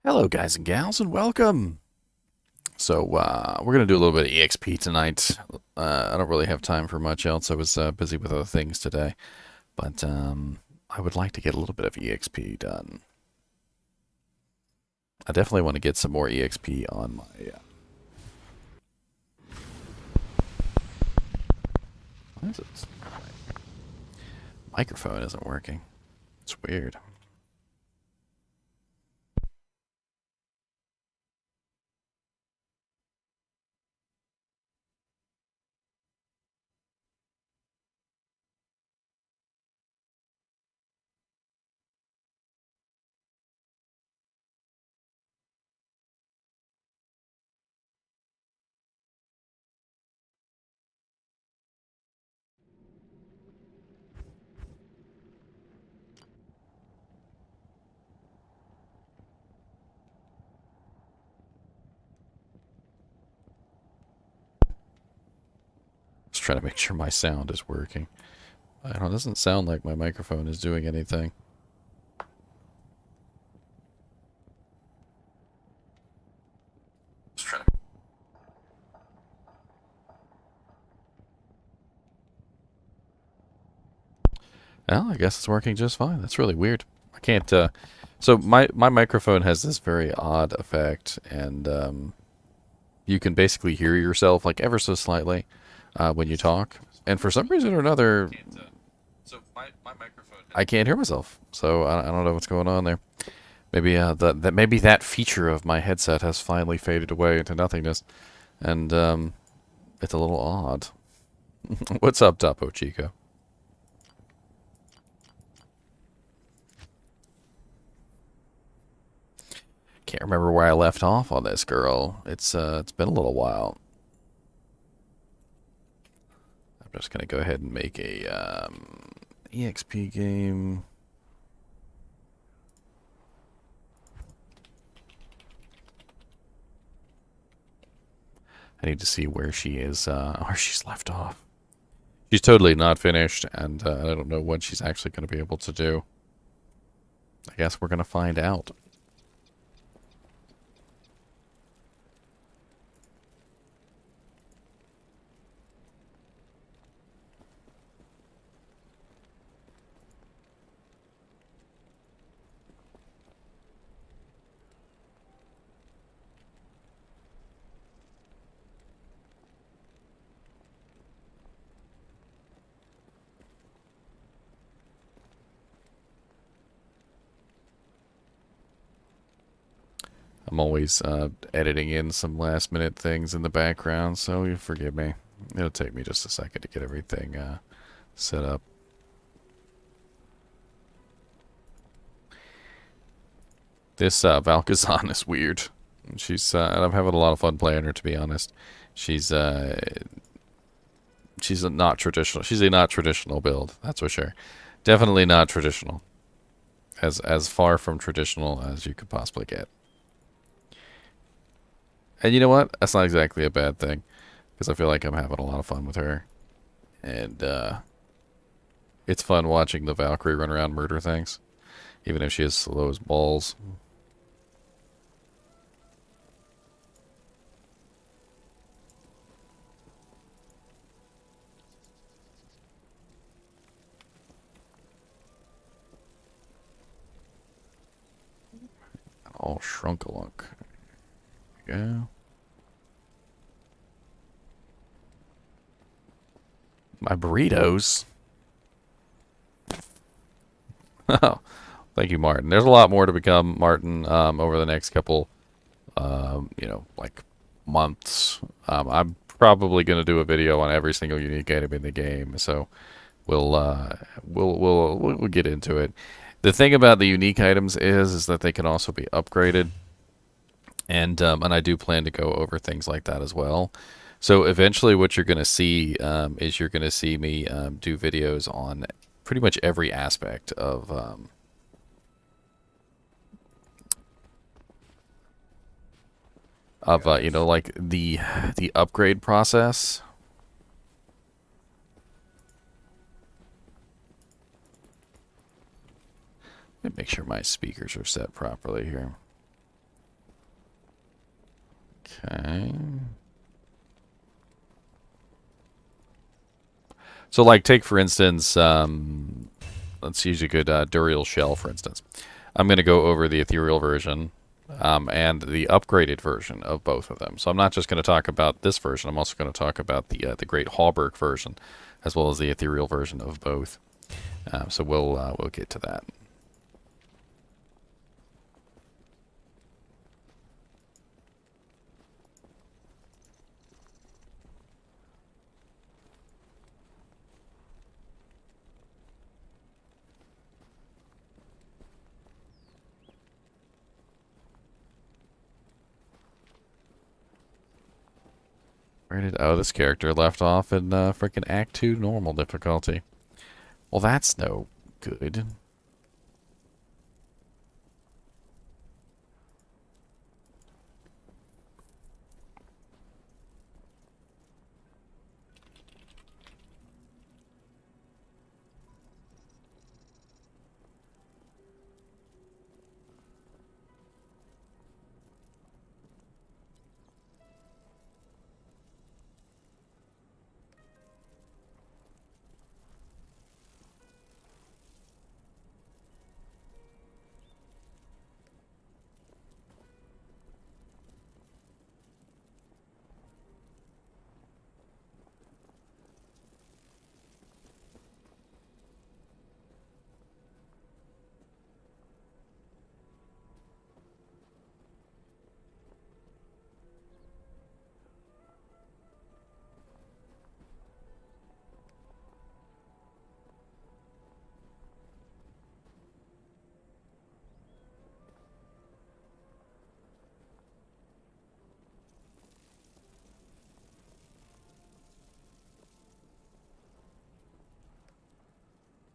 Hello, guys and gals, and welcome. So, we're going to do a little bit of EXP tonight. I don't really have time for much else. I was busy with other things today. But I would like to get a little bit of EXP done. I definitely want to get some more EXP on my... What is this? My microphone isn't working. It's weird. Just trying to make sure my sound is working. I don't know, it doesn't sound like my microphone is doing anything. Just trying to... Well, I guess it's working just fine. That's really weird. I can't, so my microphone has this very odd effect, and you can basically hear yourself, like, ever so slightly when you talk. And for some reason or another, I can't hear myself. So I don't know what's going on there. Maybe maybe that feature of my headset has finally faded away into nothingness, and it's a little odd. What's up, Topo Chico? Can't remember where I left off on this girl. It's been a little while. I'm just gonna go ahead and make a EXP game. I need to see where she is, where she's left off. She's totally not finished, and I don't know what she's actually going to be able to do. I guess we're going to find out. I'm always editing in some last minute things in the background, so you forgive me. It'll take me just a second to get everything set up. This Valkazan is weird. She's I'm having a lot of fun playing her, to be honest. She's a not traditional. She's a not traditional build, that's for sure. Definitely not traditional. As far from traditional as you could possibly get. And you know what? That's not exactly a bad thing, because I feel like I'm having a lot of fun with her. And it's fun watching the Valkyrie run around and murder things, even if she is slow as balls. All shrunk-a-lunk. Yeah. My burritos. Oh, thank you, Martin. There's a lot more to become, Martin, over the next couple, like months. I'm probably going to do a video on every single unique item in the game, so we'll get into it. The thing about the unique items is that they can also be upgraded, and I do plan to go over things like that as well. So eventually, what you're going to see is you're going to see me do videos on pretty much every aspect of like the upgrade process. Let me make sure my speakers are set properly here. Okay. So, like, take for instance, let's use a good Duriel shell, for instance. I'm going to go over the ethereal version and the upgraded version of both of them. So I'm not just going to talk about this version. I'm also going to talk about the Great Hallberg version, as well as the ethereal version of both. So we'll get to that. Where did this character left off in freaking Act 2 normal difficulty? Well, that's no good.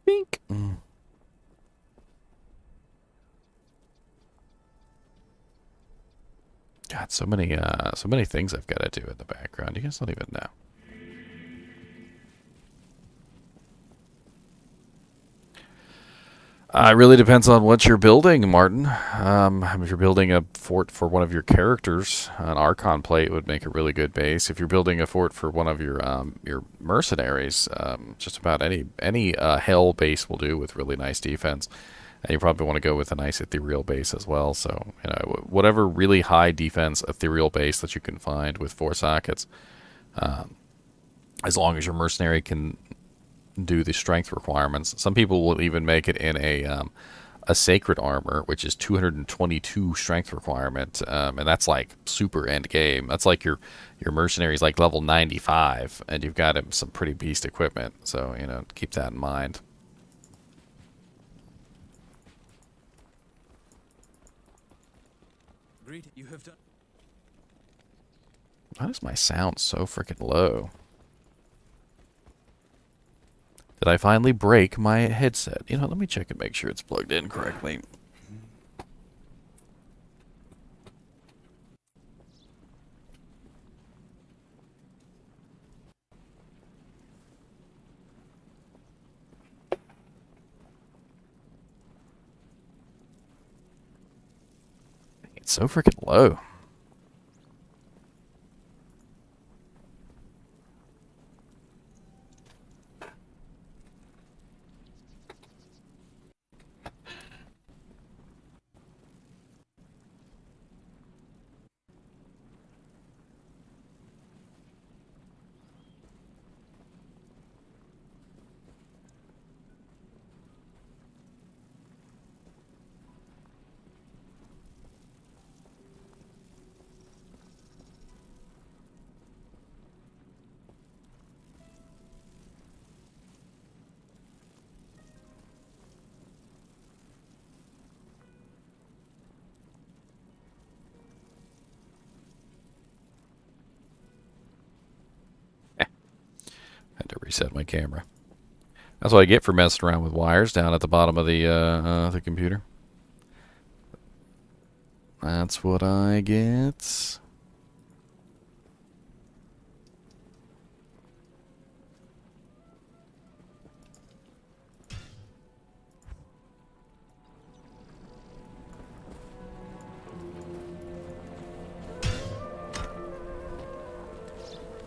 Bink. God, so many things I've got to do in the background. You guys don't even know. It really depends on what you're building, Martin. If you're building a fort for one of your characters, an Archon plate would make a really good base. If you're building a fort for one of your mercenaries, just about any hell base will do with really nice defense. And you probably want to go with a nice ethereal base as well. So, you know, whatever really high defense ethereal base that you can find with 4 sockets, as long as your mercenary can do the strength requirements. Some people will even make it in a sacred armor, which is 222 strength requirement, and that's like super end game. That's like your mercenary's like level 95, and you've got him some pretty beast equipment. So, you know, keep that in mind. You have done. Why is my sound so freaking low? Did I finally break my headset? You know, let me check and make sure it's plugged in correctly. It's so freaking low. Had to reset my camera. That's what I get for messing around with wires down at the bottom of the computer. That's what I get.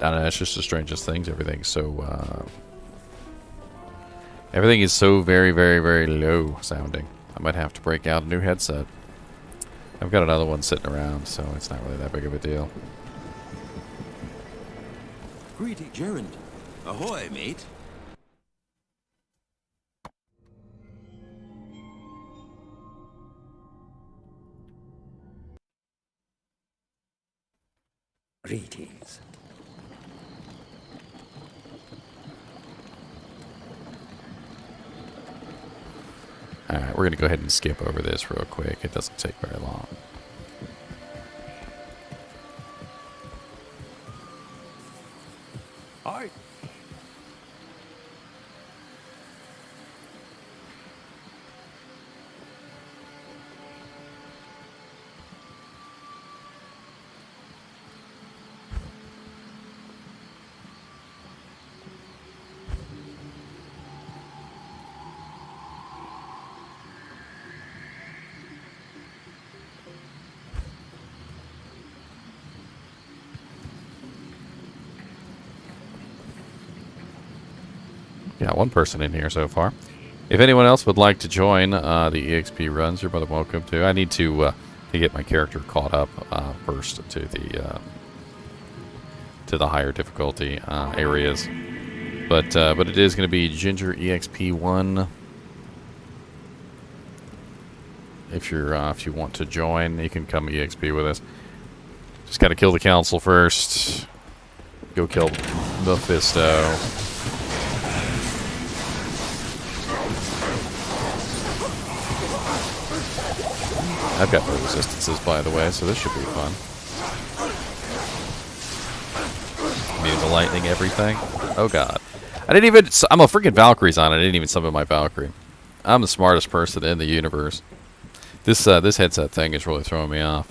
I don't know, it's just the strangest things. Everything's so, everything is so very, very, very low sounding. I might have to break out a new headset. I've got another one sitting around, so it's not really that big of a deal. Greeting, Gerund. Ahoy, mate. Greetings. Alright, we're going to go ahead and skip over this real quick. It doesn't take very long. Aye. Got one person in here so far. If anyone else would like to join the EXP runs, you're more than welcome to. I need to get my character caught up first to the higher difficulty areas. But it is going to be Ginger EXP 1. If you want to join, you can come EXP with us. Just got to kill the council first. Go kill Mephisto. I've got no resistances, by the way, so this should be fun. Immune to lightning, everything. Oh god. I'm a freaking Valkyrie's on it. I didn't even summon my Valkyrie. I'm the smartest person in the universe. This headset thing is really throwing me off.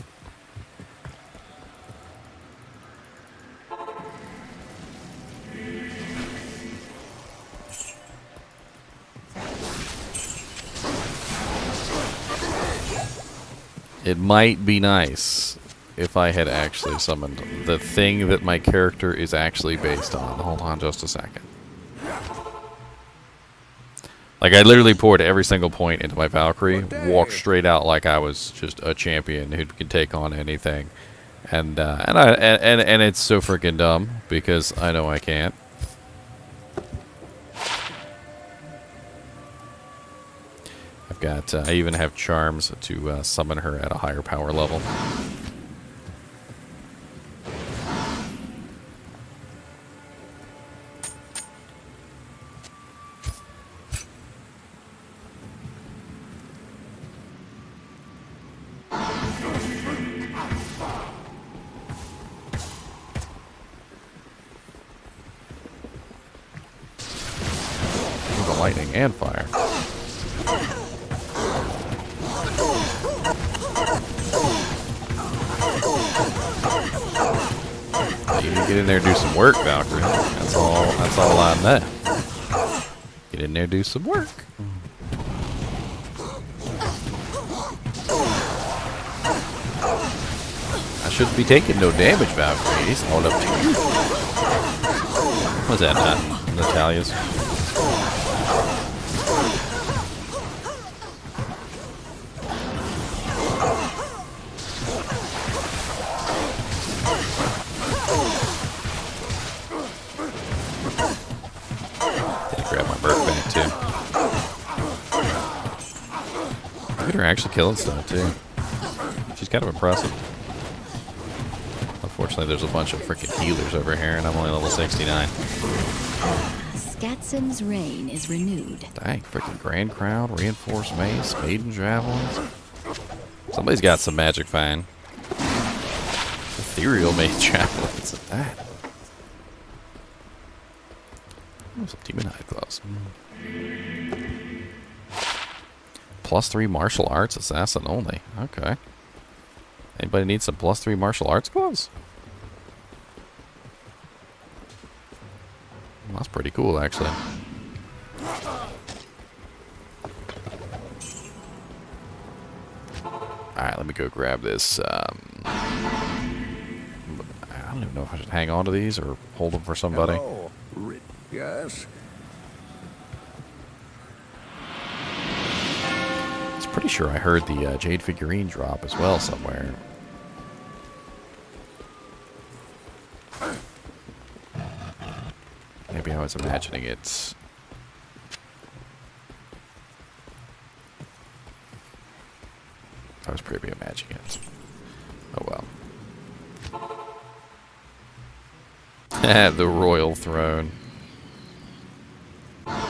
It might be nice if I had actually summoned the thing that my character is actually based on. Hold on just a second. Like, I literally poured every single point into my Valkyrie, walked straight out like I was just a champion who could take on anything. And it's so freaking dumb because I know I can't. I even have charms to summon her at a higher power level. The lightning and fire. You need to get in there and do some work, Valkyrie. That's all I know. Get in there and do some work. I shouldn't be taking no damage, Valkyrie. It's all up to you. What's that, Natalia's? Look at her actually killing stuff, too. She's kind of impressive. Unfortunately, there's a bunch of freaking healers over here, and I'm only level 69. Skatsum's reign is renewed. Dang, freaking Grand Crown, Reinforced Mace, Maiden Javelins. Somebody's got some magic fine. Ethereal Maiden Javelins at that. Oh, some Demon Hide Gloves. +3 martial arts assassin only. Okay. Anybody need some +3 martial arts gloves? Well, that's pretty cool, actually. Alright, let me go grab this. I don't even know if I should hang on to these or hold them for somebody. Hello. Yes. I'm pretty sure I heard the Jade figurine drop as well somewhere. Maybe I was imagining it. I was probably imagining it. Oh well. The royal throne. Alright,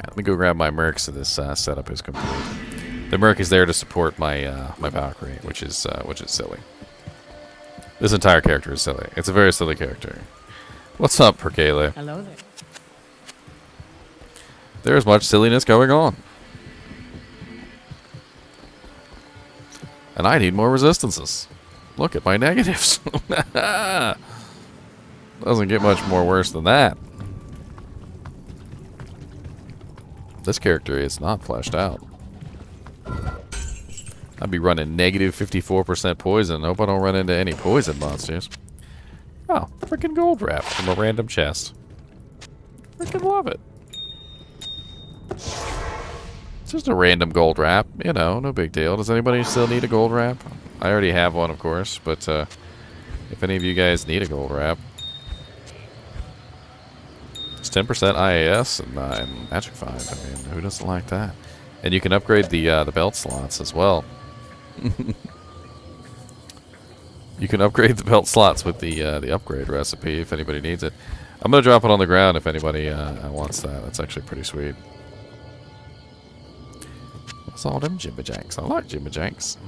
let me go grab my merc so this setup is complete. The merc is there to support my my Valkyrie, which is silly. This entire character is silly. It's a very silly character. What's up, Perkele? Hello there. There's much silliness going on. And I need more resistances. Look at my negatives. Doesn't get much more worse than that. This character is not fleshed out. I'd be running negative 54% poison. Hope I don't run into any poison monsters. Oh, freaking gold wrap from a random chest. Freaking love it. It's just a random gold wrap, you know, no big deal. Does anybody still need a gold wrap? I already have one, of course, but if any of you guys need a gold wrap, it's 10% IAS and Magic 5. I mean, who doesn't like that? And you can upgrade the belt slots as well. You can upgrade the belt slots with the upgrade recipe if anybody needs it. I'm gonna drop it on the ground if anybody wants that. That's actually pretty sweet. What's all them jibbajanks? I like jibbajanks.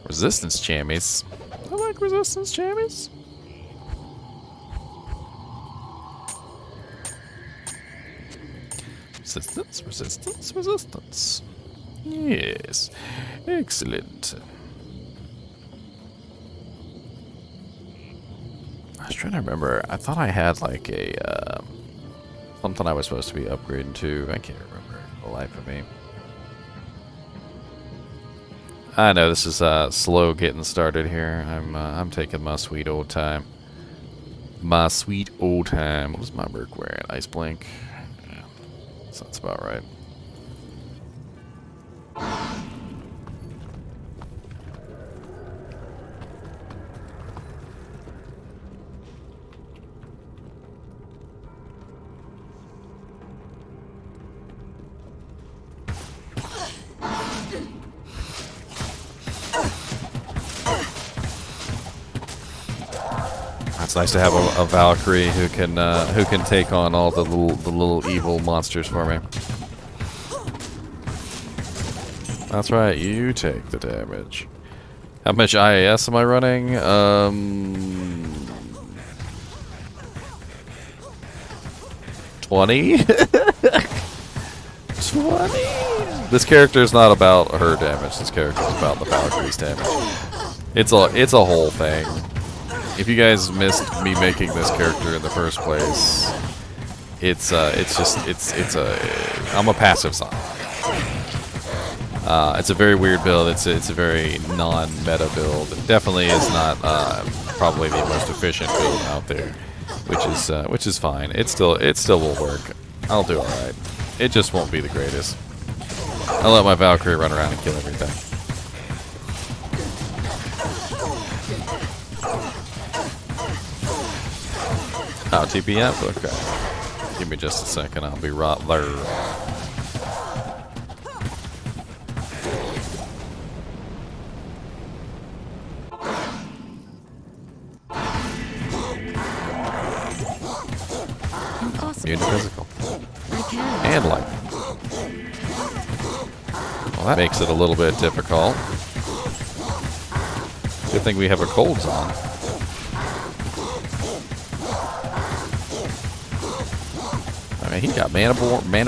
Resistance jammies. I like resistance jammies. Resistance, resistance, resistance. Yes. Excellent. I was trying to remember. I thought I had like a something I was supposed to be upgrading to. I can't remember the life of me. I know this is slow getting started here. I'm taking my sweet old time. My sweet old time. What was my merc wearing? Ice blink. Yeah, sounds about right. It's nice to have a Valkyrie who can take on all the little evil monsters for me. That's right, you take the damage. How much IAS am I running? 20? 20? This character is not about her damage. This character is about the Valkyrie's damage. It's a whole thing. If you guys missed me making this character in the first place, I'm a passive song. It's a very weird build. It's a very non-meta build. It definitely is not probably the most efficient build out there, which is fine. It still will work. I'll do all right. It just won't be the greatest. I'll let my Valkyrie run around and kill everything. Oh, TP up? Okay. Give me just a second. I'll be right there. Immune to physical. And light. Well, that makes it a little bit difficult. Good thing we have a cold zone. I mean, he got mana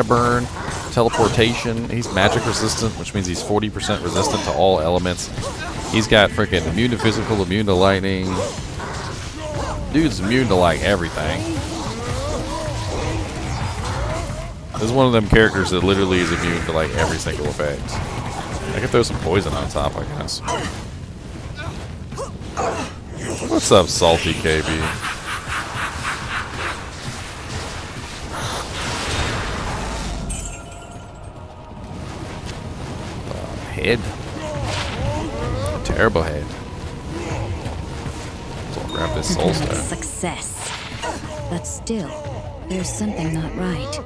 burn, teleportation. He's magic resistant, which means he's 40% resistant to all elements. He's got freaking immune to physical, immune to lightning. Dude's immune to like everything. This is one of them characters that literally is immune to like every single effect. I could throw some poison on top, I guess. What's up, Salty KB? Head. Terrible head. So I'll grab this soul stone. Success. But still, there's something not right.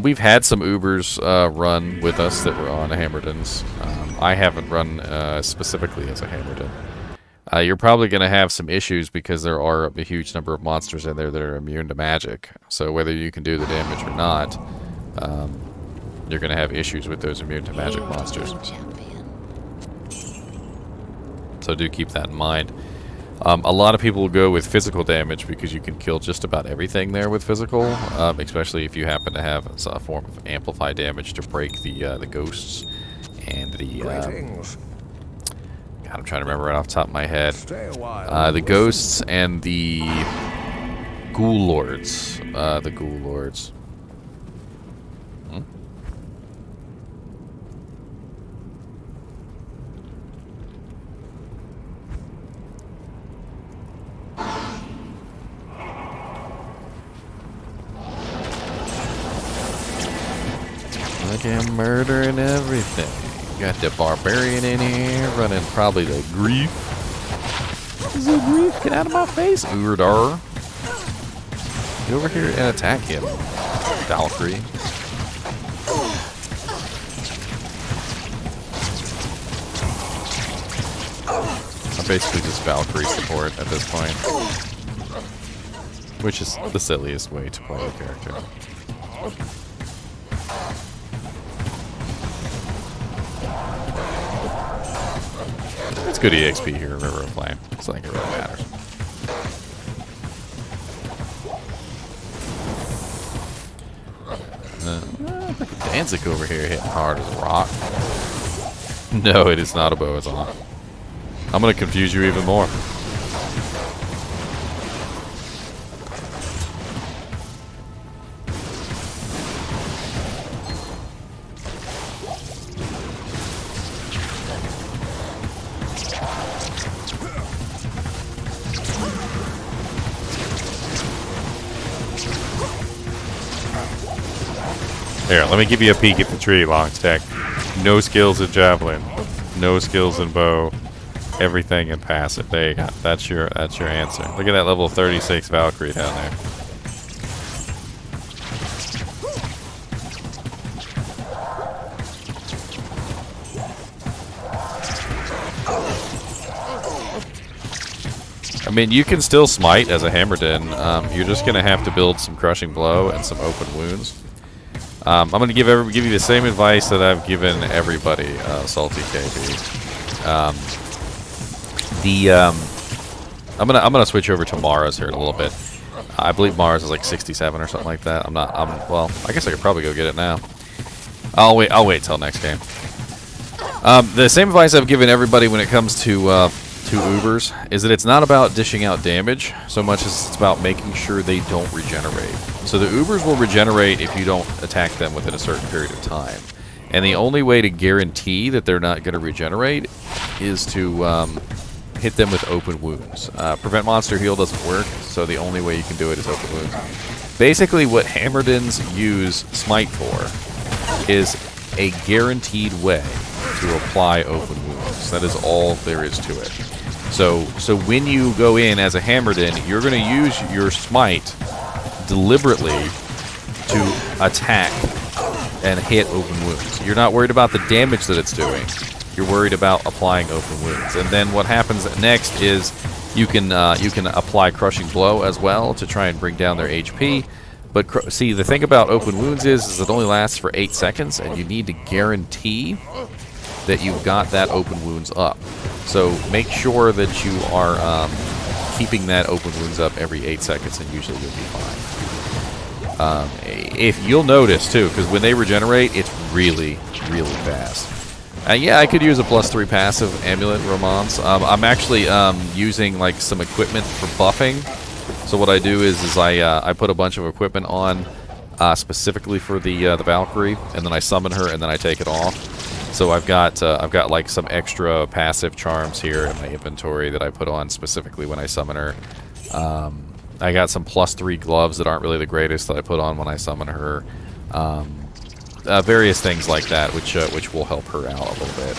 We've had some Ubers run with us that were on Hammerdens. I haven't run specifically as a Hammerden. You're probably going to have some issues because there are a huge number of monsters in there that are immune to magic. So whether you can do the damage or not, you're going to have issues with those immune to magic monsters. So do keep that in mind. A lot of people will go with physical damage because you can kill just about everything there with physical, especially if you happen to have a form of amplify damage to break the ghosts and the... God, I'm trying to remember right off the top of my head. The ghosts and the ghoul lords. The ghoul lords. Look at murdering everything. Got the barbarian in here, running probably the grief. Is it grief? Get out of my face, Urdar. Get over here and attack him, Valkyrie. I'm basically just Valkyrie support at this point, which is the silliest way to play the character. It's good EXP here in River of Flame. So I think it really matters. Danzig over here hitting hard as a rock. No, it is not a Boazon. I'm going to confuse you even more. Here, let me give you a peek at the tree, Longstack. No skills in javelin, no skills in bow, everything in passive. There you go. That's your answer. Look at that level 36 Valkyrie down there. I mean, you can still smite as a Hammerdin. You're just gonna have to build some crushing blow and some open wounds. I'm going to give you the same advice that I've given everybody, Salty KB. I'm gonna switch over to Mara's here in a little bit. I believe Mara's is like 67 or something like that. Well, I guess I could probably go get it now. I'll wait till next game. The same advice I've given everybody when it comes to Ubers is that it's not about dishing out damage so much as it's about making sure they don't regenerate. So the Ubers will regenerate if you don't attack them within a certain period of time. And the only way to guarantee that they're not going to regenerate is to hit them with open wounds. Prevent monster heal doesn't work, so the only way you can do it is open wounds. Basically what Hammerdens use Smite for is a guaranteed way to apply open wounds. That is all there is to it. So when you go in as a Hammerden, you're going to use your Smite deliberately to attack and hit open wounds. You're not worried about the damage that it's doing. You're worried about applying open wounds. And then what happens next is you can apply crushing blow as well to try and bring down their HP. But see, the thing about open wounds is it only lasts for 8 seconds, and you need to guarantee that you've got that open wounds up. So make sure that you are keeping that open wounds up every 8 seconds, and usually you'll be fine. If you'll notice too, because when they regenerate, it's really, really fast. Yeah, I could use a +3 passive amulet romance. I'm actually using like some equipment for buffing. So what I do is I put a bunch of equipment on specifically for the Valkyrie, and then I summon her, and then I take it off. So I've got like some extra passive charms here in my inventory that I put on specifically when I summon her. I got some +3 gloves that aren't really the greatest that I put on when I summon her. Various things like that, which will help her out a little bit.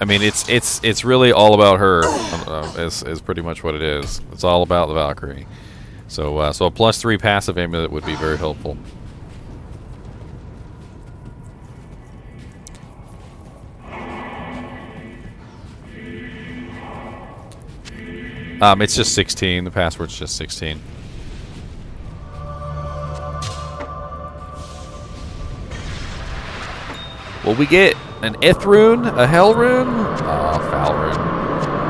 I mean, it's really all about her. Is pretty much what it is. It's all about the Valkyrie. So so a +3 passive amulet would be very helpful. It's just 16. The password's just 16. Will we get an Ith rune? A Hell rune? Oh, Foul rune.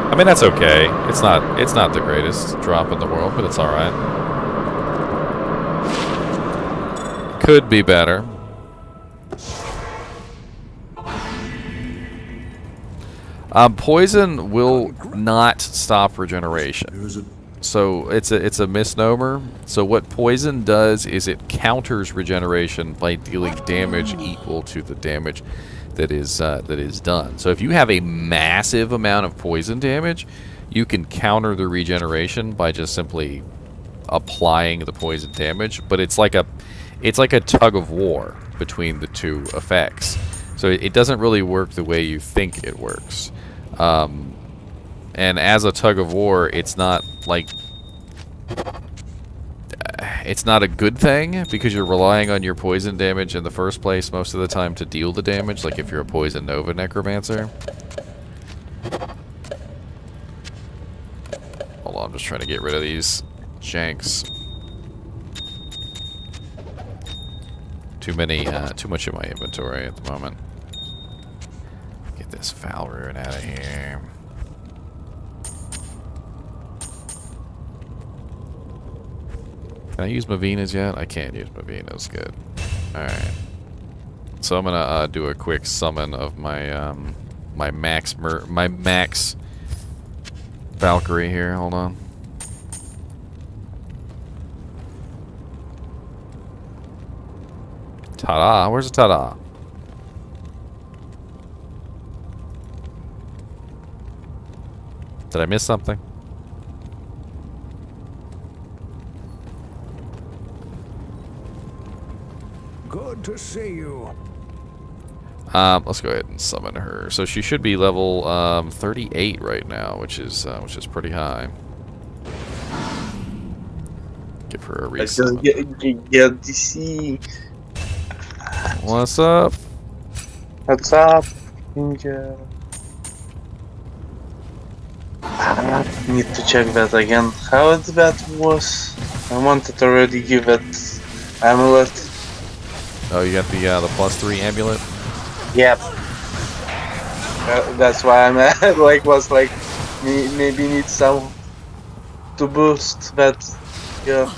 I mean, that's okay. It's not the greatest drop in the world, but it's alright. Could be better. Poison will not stop regeneration. So it's a misnomer. So what poison does is it counters regeneration by dealing damage equal to the damage that is done. So if you have a massive amount of poison damage, you can counter the regeneration by just simply applying the poison damage. But it's like a tug of war between the two effects. So it doesn't really work the way you think it works. And as a tug of war, it's not like it's not a good thing because you're relying on your poison damage in the first place most of the time to deal the damage, like if you're a Poison Nova Necromancer. Hold on, I'm just trying to get rid of these janks. Too much in my inventory at the moment. Get this Foul rune out of here. Can I use Mavinas yet? I can't use Mavinas. Good. Alright. So I'm gonna do a quick summon of my my max Valkyrie here. Hold on. Ta-da! Where's the ta-da? Did I miss something? Good to see you. Let's go ahead and summon her. So she should be level 38 right now, which is pretty high. Give her a resummon. Get DC. What's up? What's up, Ninja? I need to check that again. How that was? I wanted to already give it amulet. Oh, you got the +3 amulet. Yep. That's why I'm like maybe need some to boost that. Yeah.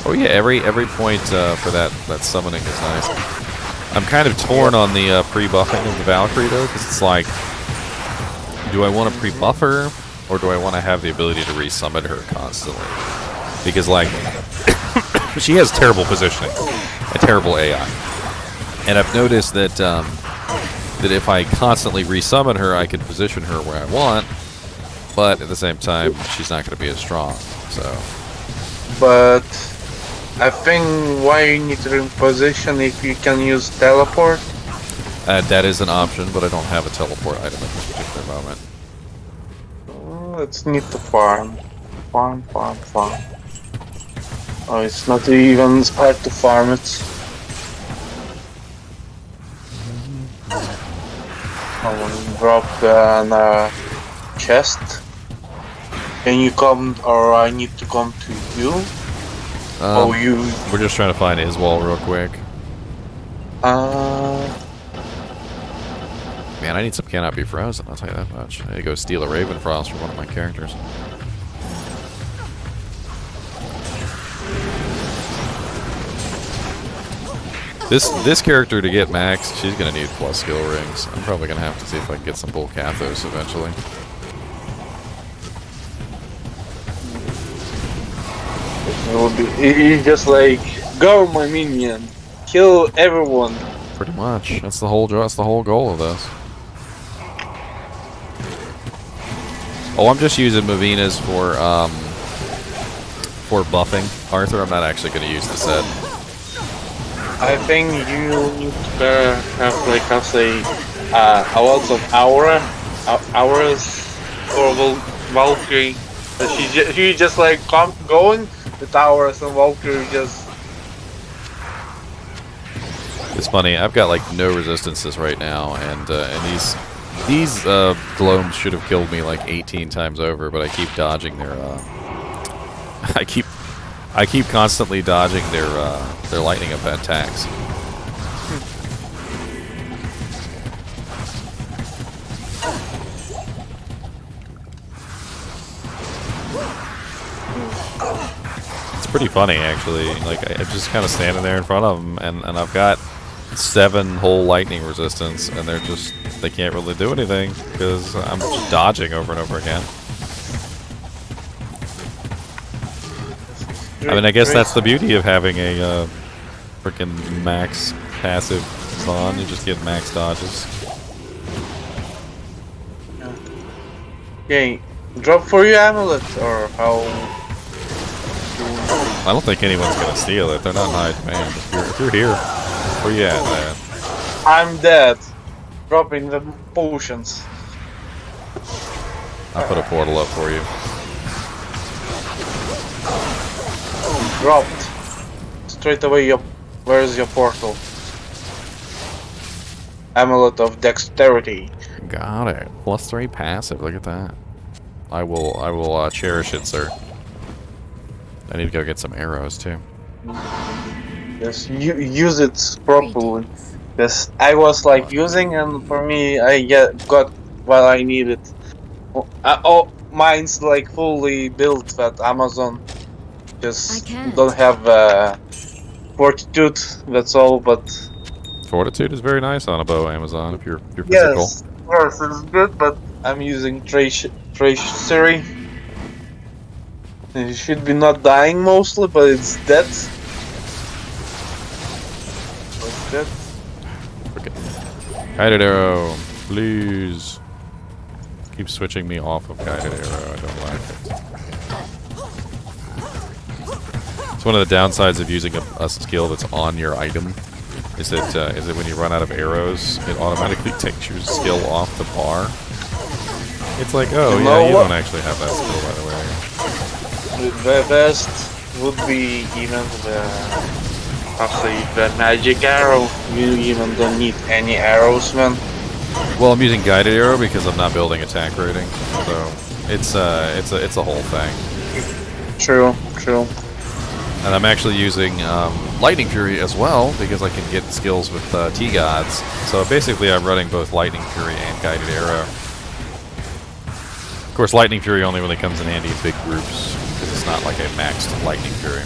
Oh yeah, every point for that summoning is nice. I'm kind of torn on the pre-buffing of the Valkyrie though, because it's like, do I want to pre-buff her, or do I want to have the ability to resummon her constantly? Because like, she has terrible positioning, a terrible AI, and I've noticed that that if I constantly resummon her, I can position her where I want, but at the same time, she's not going to be as strong. So, but I think why you need to reposition if you can use teleport. that is an option, but I don't have a teleport item at this particular moment. Let's need to farm. Farm. Oh, it's not even hard to farm it. I will drop the chest. Can you come, or I need to come to you? We're just trying to find his wall real quick. Man, I need some Cannot Be Frozen, I'll tell you that much. I need to go steal a Ravenfrost from one of my characters. This character to get max, she's gonna need plus skill rings. I'm probably gonna have to see if I can get some Bull Cathos eventually. It would be. He's just like, go, my minion, kill everyone. Pretty much. That's the whole goal of this. Oh, I'm just using Mavinas for buffing Arthur. I'm not actually going to use the set. I think you need to have like I'll say a lot of hours for Valkyrie. She just like going with hours and Valkyrie just. It's funny. I've got like no resistances right now, and these gloams should have killed me like 18 times over, but I keep dodging their. I keep constantly dodging their lightning attacks. It's pretty funny, actually. Like, I'm just kind of standing there in front of them, and I've got 7 whole lightning resistance, and they can't really do anything because I'm just dodging over and over again. I mean, I guess that's the beauty of having a freaking max passive on. You just get max dodges. Okay, drop for you amulet or how? I don't think anyone's gonna steal it. They're not in high demand. If you're here, where you at, man? I'm dead. Dropping the potions. I'll put a portal up for you. Dropped. Straight away. Where's your portal? Amulet of Dexterity. Got it. +3 passive. Look at that. I will cherish it, sir. I need to go get some arrows too. Yes, you use it properly. Yes, I was like using, and for me, I got what I needed. Oh, mine's like fully built at Amazon. Just don't have fortitude. That's all, but Fortitude is very nice on a bow, Amazon. If you're physical. yes, it's good. But I'm using treachery. It should be not dying mostly, but it's dead. It's dead. Okay. Guided arrow, please. Keep switching me off of guided arrow. I don't like it. It's one of the downsides of using a skill that's on your item. Is that when you run out of arrows, it automatically takes your skill off the bar. It's like, oh yeah, you don't actually have that skill, by the way. The best would be even the magic arrow. You even don't need any arrows, man. Well, I'm using guided arrow because I'm not building attack rating, so it's a whole thing. True. And I'm actually using Lightning Fury as well because I can get skills with T-Gods. So basically I'm running both Lightning Fury and Guided Arrow. Of course, Lightning Fury only really comes in handy in big groups because it's not like a maxed Lightning Fury.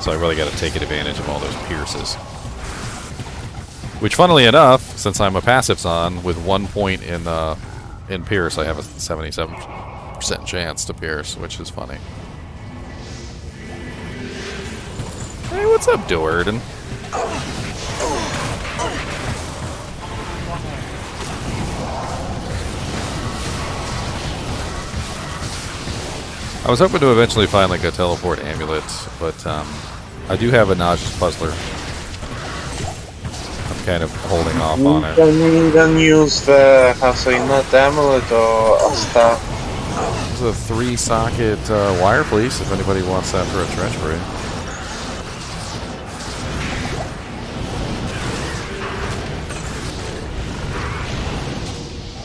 So I really got to take advantage of all those pierces. Which, funnily enough, since I'm a passives on, with 1 point in pierce, I have a 77% chance to pierce, which is funny. Hey, what's up, Doerden? I was hoping to eventually find like a teleport amulet, but I do have a nauseous puzzler. I'm kind of holding off on it. You can use the not amulet or a staff. There's a 3-socket wire fleece if anybody wants that for a treachery.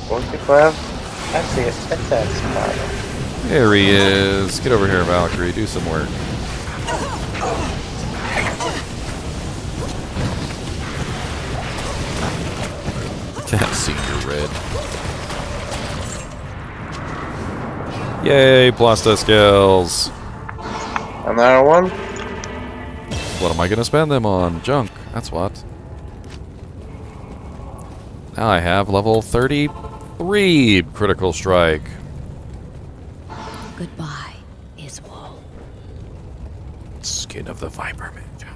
45. I see it. That's that spot. There he is. Get over here, Valkyrie. Do some work. Senior red. Yay, Plasta skills. Another one? What am I going to spend them on? Junk. That's what. Now I have level 33 critical strike. Goodbye, Iswol. Skin of the Viper Mage.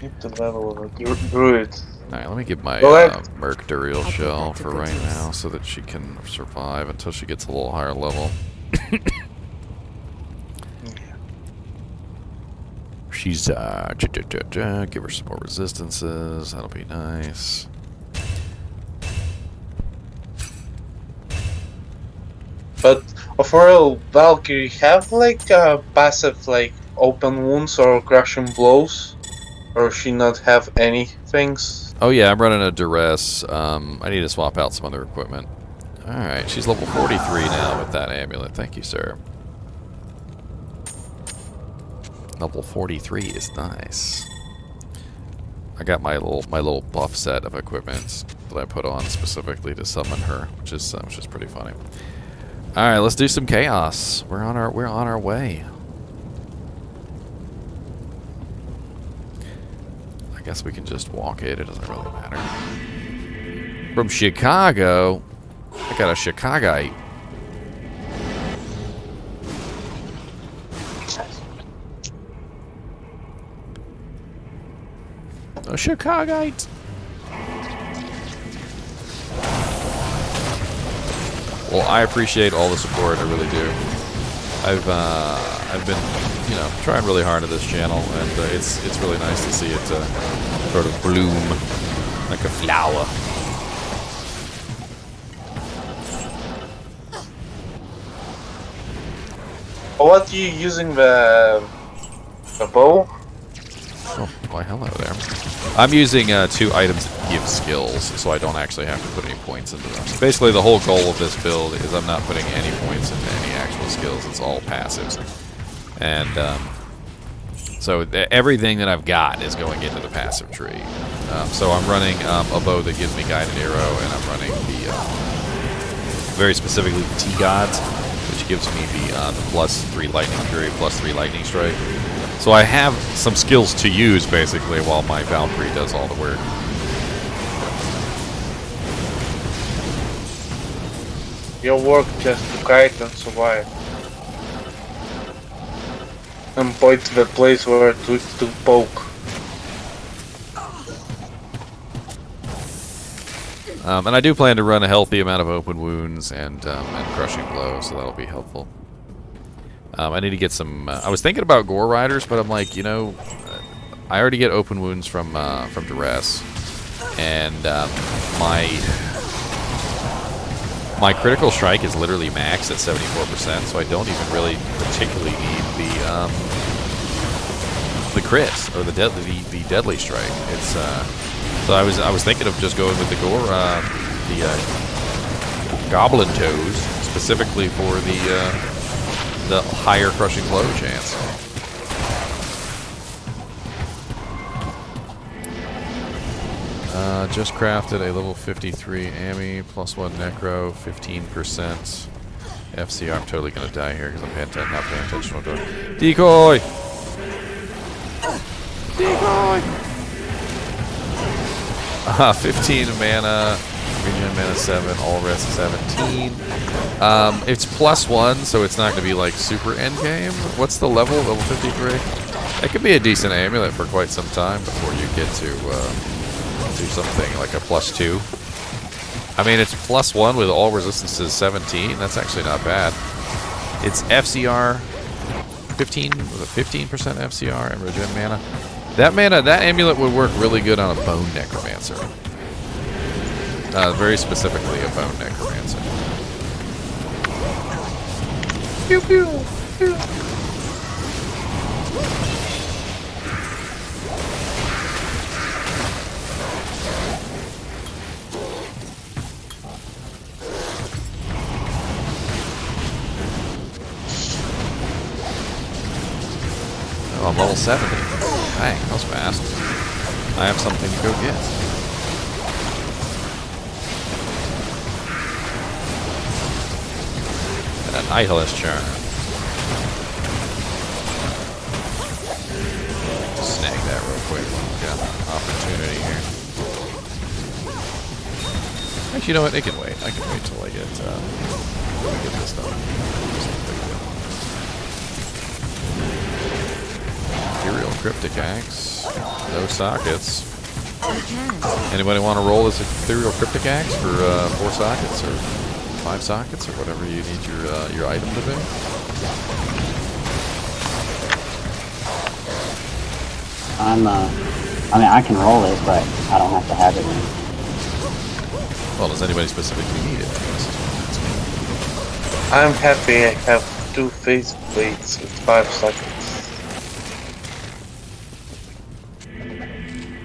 Keep the level of a druid. Alright, let me get my Collect. Mercurial I'll put shell that to for good right use. now so that she can survive until she gets a little higher level. She's, give her some more resistances. That'll be nice. But overall, Valkyrie have like passive like open wounds or crushing blows, or she not have any things. Oh yeah, I'm running a duress. I need to swap out some other equipment. Alright, she's level 43 now with that amulet. Thank you, sir. Level 43 is nice. I got my little buff set of equipment that I put on specifically to summon her, which is pretty funny. All right, let's do some chaos. We're on our way. I guess we can just walk it. It doesn't really matter. From Chicago, I got a Chicagoite. A Chicagoite. Well, I appreciate all the support. I really do. I've been, you know, trying really hard at this channel, and it's really nice to see it sort of bloom like a flower. What are you using the bow? Oh, why hello there. I'm using 2 items that give skills, so I don't actually have to put any points into them. Basically, the whole goal of this build is I'm not putting any points into any actual skills. It's all passives. And so everything that I've got is going into the passive tree. So I'm running a bow that gives me guided arrow, and I'm running the, very specifically the T-Gods, which gives me the +3 lightning fury, +3 lightning strike. So I have some skills to use, basically, while my Valkyrie does all the work. Your work just to kite and survive. And point to the place where to poke. And I do plan to run a healthy amount of open wounds and crushing blow, so that'll be helpful. I need to get some. I was thinking about Gore Riders, but I'm like, you know, I already get open wounds from duress, and my critical strike is literally maxed at 74%, so I don't even really particularly need the crit or the deadly strike. It's so I was thinking of just going with the Gore Goblin Toes specifically for the higher crushing blow chance. Just crafted a level 53 Ami, +1 Necro, 15% FCR. I'm totally gonna die here because I'm not paying attention to what I'm doing. Decoy! Decoy! 15 mana, regen mana 7, all rest 17. It's +1, so it's not going to be like super endgame. What's the level? Level 53? That could be a decent amulet for quite some time before you get to do something like a +2. I mean, it's +1 with all resistances 17. That's actually not bad. It's FCR 15 with a 15% FCR and regen mana. That amulet would work really good on a bone necromancer. Very specifically a bone necromancer. Pew pew pew. Oh, I'm level 70. Dang, that was fast. I have something to go get. And a Nihilist Charm. Snag that real quick while we got an opportunity here. Actually, you know what? It can wait. I can wait till I get this done. Imperial Cryptic Axe. No sockets. Anybody want to roll this Ethereal Cryptic Axe for 4 sockets or 5 sockets or whatever you need your item to be? I mean, I can roll it, but I don't have to have it. Well, does anybody specifically need it? I'm happy I have 2 face plates with 5 sockets.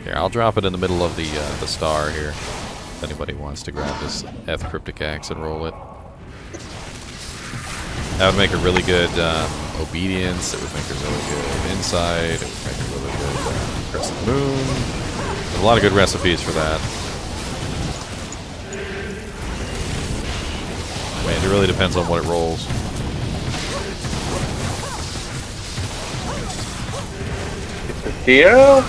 Here, I'll drop it in the middle of the star here. If anybody wants to grab this Eth Cryptic Axe and roll it. That would make a really good obedience. It would make a really good insight. It would make a really good crescent moon. There's a lot of good recipes for that. I mean, it really depends on what it rolls. It's a zero?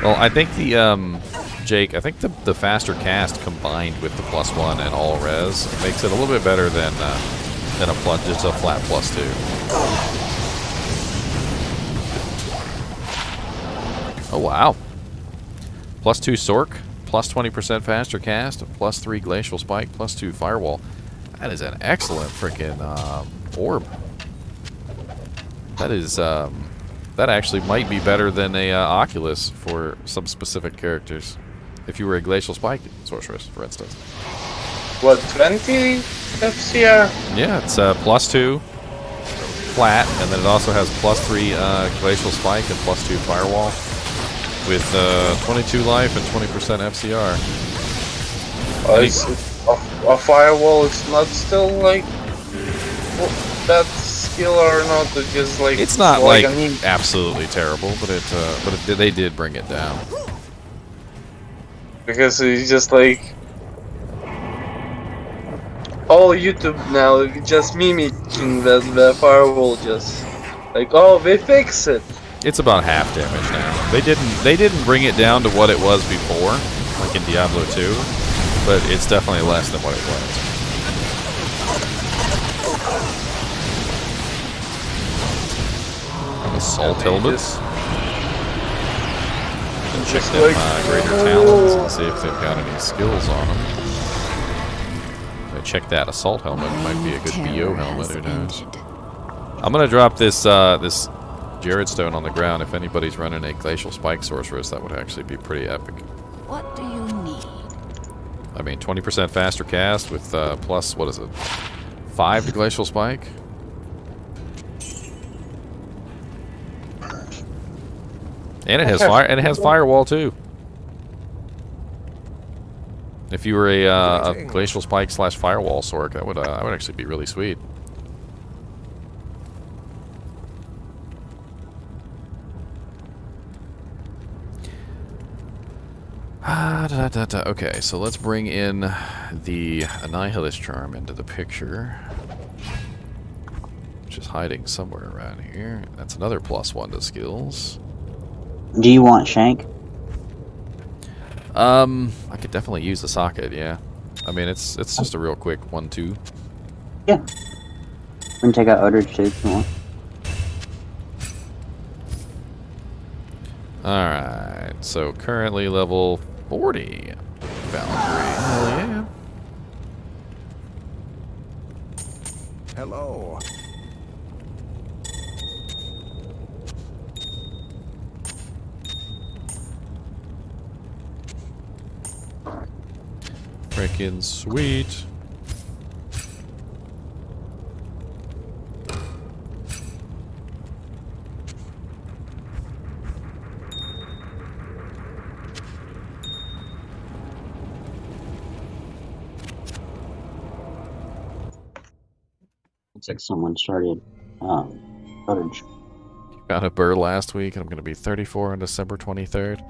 Well, I think the Jake, I think the faster cast combined with the +1 and all res makes it a little bit better than a plus, just a flat +2. Oh wow! +2 Sork, +20% faster cast, +3 Glacial Spike, +2 Firewall. That is an excellent freaking orb. That is that actually might be better than a Oculus for some specific characters. If you were a Glacial Spike Sorceress, for instance. What, 20 FCR? Yeah, it's +2 flat, and then it also has +3 Glacial Spike and +2 Firewall with 22 life and 20% FCR. Is a firewall is not still like that skill or not? Because like It's not like absolutely terrible, but they did bring it down. Because it's just like all YouTube now just mimicking the firewall, just like, oh, they fix it. It's about half damage now. They didn't bring it down to what it was before, like in Diablo 2, but it's definitely less than what it was. Assault helmets. And check them greater talons and see if they've got any skills on them. Check that assault helmet. Might be a good BO helmet. Who knows? I'm gonna drop this this Jared Stone on the ground. If anybody's running a Glacial Spike Sorceress, that would actually be pretty epic. What do you need? I mean, 20% faster cast with plus, what is it, 5 to Glacial Spike? And it has fire, and it has Firewall too. If you were a Glacial Spike / Firewall Sork, that would actually be really sweet. Okay, so let's bring in the Annihilus Charm into the picture, which is hiding somewhere around here. That's another +1 to skills. Do you want Shank? I could definitely use the socket, yeah. I mean, it's just a real quick 1-2. Yeah. We can take out Odridge too if you want. Alright, so currently level 40. Valkyrie. Hell yeah. Hello. Freaking sweet. Looks like someone started Odridge. Got a burr last week, and I'm going to be 34 on December 23rd.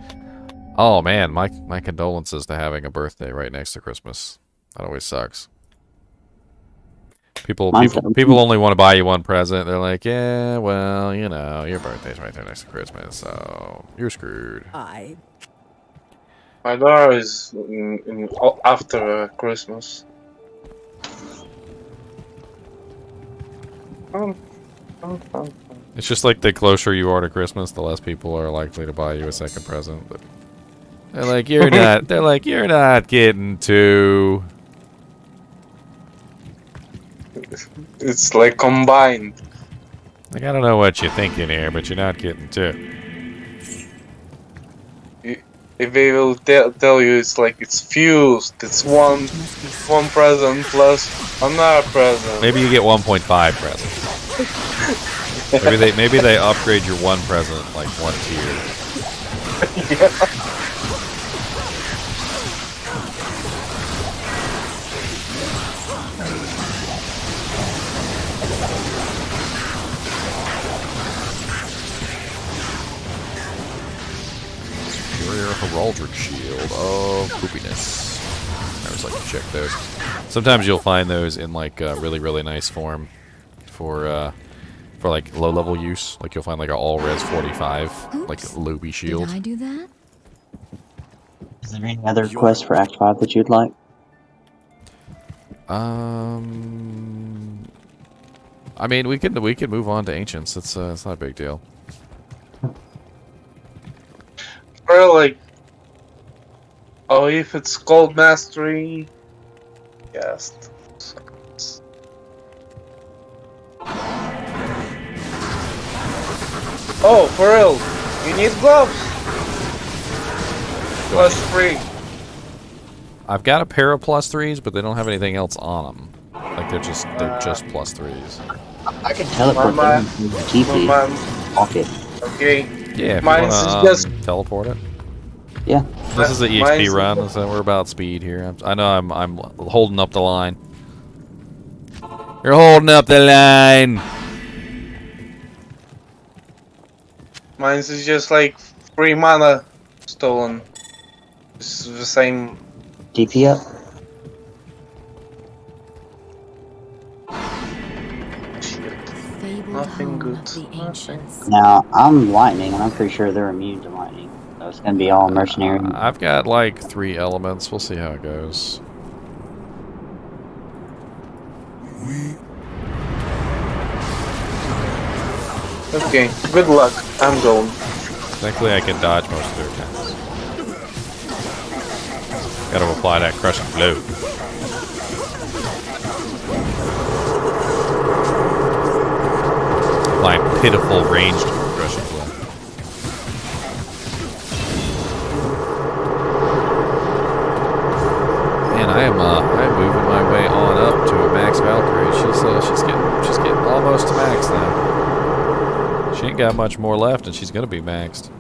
Oh man, my condolences to having a birthday right next to Christmas. That always sucks. People only want to buy you one present. They're like, yeah, well, you know, your birthday's right there next to Christmas, so you're screwed. My daughter is after Christmas. It's just like the closer you are to Christmas, the less people are likely to buy you a second present. But they're like, you're not. They're like, you're not getting two. It's like combined. Like, I don't know what you're thinking here, but you're not getting two. If they will tell you it's like it's fused, it's one present plus another present. Maybe you get 1.5 presents. maybe they upgrade your one present like one tier. Yeah. Superior Heraldic Shield of Poopiness. I always like to check those. Sometimes you'll find those in like really nice form for like low level use. Like you'll find like an all res 45 like Luby shield. Did I do that? Is there any other quests for Act 5 that you'd like? I mean, we could move on to Ancients. It's not a big deal. Or like, oh, if it's called Mastery, yes. Oh, for real? You need gloves? +3. I've got a pair of +3s, but they don't have anything else on them. Like they're just +3s. I can teleport them to the TP. Pocket. Okay. Yeah, if Mine you is wanna, just teleport it. Yeah. This is the EXP Mine's- run, so we're about speed here. I know I'm holding up the line. You're holding up the line. Mine is just like 3 mana stolen. It's the same. TP up. Shit. Nothing good. Now, I'm lightning, and I'm pretty sure they're immune to lightning. So it's gonna be all mercenary. I've got like 3 elements. We'll see how it goes. Okay, good luck. I'm going. Thankfully, I can dodge most of their attacks. Gotta apply that crushing blow. Applying pitiful ranged crushing blow. Man, I'm moving my way on up to a max Valkyrie. She's getting almost to max now. She ain't got much more left, and she's gonna be maxed.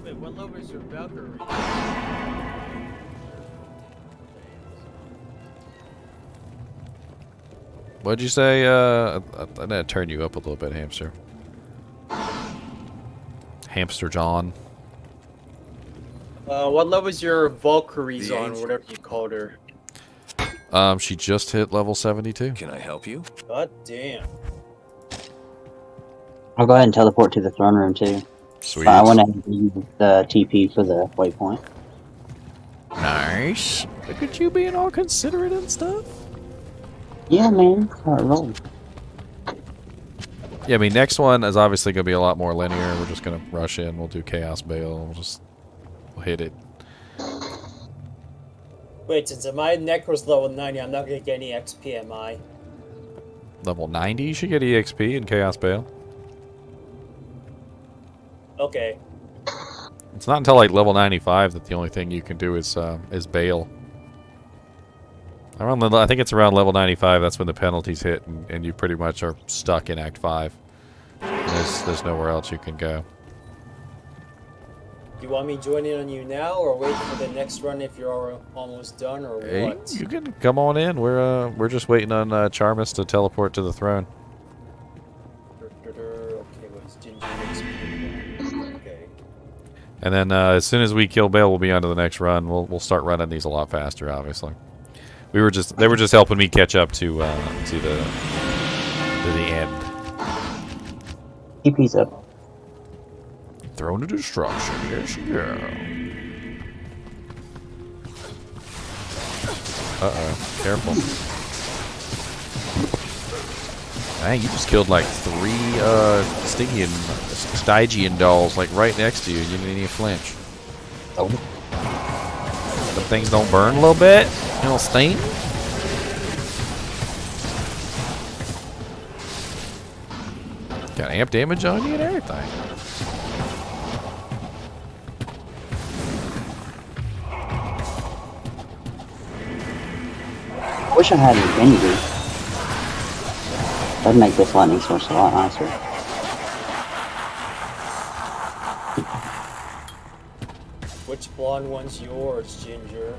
Wait, what level is your Valkyrie? What'd you say? I need to turn you up a little bit, hamster. Hamster John. What level is your Valkyrie's on, or whatever you called her? She just hit level 72. Can I help you? God damn. I'll go ahead and teleport to the throne room too. Sweet. But I want to use the TP for the waypoint. Nice. Look at you being all considerate and stuff. Yeah, man. Alright, roll. Yeah, I mean, next one is obviously going to be a lot more linear. We're just going to rush in. We'll do Chaos Bale. We'll hit it. Wait, since my Necro's level 90, I'm not gonna get any XP, am I? Level 90, you should get EXP in Chaos Bale. Okay. It's not until like level 95 that the only thing you can do is Bale. I think it's around level 95. That's when the penalties hit, and you pretty much are stuck in Act 5. There's nowhere else you can go. Do you want me joining on you now, or wait for the next run if you're almost done, or Hey, what? you can come on in. We're just waiting on Charmus to teleport to the throne. Okay, what's Ginger XP? Okay. And then as soon as we kill Bale, we'll be on to the next run. We'll start running these a lot faster, obviously. they were just helping me catch up to the end. TP's up. Thrown to destruction. Yes, yeah. Uh-oh. Careful. Dang, you just killed like 3 Stygian dolls like right next to you and you didn't even flinch. Oh. Them things don't burn a little bit? You don't stain? Got amp damage on you and everything. I wish I had infinity. That'd make this lightning source a lot nicer. Which blonde one's yours, Ginger?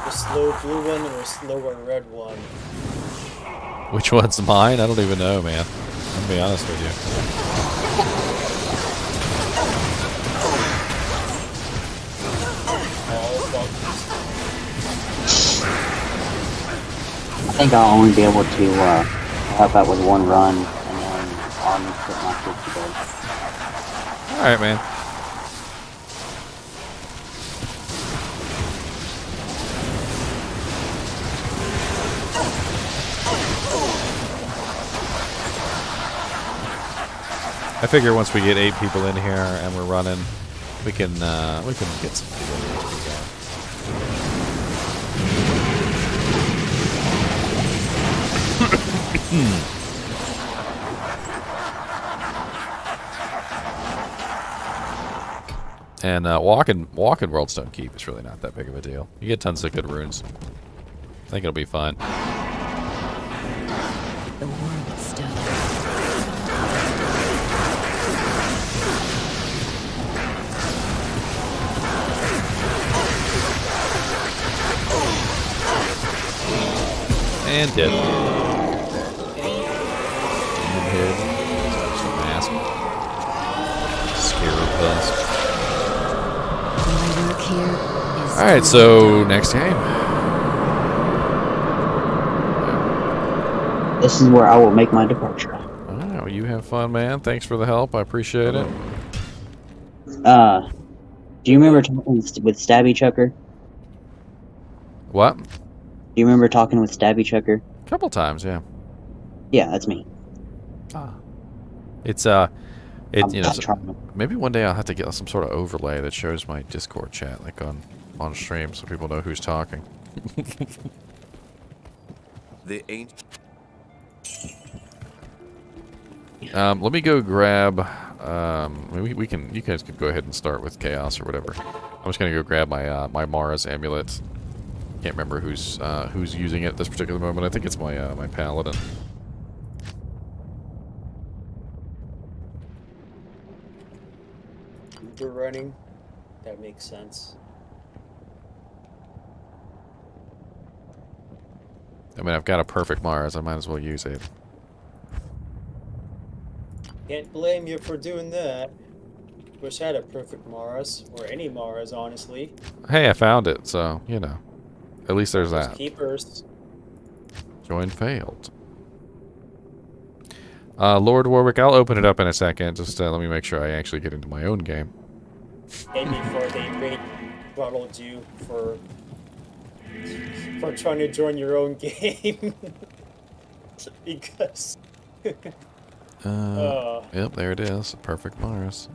The slow blue one or the slower red one? Which one's mine? I don't even know, man. I'll be honest with you. I think I'll only be able to help out with one run, and then I'll need to put my kids to bed. Alright, man. I figure once we get 8 people in here and we're running, we can get some people to be going. And walking World Stone Keep is really not that big of a deal. You get tons of good runes. I think it'll be fun. The World Stone. And dead. And hit. Mascot. Scarab dust. My work here is Alright, so next game. This is where I will make my departure. Alright, well, you have fun, man. Thanks for the help. I appreciate it. Do you remember talking with Stabby Chucker? What? Do you remember talking with Stabby Chucker? A couple times, yeah. Yeah, that's me. It's maybe one day I'll have to get some sort of overlay that shows my Discord chat, like on stream, so people know who's talking. The ain't. Let me go grab. You guys can go ahead and start with Chaos or whatever. I'm just gonna go grab my my Mara's amulet. Can't remember who's using it at this particular moment. I think it's my my paladin. You're running. That makes sense. I mean, I've got a perfect Mara's. I might as well use it. Can't blame you for doing that. Wish I had a perfect Mars, or any Mars, honestly. Hey, I found it, so you know. At least there's Those that. keepers. Join failed. Lord Warwick, I'll open it up in a second. Just let me make sure I actually get into my own game. And before they raid throttled you for trying to join your own game. Because... Yep, there it is. Perfect Mars.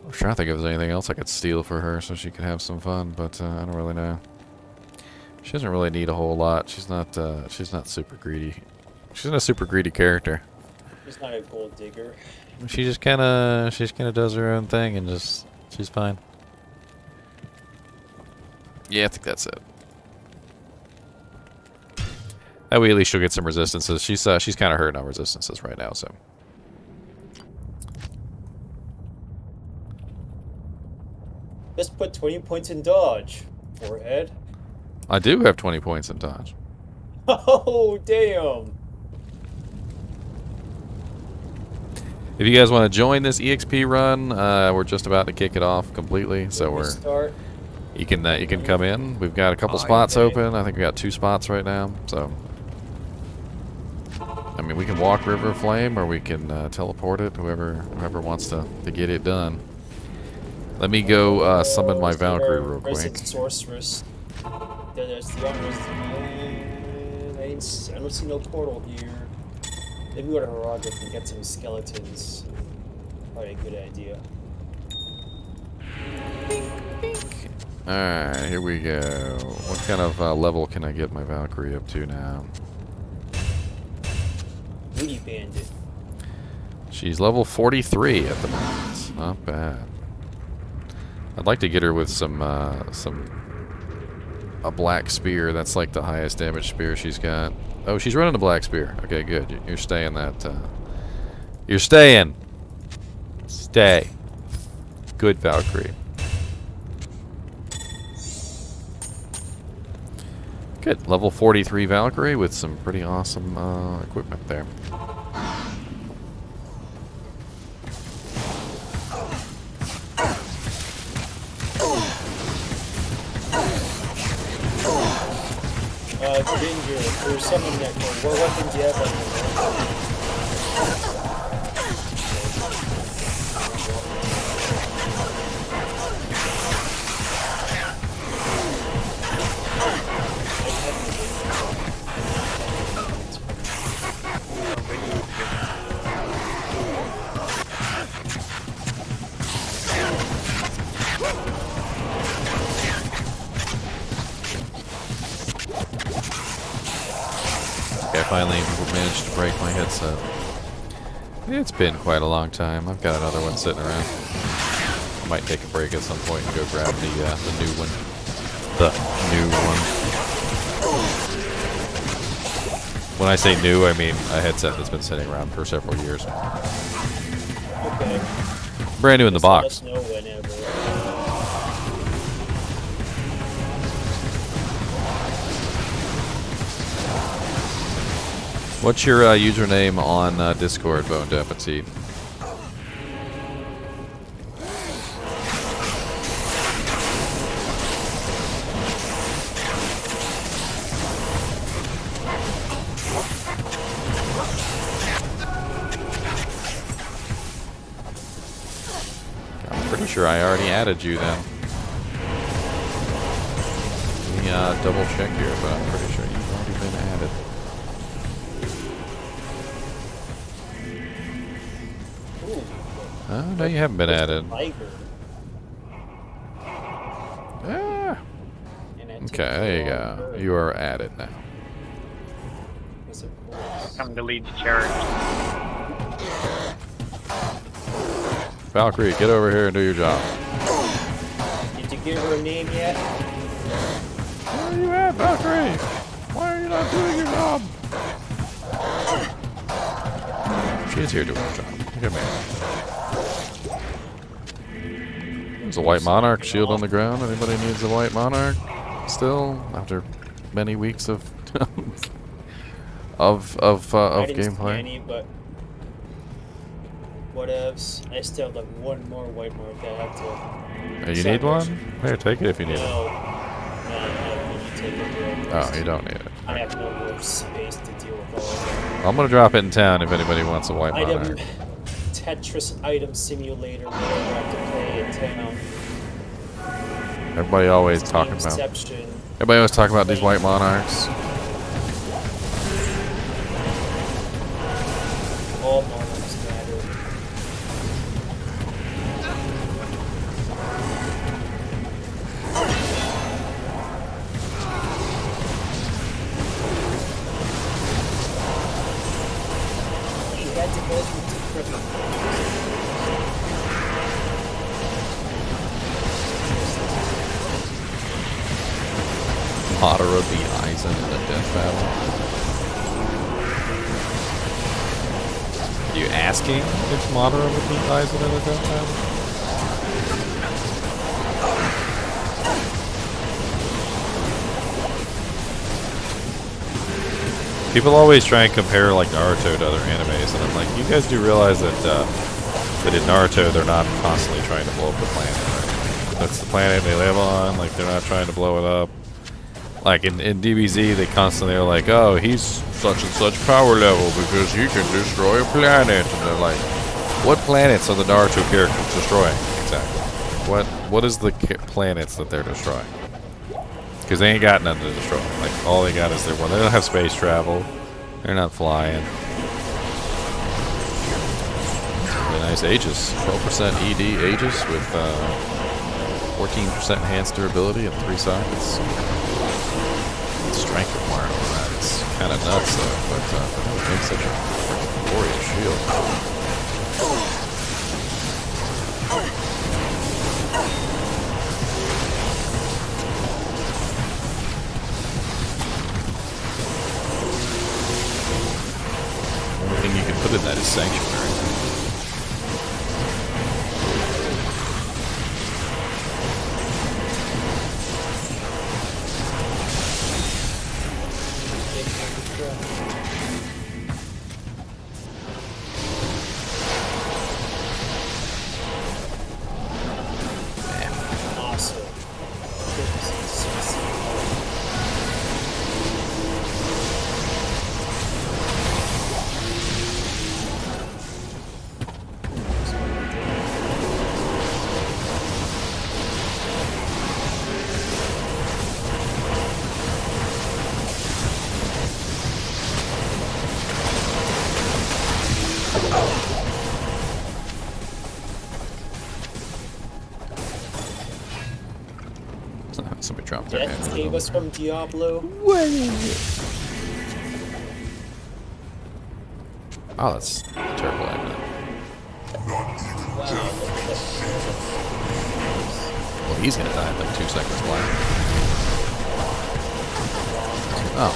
I'm trying to think if there's anything else I could steal for her so she could have some fun, but I don't really know. She doesn't really need a whole lot. She's not super greedy. She's not a super greedy character. She's not a gold digger. She just kind of does her own thing and she's fine. Yeah, I think that's it. That way at least she'll get some resistances. She's kind of hurting on resistances right now, so. Just put 20 points in dodge, forehead. I do have 20 points in dodge. Oh, damn. If you guys want to join this EXP run, we're just about to kick it off completely. So Start. you can come in. We've got a couple spots open. I think we got 2 spots right now. So I mean, we can walk River Flame, or we can teleport it. Whoever wants to get it done. Let me go summon my Valkyrie real quick. Sorceress. There's the honors. I don't see no portal here. Maybe go to Herodic and get some skeletons. Probably a good idea. Alright, here we go. What kind of level can I get my Valkyrie up to now? Booty Bandit. She's level 43 at the moment. Not bad. I'd like to get her with a black spear. That's like the highest damage spear she's got. Oh, she's running a black spear. Okay, good. You're staying that. You're staying. Stay. Good Valkyrie. Good. Level 43 Valkyrie with some pretty awesome equipment there. Ginger, there's someone that what weapon do you have on I finally managed to break my headset. It's been quite a long time. I've got another one sitting around. I might take a break at some point and go grab the new one. The new one. When I say new, I mean a headset that's been sitting around for several years. Okay. Brand new in the box. Let us know whenever. What's your username on Discord, Bone Appetite? I'm pretty sure I already added you then. Let me double check here, but I'm pretty sure you've already been added. Oh, no, you haven't been added. Ah. Okay, there you go. You are added now. Come to lead the charge. Valkyrie, get over here and do your job. Did you give her a name yet? Where are you at, Valkyrie? Why are you not doing your job? She's here doing her job. Come here. There's a white monarch shield on the ground. Anybody needs a white monarch still after many weeks of gameplay? Any, but whatevs. I still have like one more white mark I have to. Hey, you need one? Here, take it if you need it. No, you take it. Oh, you don't need it. I have no more space to deal with all of them. I'm gonna drop it in town if anybody wants a white monarch. Tetris item simulator where I have to play in town. Everybody always talking about. Everybody always talking about these white monarchs. All monarchs matter. You had to go through different. Madara beat Aizen in a death battle. Are you asking if Madara would beat Aizen in a death battle? People always try and compare like Naruto to other animes, and I'm like, you guys do realize that that in Naruto they're not constantly trying to blow up the planet. Right? That's the planet they live on. Like they're not trying to blow it up. Like in DBZ, they constantly are like, oh, he's such and such power level because he can destroy a planet. And they're like, what planets are the Naruto characters destroying exactly? What is the planets that they're destroying? Because they ain't got nothing to destroy. Like, all they got is their one. They don't have space travel. They're not flying. Really nice Aegis. 12% ED Aegis with 14% enhanced durability and 3 sockets. Strength requirement on that. It's kind of nuts, though. But it makes such a glorious shield. Thing you can put in that is Sanctuary. Awesome. Somebody dropped their Death hand. save us from Diablo. Oh, that's a terrible idea. Wow. Well, he's gonna die in like 2 seconds flat. Oh,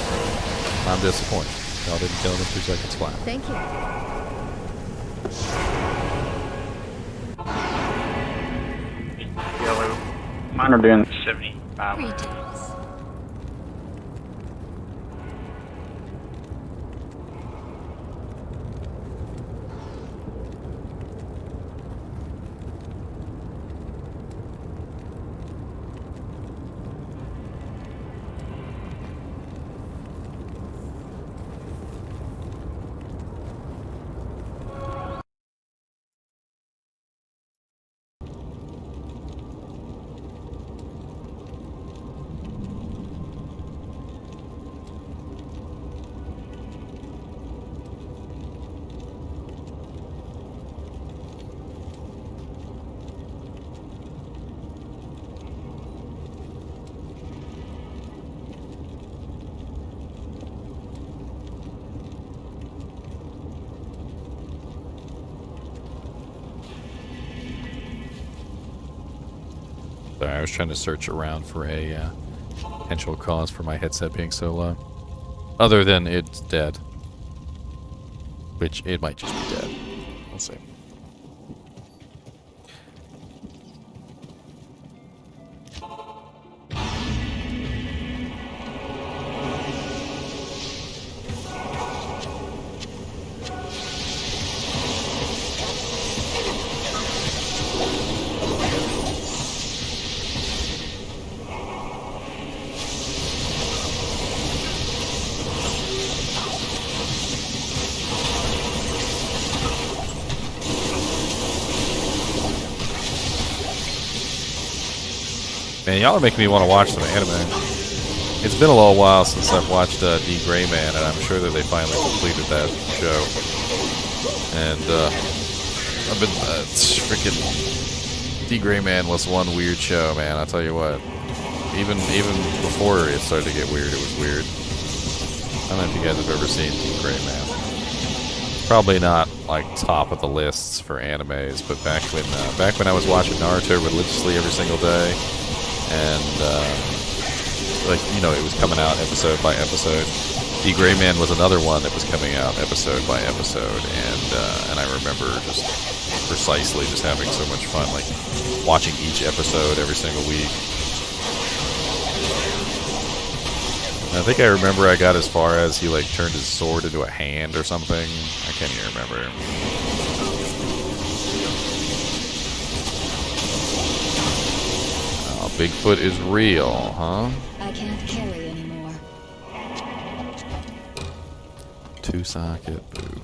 I'm disappointed. Y'all didn't kill him in 2 seconds flat. Thank you. Yellow. Mine are doing 75. Greetings. Sorry, I was trying to search around for a potential cause for my headset being so low. Other than it's dead. Which, it might just be dead. We'll see. Man, y'all are making me want to watch some anime. It's been a little while since I've watched D. Gray Man, and I'm sure that they finally completed that show. And I've been freaking D. Gray Man was one weird show, man. I'll tell you what. Even before it started to get weird, it was weird. I don't know if you guys have ever seen D. Gray Man. Probably not like top of the lists for animes, but back when I was watching Naruto religiously every single day. And, like, you know, it was coming out episode by episode. The Gray Man was another one that was coming out episode by episode. And I remember just precisely just having so much fun, like, watching each episode every single week. I think I remember I got as far as he like turned his sword into a hand or something. I can't even remember. Oh, Bigfoot is real, huh? I can't carry anymore. 2-socket, boo.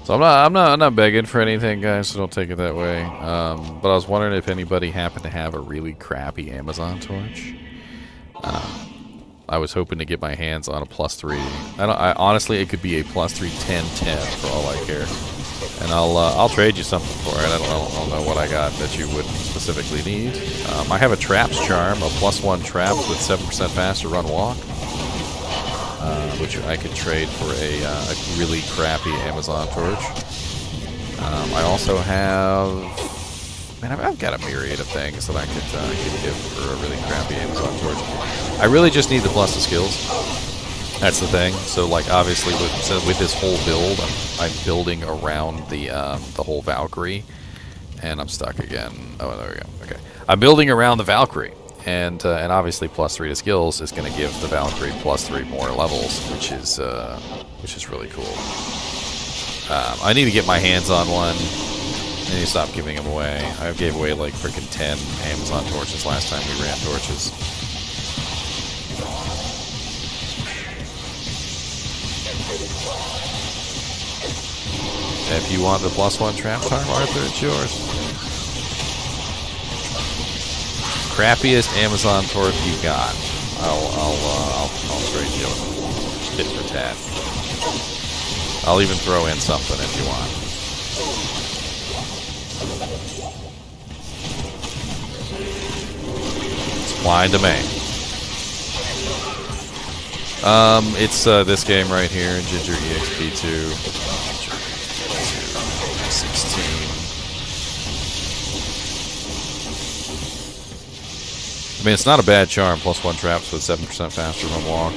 So I'm not begging for anything, guys, so don't take it that way. But I was wondering if anybody happened to have a really crappy Amazon torch. I was hoping to get my hands on a +3. I honestly, it could be a +3 10/10 for all I care. And I'll trade you something for it. I don't know what I got that you would specifically need. I have a traps charm, a +1 traps with 7% faster run walk. Which I could trade for a really crappy Amazon torch. I also have... Man, I've got a myriad of things that I could give for a really crappy Amazon torch. I really just need the plus of skills. That's the thing. So, like, obviously, with this whole build, I'm building around the whole Valkyrie. And I'm stuck again. Oh, there we go. Okay. I'm building around the Valkyrie. And obviously +3 to skills is going to give the Valkyrie +3 more levels, which is really cool. I need to get my hands on one. I need to stop giving them away. I gave away like freaking 10 Amazon torches last time we ran torches. If you want the +1 trap time, Arthur, it's yours. Crappiest Amazon torch you got. I'll trade you tit for tat. I'll even throw in something if you want. Supply and demand. It's this game right here, Ginger EXP2. 16. I mean, it's not a bad charm. +1 traps with 7% faster run walk.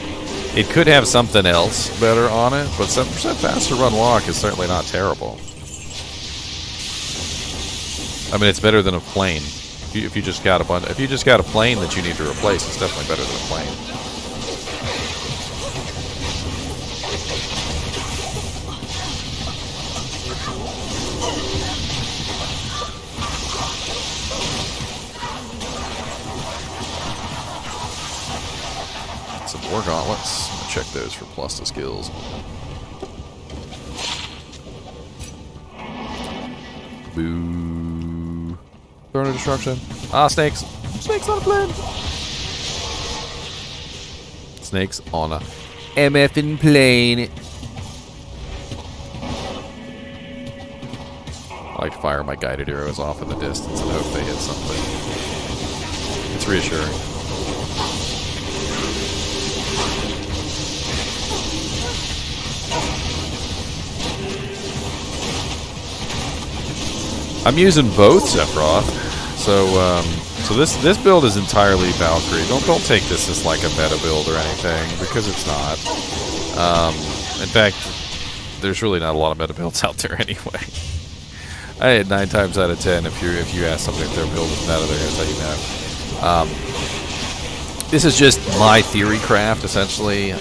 It could have something else better on it, but 7% faster run walk is certainly not terrible. I mean, it's better than a plane. If you just got a plane that you need to replace, it's definitely better than a plane. War gauntlets. Check those for plus to skills. Boo. Throne of destruction. Ah, snakes. Snakes on a plane. Snakes on a MFing plane. I like to fire my guided arrows off in the distance and hope they hit something. It's reassuring. I'm using both Sephiroth, so this build is entirely Valkyrie. Don't take this as like a meta build or anything, because it's not. In fact, there's really not a lot of meta builds out there anyway. I had 9 times out of 10 if you ask somebody if their build is meta, they're gonna tell you no. This is just my theory craft essentially.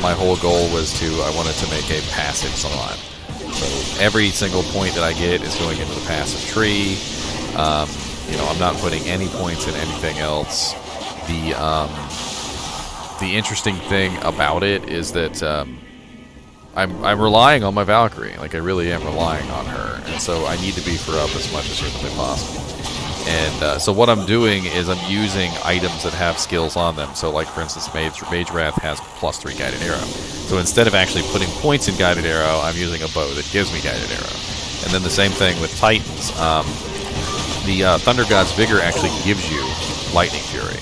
My whole goal was I wanted to make a passive slot. So every single point that I get is going into the passive tree. You know, I'm not putting any points in anything else. The the interesting thing about it is that I'm relying on my Valkyrie. Like, I really am relying on her, and so I need to beef her up as much as humanly possible. And so what I'm doing is I'm using items that have skills on them. So, like, for instance, Mage Wrath has +3 Guided Arrow. So instead of actually putting points in Guided Arrow, I'm using a bow that gives me Guided Arrow. And then the same thing with Titans. The Thunder God's Vigor actually gives you Lightning Fury.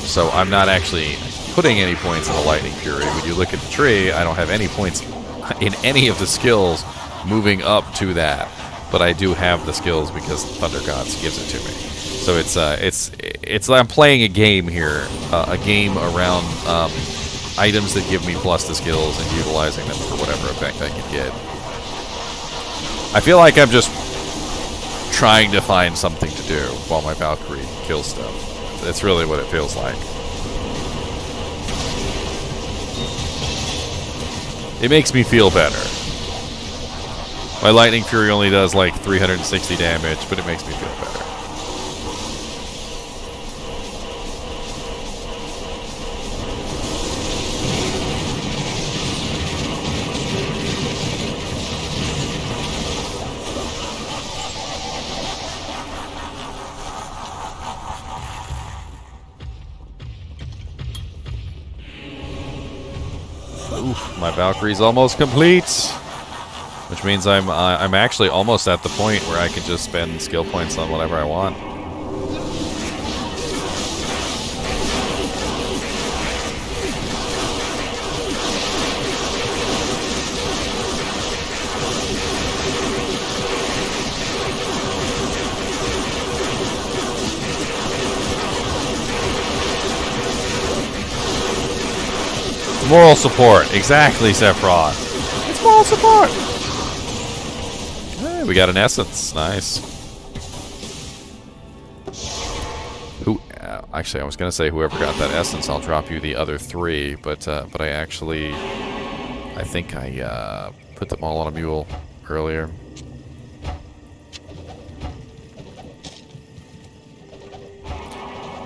So I'm not actually putting any points in the Lightning Fury. When you look at the tree, I don't have any points in any of the skills moving up to that. But I do have the skills because Thunder Gods gives it to me. So it's I'm playing a game here, a game around items that give me plus the skills and utilizing them for whatever effect I can get. I feel like I'm just trying to find something to do while my Valkyrie kills stuff. That's really what it feels like. It makes me feel better. My Lightning Fury only does like 360 damage, but it makes me feel better. Oof, my Valkyrie's almost complete. Which means I'm actually almost at the point where I can just spend skill points on whatever I want. Moral support, exactly, Sephiroth. It's moral support. We got an essence. Nice. Actually, I was gonna say whoever got that essence, I'll drop you the other 3. But I think I put them all on a mule earlier.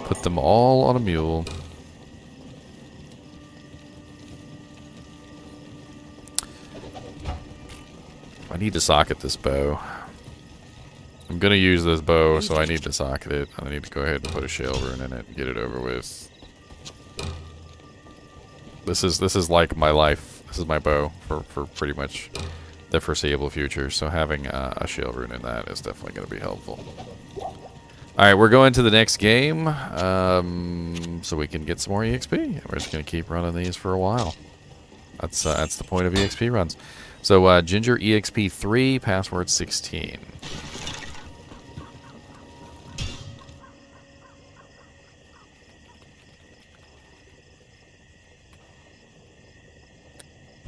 Put them all on a mule. I need to socket this bow. I'm gonna use this bow, so I need to socket it. I need to go ahead and put a shale rune in it and get it over with. This is like my life. This is my bow for pretty much the foreseeable future. So having a shale rune in that is definitely gonna be helpful. All right, we're going to the next game, so we can get some more EXP. We're just gonna keep running these for a while. That's the point of EXP runs. So, Ginger EXP 3, password 16.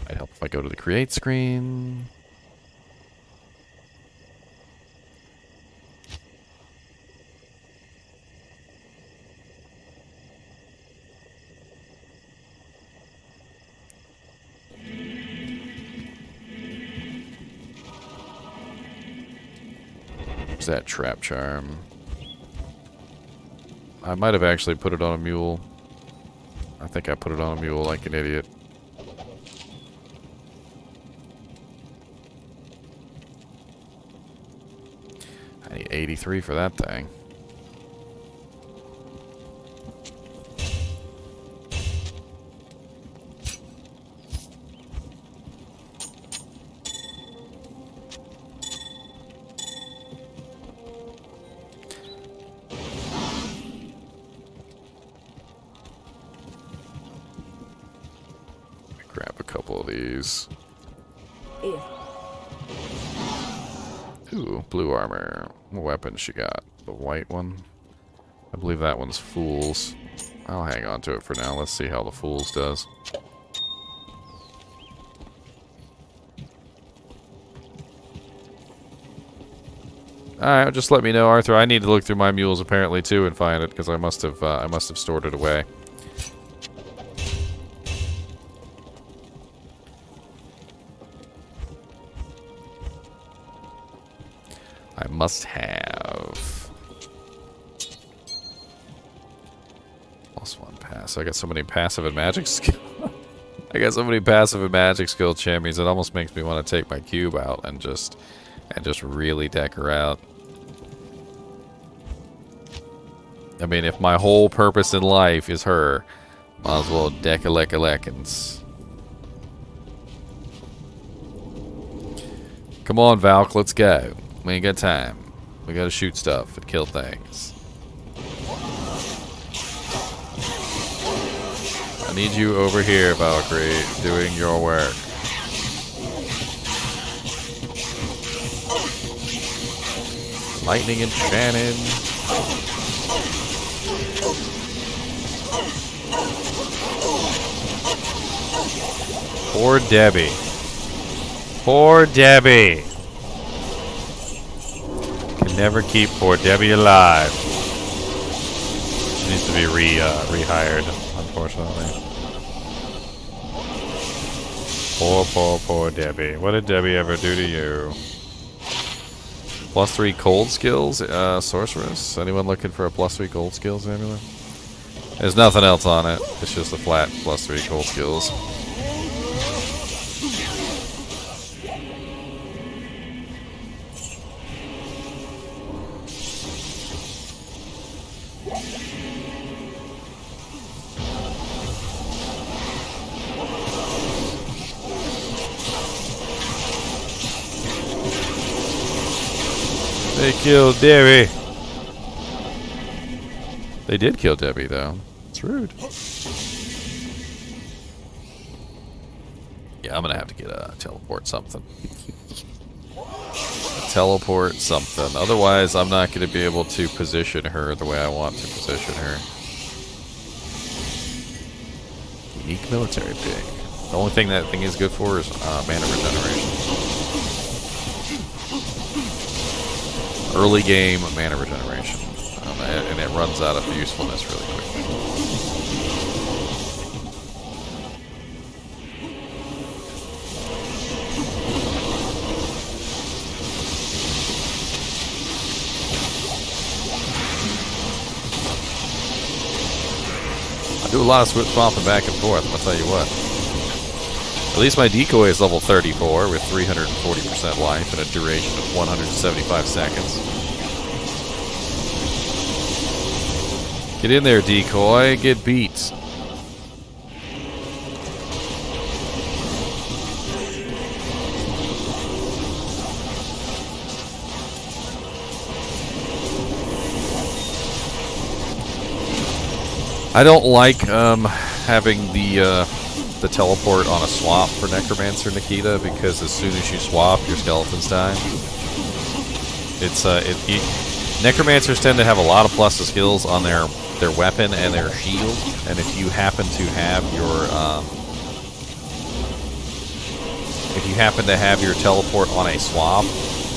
Might help if I go to the create screen. That trap charm. I might have actually put it on a mule. I think I put it on a mule like an idiot. I need 83 for that thing. Ooh, blue armor. What weapon she got? The white one? I believe that one's Fool's. I'll hang on to it for now. Let's see how the Fool's does. Alright, just let me know, Arthur. I need to look through my mules apparently too and find it because I must have stored it away. I must have. +1 pass. I got so many passive and magic skill. I got so many passive and magic skill champions. It almost makes me want to take my cube out and just really deck her out. I mean, if my whole purpose in life is her, might as well deck a leckins. Come on, Valk, let's go. We ain't got time. We gotta shoot stuff and kill things. I need you over here, Valkyrie, doing your work. Lightning enchanted. Poor Debbie. Poor Debbie. Can never keep poor Debbie alive. She needs to be rehired, unfortunately. Poor Debbie. What did Debbie ever do to you? +3 cold skills, sorceress. Anyone looking for a +3 cold skills amulet? There's nothing else on it. It's just a flat +3 cold skills. They killed Debbie. They did kill Debbie, though. It's rude. Yeah, I'm gonna have to get a teleport something. Teleport something. Otherwise, I'm not gonna be able to position her the way I want to position her. Unique military pick. The only thing that thing is good for is mana regeneration. Early game mana regeneration, and it runs out of usefulness really quickly. I do a lot of swapping back and forth, I'll tell you what. At least my decoy is level 34 with 340% life and a duration of 175 seconds. Get in there, decoy. Get beat. I don't like having the teleport on a swap for Necromancer Nikita, because as soon as you swap, your skeletons die. It's Necromancers tend to have a lot of plus to skills on their weapon and their shield, and if you happen to have your teleport on a swap,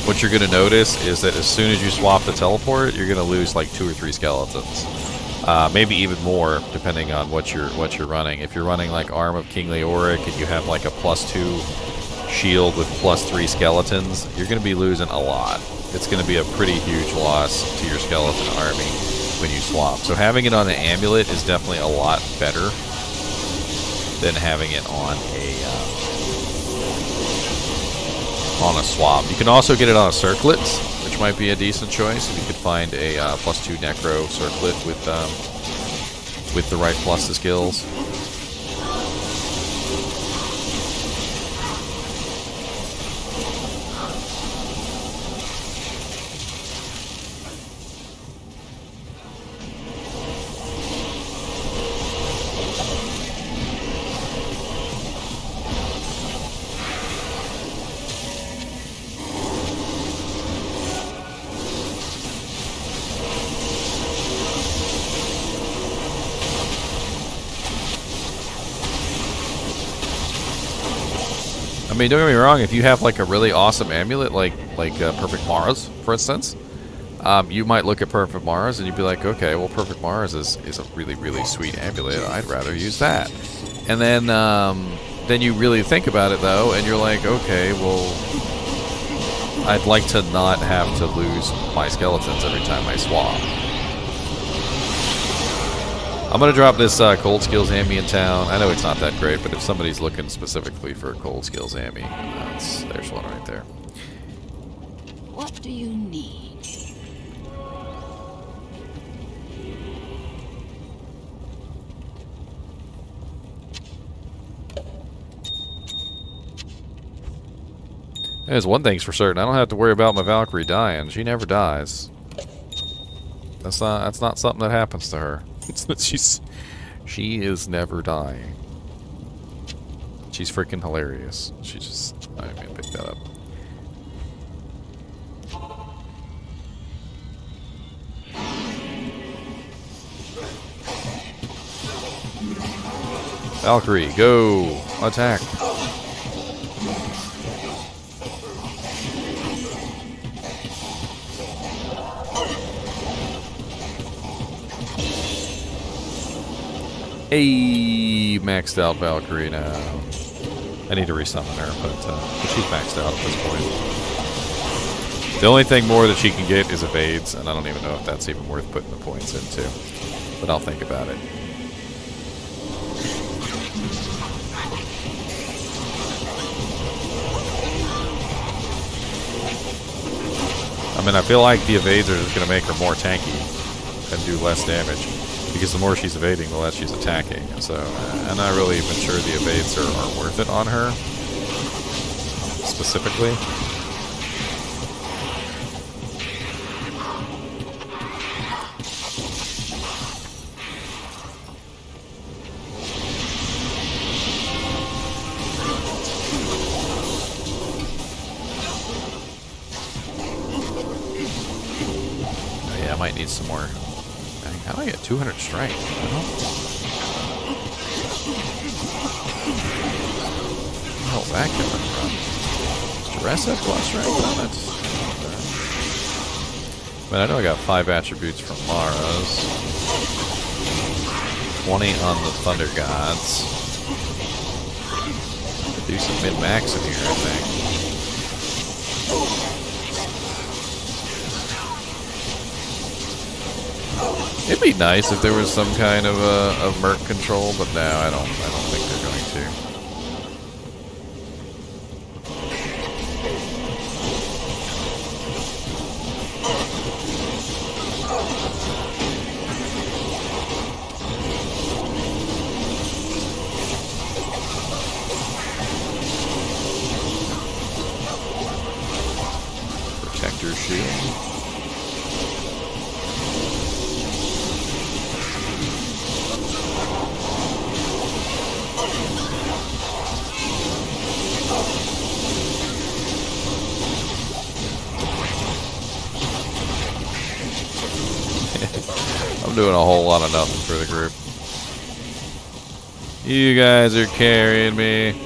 what you're going to notice is that as soon as you swap the teleport, you're going to lose like 2 or 3 skeletons. Maybe even more, depending on what you're running. If you're running like Arm of King Leoric and you have like a +2 shield with +3 skeletons, you're going to be losing a lot. It's going to be a pretty huge loss to your skeleton army when you swap. So having it on an amulet is definitely a lot better than having it on a swap. You can also get it on a circlet, which might be a decent choice if you could find a +2 necro circlet with the right plus to skills. I mean, don't get me wrong, if you have like a really awesome amulet, like Perfect Mara's, for instance, you might look at Perfect Mara's and you'd be like, okay, well, Perfect Mara's is a really, really sweet amulet. I'd rather use that. And then you really think about it, though, and you're like, okay, well, I'd like to not have to lose my skeletons every time I swap. I'm gonna drop this cold skills ambi in town. I know it's not that great, but if somebody's looking specifically for a cold skills ambi, there's one right there. What do you need? There's one thing's for certain. I don't have to worry about my Valkyrie dying. She never dies. That's not something that happens to her. She is never dying. She's freaking hilarious. She just I'm gonna pick that up. Valkyrie, go attack. Hey, maxed out Valkyrie now. I need to resummon her, but she's maxed out at this point. The only thing more that she can get is evades, and I don't even know if that's even worth putting the points into. But I'll think about it. I mean, I feel like the evades are just going to make her more tanky and do less damage. Because the more she's evading, the less she's attacking. So, I'm not really even sure the evades are worth it on her. Specifically. Yeah, I might need some more. How do I get 200 strength? Where the that coming from? Stress has plus strength on it. But I know I got 5 attributes from Mara's. 20 on the Thunder Gods. Could do some min-max in here, I think. It'd be nice if there was some kind of merc control, but no, I don't think they're going to. Protector shield. I'm doing a whole lot of nothing for the group. You guys are carrying me.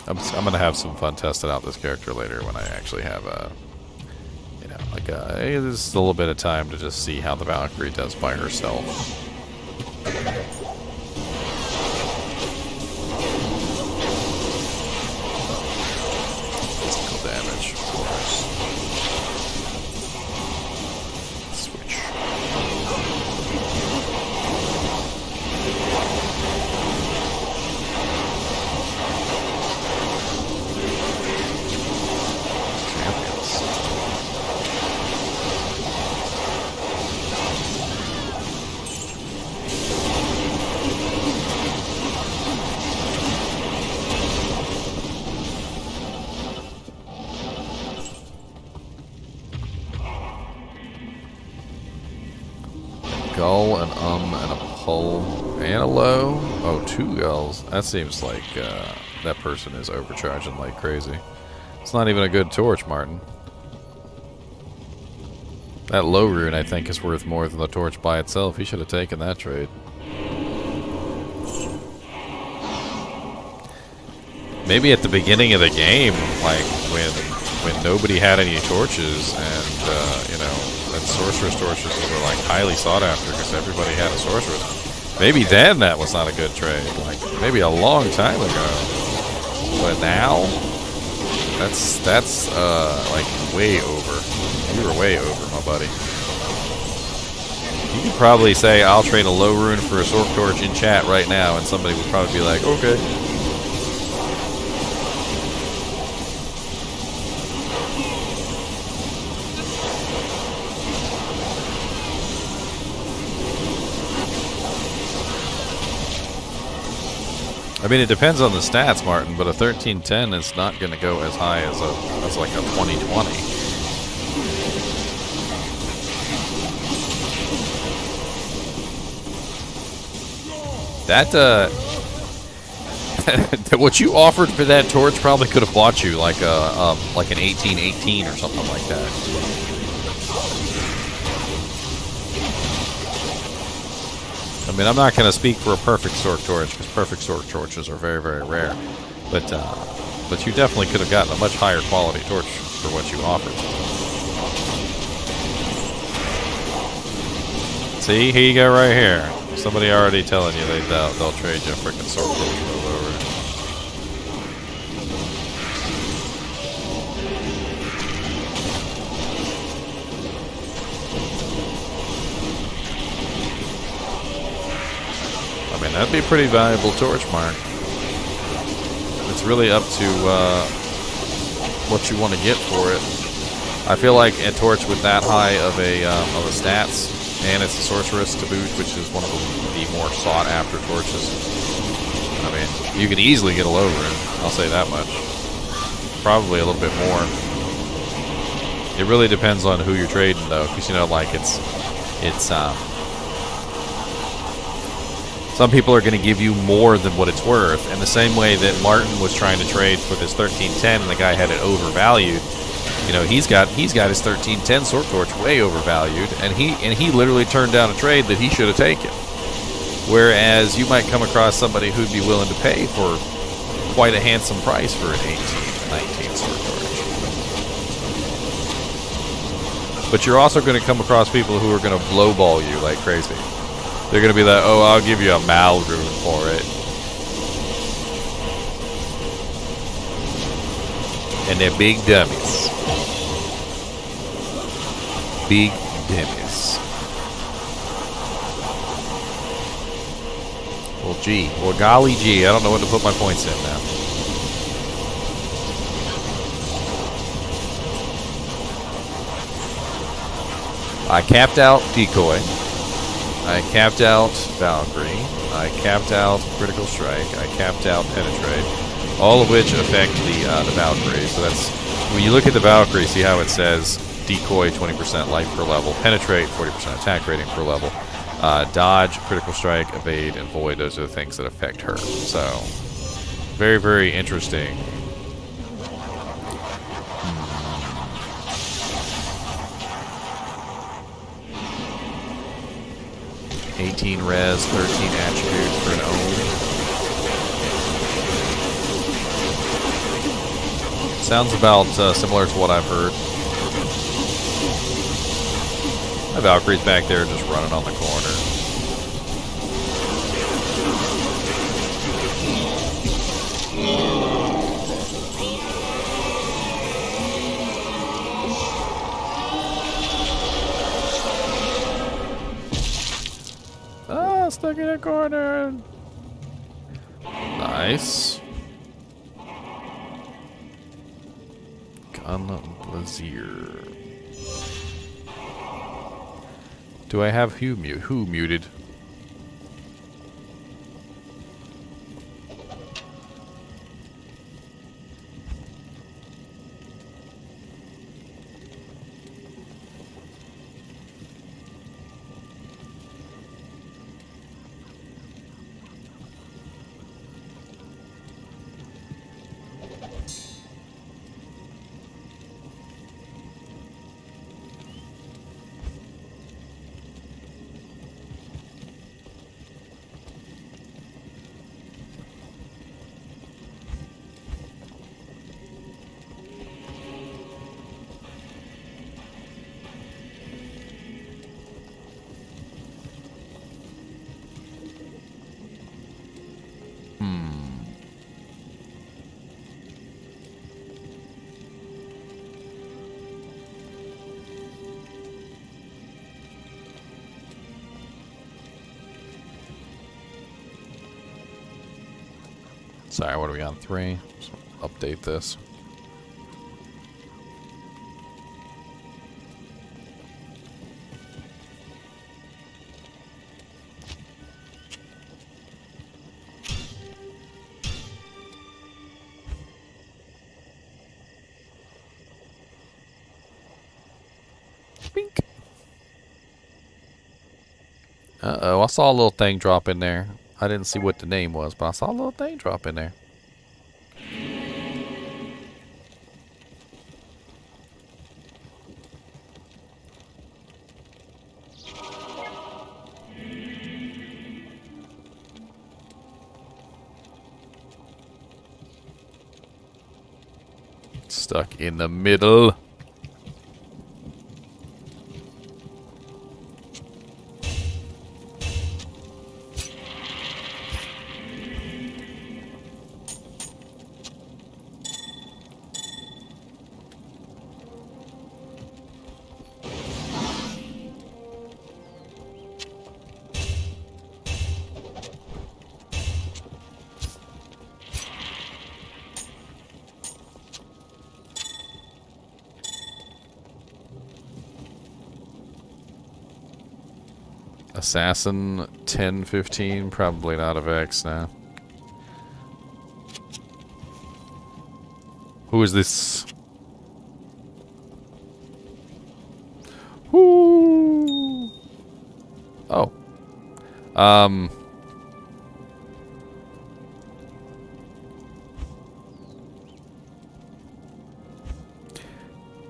I'm gonna have some fun testing out this character later when I actually have a, you know, like just a little bit of time to just see how the Valkyrie does by herself. Physical damage, of course. Switch. Gull, an and a pull, and a low. Oh, 2 gulls. That seems like that person is overcharging like crazy. It's not even a good torch, Martin. That low rune, I think, is worth more than the torch by itself. He should have taken that trade. Maybe at the beginning of the game, like when nobody had any torches, and you know, that sorceress torches were like highly sought after because everybody had a sorceress. Maybe then that was not a good trade, like maybe a long time ago. But now, that's like way over. You were way over, my buddy. You could probably say, I'll trade a low rune for a Sork Torch in chat right now, and somebody would probably be like, okay. I mean, it depends on the stats, Martin, but a 1310 is not going to go as high as like a 2020. That what you offered for that torch probably could have bought you like an 1818 or something like that. I mean, I'm not going to speak for a perfect Sork Torch, because perfect Sork Torches are very, very rare. But you definitely could have gotten a much higher quality torch for what you offered. See, here you go right here. Somebody already telling you they'll trade you a freaking Sork Torch for a low rune. I mean, that'd be a pretty valuable torch, Mark. It's really up to what you want to get for it. I feel like a torch with that high of a stats, and it's a sorceress to boot, which is one of the more sought after torches. I mean, you could easily get a low rune. I'll say that much. Probably a little bit more. It really depends on who you're trading, though, because like it's some people are going to give you more than what it's worth. And the same way that Martin was trying to trade for this 1310 and the guy had it overvalued, he's got his 1310 Sork Torch way overvalued, and he literally turned down a trade that he should have taken. Whereas you might come across somebody who'd be willing to pay for quite a handsome price for an 1819 Sork Torch. But you're also going to come across people who are going to blowball you like crazy. They're going to be like, oh, I'll give you a Mal rune for it. And they're big dummies. Big dummies. Well, gee. Well, golly gee. I don't know what to put my points in now. I capped out Decoy. I capped out Valkyrie. I capped out Critical Strike. I capped out Penetrate. All of which affect the Valkyrie. So that's, when you look at the Valkyrie, see how it says Decoy 20% life per level, Penetrate 40% attack rating per level, Dodge, Critical Strike, Evade, and Void. Those are the things that affect her. So very, very interesting. 18 res, 13 attribute for an own. Sounds about similar to what I've heard. My Valkyrie's back there just running on the corner. Ah, stuck in a corner. Nice. Gun Blazier. Do I have who muted? Sorry, what are we on? 3? Just update this. Bink. Uh-oh, I saw a little thing drop in there. I didn't see what the name was, but I saw a little thing drop in there. Stuck in the middle. Assassin 1015, probably not a Vex now. Who is this? Whoo! Oh.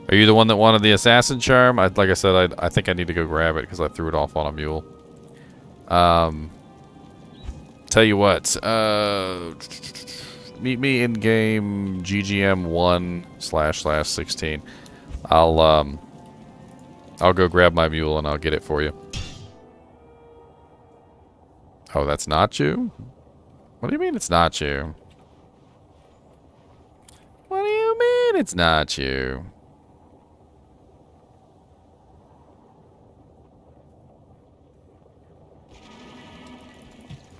Are you the one that wanted the assassin charm? Like I said, I think I need to go grab it because I threw it off on a mule. Tell you what, meet me in game GGM 1//16. I'll go grab my mule and I'll get it for you. Oh, that's not you? What do you mean it's not you? What do you mean it's not you?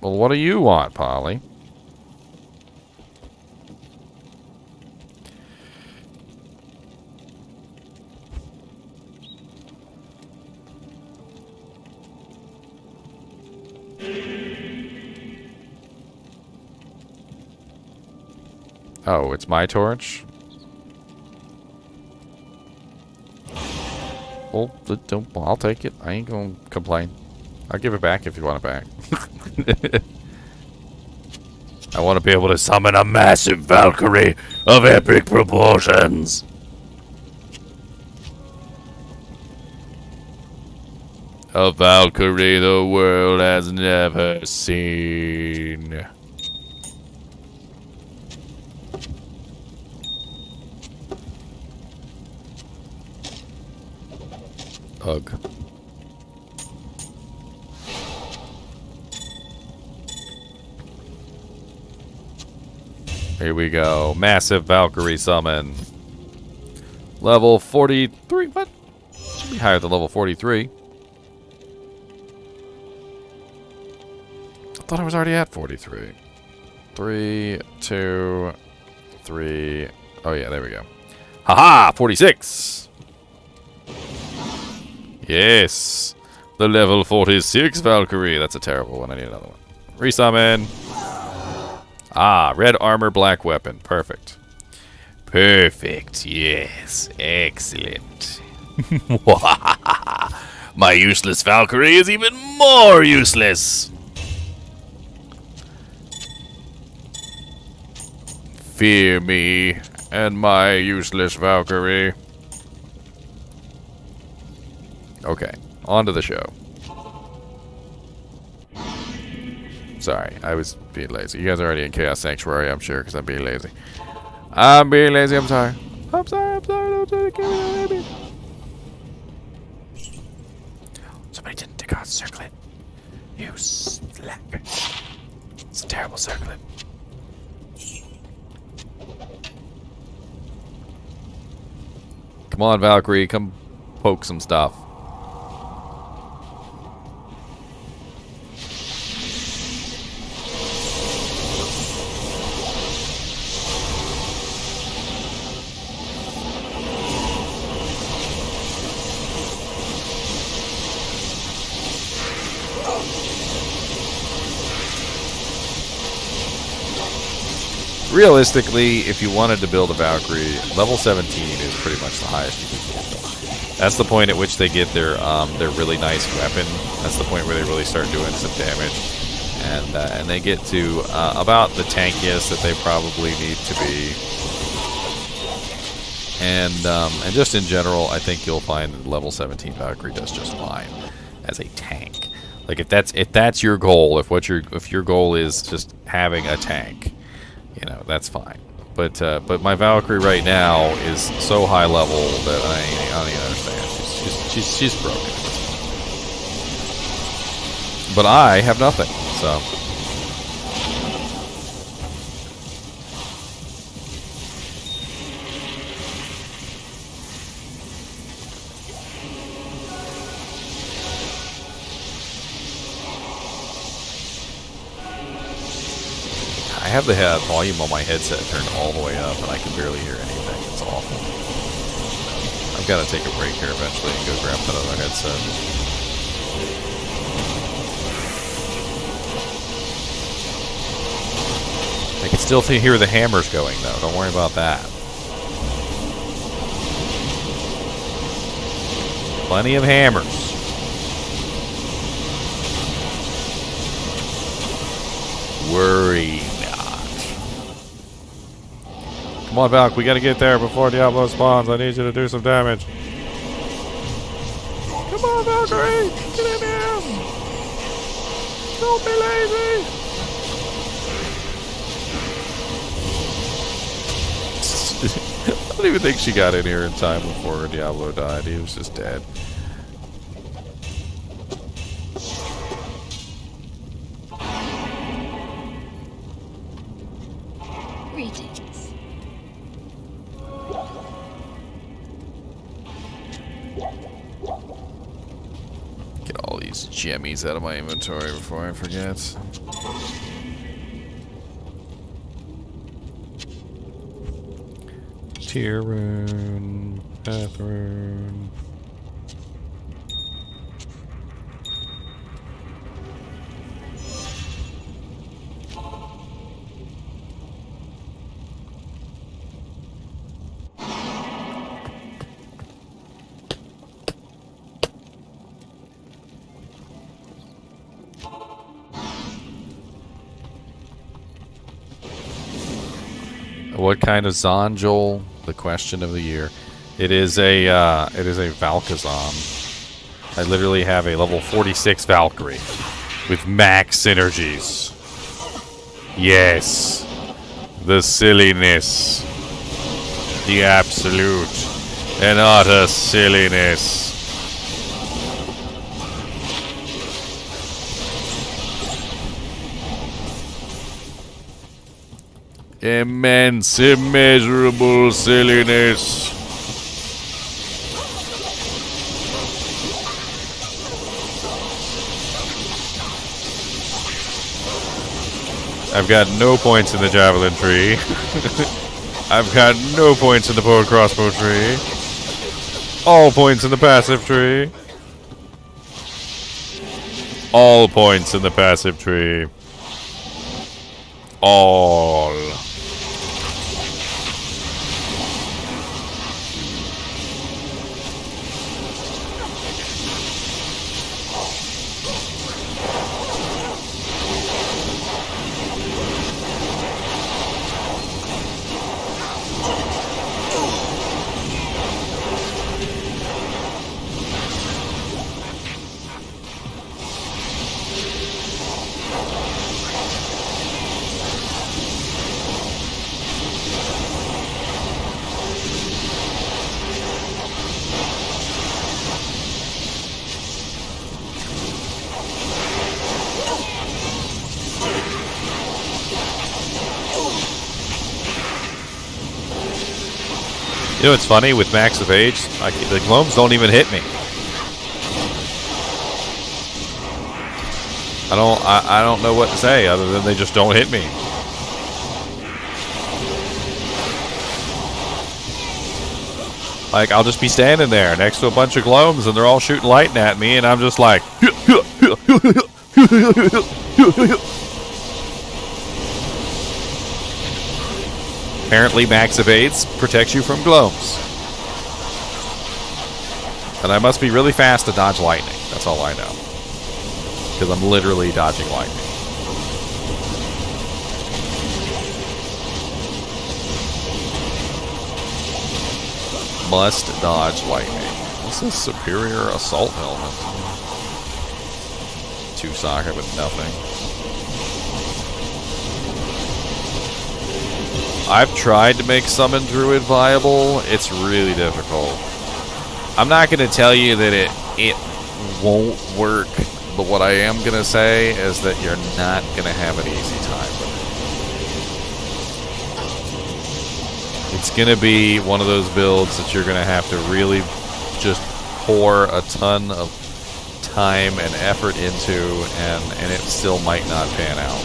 Well, what do you want, Polly? Oh, it's my torch? Well, I'll take it. I ain't gonna complain. I'll give it back if you want it back. I want to be able to summon a massive Valkyrie of epic proportions. A Valkyrie the world has never seen. Ugh. Here we go. Massive Valkyrie summon. Level 43. What? Should be higher than level 43. I thought I was already at 43. 3, 2, 3. Oh, yeah, there we go. Haha! 46! Yes! The level 46 Valkyrie. That's a terrible one. I need another one. Resummon. Ah, red armor, black weapon. Perfect. Perfect. Yes. Excellent. My useless Valkyrie is even more useless. Fear me and my useless Valkyrie. Okay, on to the show. Sorry, I was being lazy. You guys are already in Chaos Sanctuary, I'm sure, because I'm being lazy. I'm being lazy, I'm sorry. I'm sorry, don't kill me. Somebody didn't take out circlet. You slack. It's a terrible circlet. Come on, Valkyrie, come poke some stuff. realistically, if you wanted to build a Valkyrie, level 17 is pretty much the highest you can get them. That's the point at which they get their really nice weapon. That's the point where they really start doing some damage, and they get to about the tankiest that they probably need to be. And just in general, I think you'll find that level 17 Valkyrie does just fine as a tank. Like if that's your goal, if your goal is just having a tank, you know, that's fine. But my Valkyrie right now is so high level that I don't even understand. She's broken. But I have nothing, so. I have the volume on my headset turned all the way up, and I can barely hear anything. It's awful. I've got to take a break here eventually and go grab that other headset. I can still hear the hammers going, though. Don't worry about that. Plenty of hammers. Worry not. Come on, Valk, we gotta get there before Diablo spawns. I need you to do some damage. Come on, Valkyrie! Get in here! Don't be lazy! I don't even think she got in here in time before Diablo died. He was just dead. Greetings. Get all these gemmies out of my inventory before I forget. Tier rune, path rune. What kind of Zonjol? The question of the year. It is a Valkazon. I literally have a level 46 Valkyrie with max synergies. Yes, the silliness, the absolute and utter silliness. Immense, immeasurable silliness. I've got no points in the javelin tree. I've got no points in the bow and crossbow tree. All points in the passive tree. All points in the passive tree. All. You know what's funny? With Max of Age, the gnomes don't even hit me. I don't know what to say other than they just don't hit me. Like, I'll just be standing there next to a bunch of gnomes and they're all shooting lightning at me and I'm just like... Apparently, max evades protects you from gloams. And I must be really fast to dodge lightning. That's all I know. Because I'm literally dodging lightning. Must dodge lightning. This is superior assault helmet. 2 socket with nothing. I've tried to make Summon Druid viable. It's really difficult. I'm not going to tell you that it won't work, but what I am going to say is that you're not going to have an easy time with it. It's going to be one of those builds that you're going to have to really just pour a ton of time and effort into, and it still might not pan out.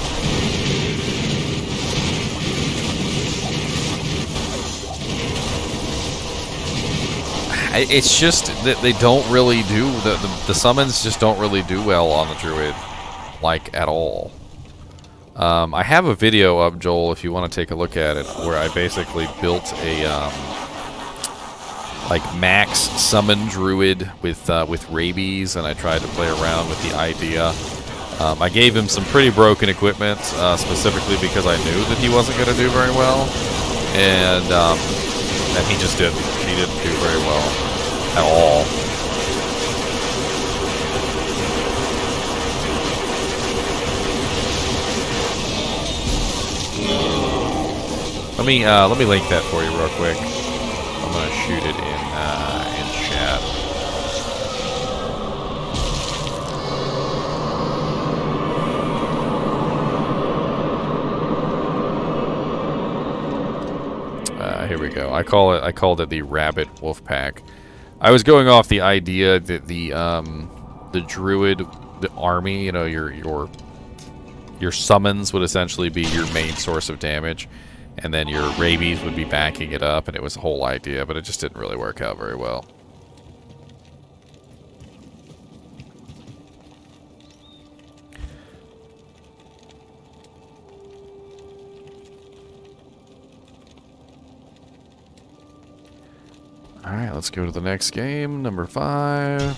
It's just that they don't really do the summons just don't really do well on the druid, like at all. I have a video up, Joel, if you want to take a look at it, where I basically built a like max summon druid with rabies, and I tried to play around with the idea. I gave him some pretty broken equipment, specifically because I knew that he wasn't going to do very well, and he just didn't. He didn't do very well at all. Let me link that for you real quick. I'm gonna shoot it in chat. Here we go. I called it the Rabbit Wolf Pack. I was going off the idea that the druid, the army, you know, your summons would essentially be your main source of damage, and then your rabies would be backing it up, and it was a whole idea, but it just didn't really work out very well. Alright, let's go to the next game, number 5.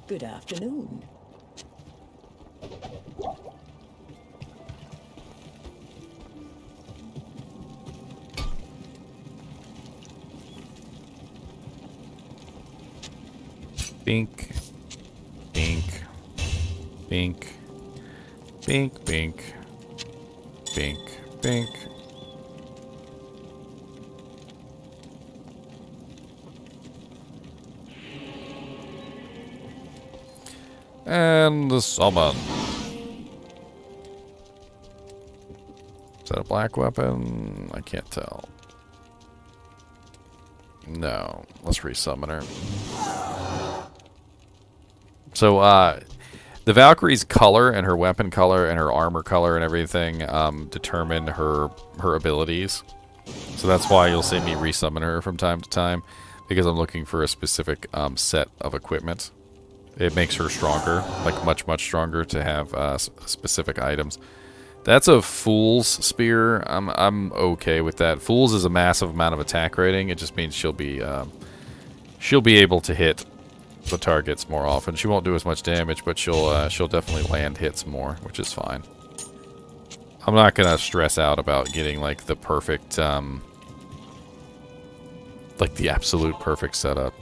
Good afternoon. Bink, bink, bink, bink, bink, bink, bink. And the summon. Is that a black weapon? I can't tell. No. Let's resummon her. So, the Valkyrie's color and her weapon color and her armor color and everything determine her abilities. So that's why you'll see me resummon her from time to time, because I'm looking for a specific set of equipment. It makes her stronger, like much, much stronger to have specific items. That's a Fool's Spear. I'm okay with that. Fool's is a massive amount of attack rating. It just means she'll be able to hit the targets more often. She won't do as much damage, but she'll definitely land hits more, which is fine. I'm not gonna stress out about getting like the perfect, like the absolute perfect setup.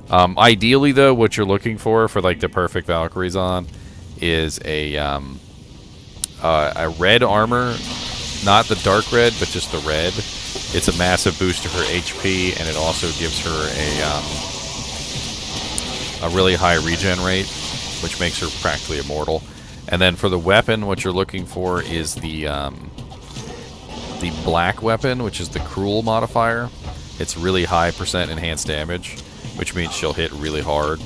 Ideally, though, what you're looking for like the perfect Valkyries on is a red armor, not the dark red, but just the red. It's a massive boost to her HP, and it also gives her a really high regen rate, which makes her practically immortal. And then for the weapon, what you're looking for is the black weapon, which is the Cruel modifier. It's really high percent enhanced damage, which means she'll hit really hard.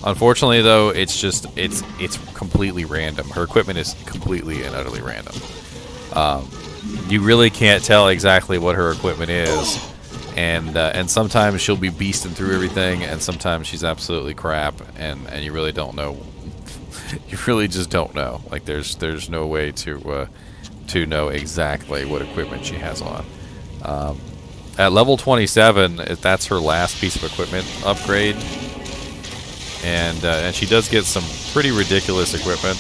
Unfortunately, though, it's completely random. Her equipment is completely and utterly random. You really can't tell exactly what her equipment is, and sometimes she'll be beasting through everything, and sometimes she's absolutely crap, and you really don't know. You really just don't know. Like there's no way to know exactly what equipment she has on. At level 27, that's her last piece of equipment upgrade, and she does get some pretty ridiculous equipment.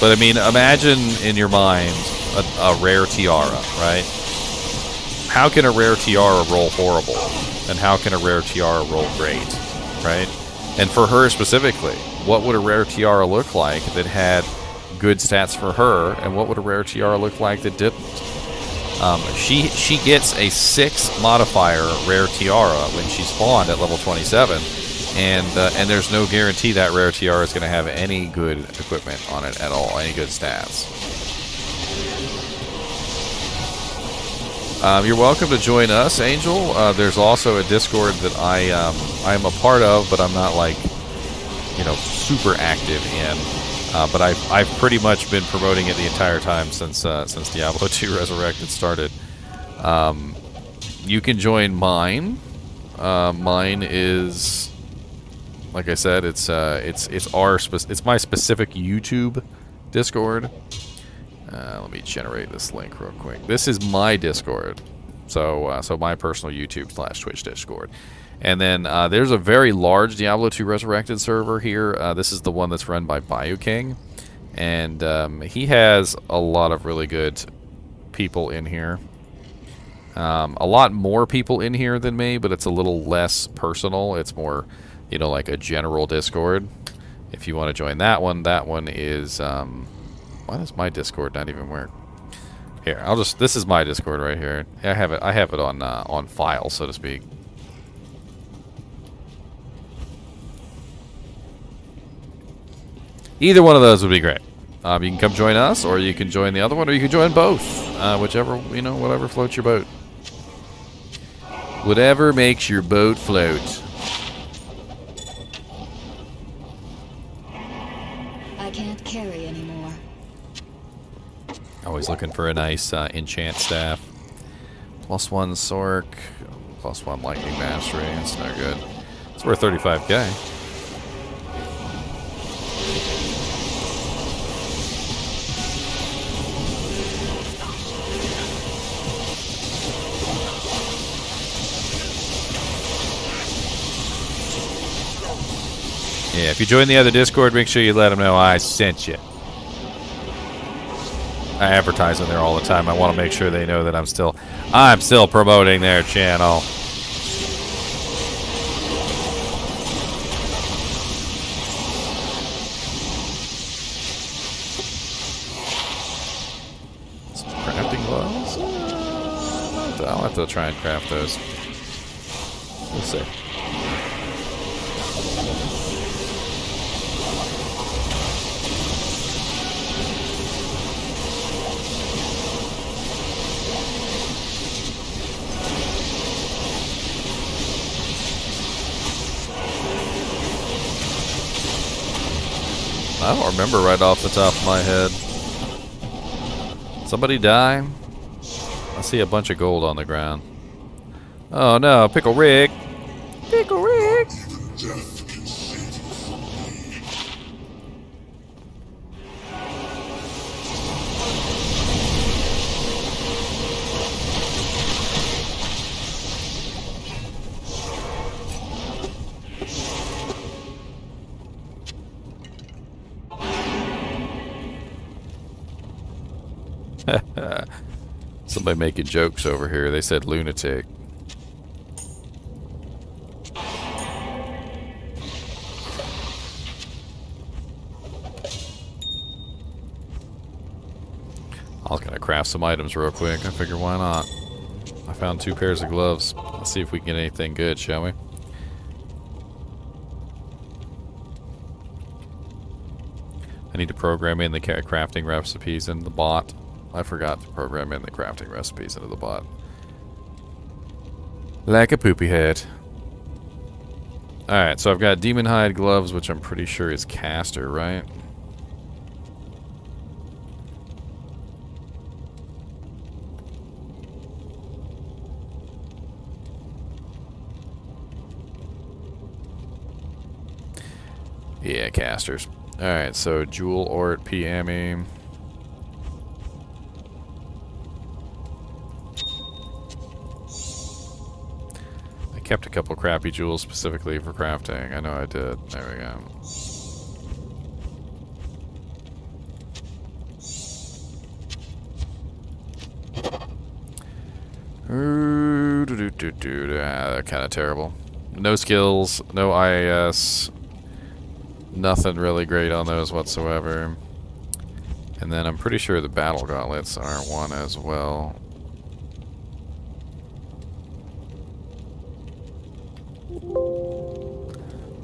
But I mean, imagine in your mind a rare tiara, right? How can a rare tiara roll horrible, and how can a rare tiara roll great, right? And for her specifically, what would a rare tiara look like that had good stats for her, and what would a rare tiara look like that didn't? She gets a 6 modifier rare tiara when she spawned at level 27, and there's no guarantee that rare tiara is going to have any good equipment on it at all, any good stats. You're welcome to join us, Angel. There's also a Discord that I am a part of, but I'm not like, super active in. But I've pretty much been promoting it the entire time since Diablo 2 Resurrected started. You can join mine. Mine is, like I said, it's my specific YouTube Discord. Let me generate this link real quick. This is my Discord, so my personal YouTube/Twitch Discord. And then there's a very large Diablo 2 Resurrected server here. This is the one that's run by BioKing. And he has a lot of really good people in here. A lot more people in here than me, but it's a little less personal. It's more, like a general Discord. If you want to join that one is... why does my Discord not even work? Here, this is my Discord right here. I have it on file, so to speak. Either one of those would be great. You can come join us, or you can join the other one, or you can join both. Whichever, whatever floats your boat. Whatever makes your boat float. I can't carry anymore. Always looking for a nice enchant staff. +1 Sork, +1 Lightning Mastery. That's no good. It's worth 35k. Yeah, if you join the other Discord, make sure you let them know I sent you. I advertise on there all the time. I want to make sure they know that I'm still promoting their channel. Some crafting gloves? I'll have to try and craft those. We'll see. I don't remember right off the top of my head. Somebody die? I see a bunch of gold on the ground. Oh no, Pickle Rick! Pickle Rick! Somebody making jokes over here. They said lunatic. I was gonna craft some items real quick. I figure why not. I found 2 pairs of gloves. Let's see if we can get anything good, shall we? I need to program in the crafting recipes into the bot. I forgot to program in the crafting recipes into the bot. Like a poopy head. Alright, so I've got Demon Hide gloves, which I'm pretty sure is caster, right? Yeah, casters. Alright, so Jewel, Ort, PME. I kept a couple crappy jewels specifically for crafting. I know I did. There we go. They're kind of terrible. No skills, no IAS. Nothing really great on those whatsoever. And then I'm pretty sure the battle gauntlets aren't one as well.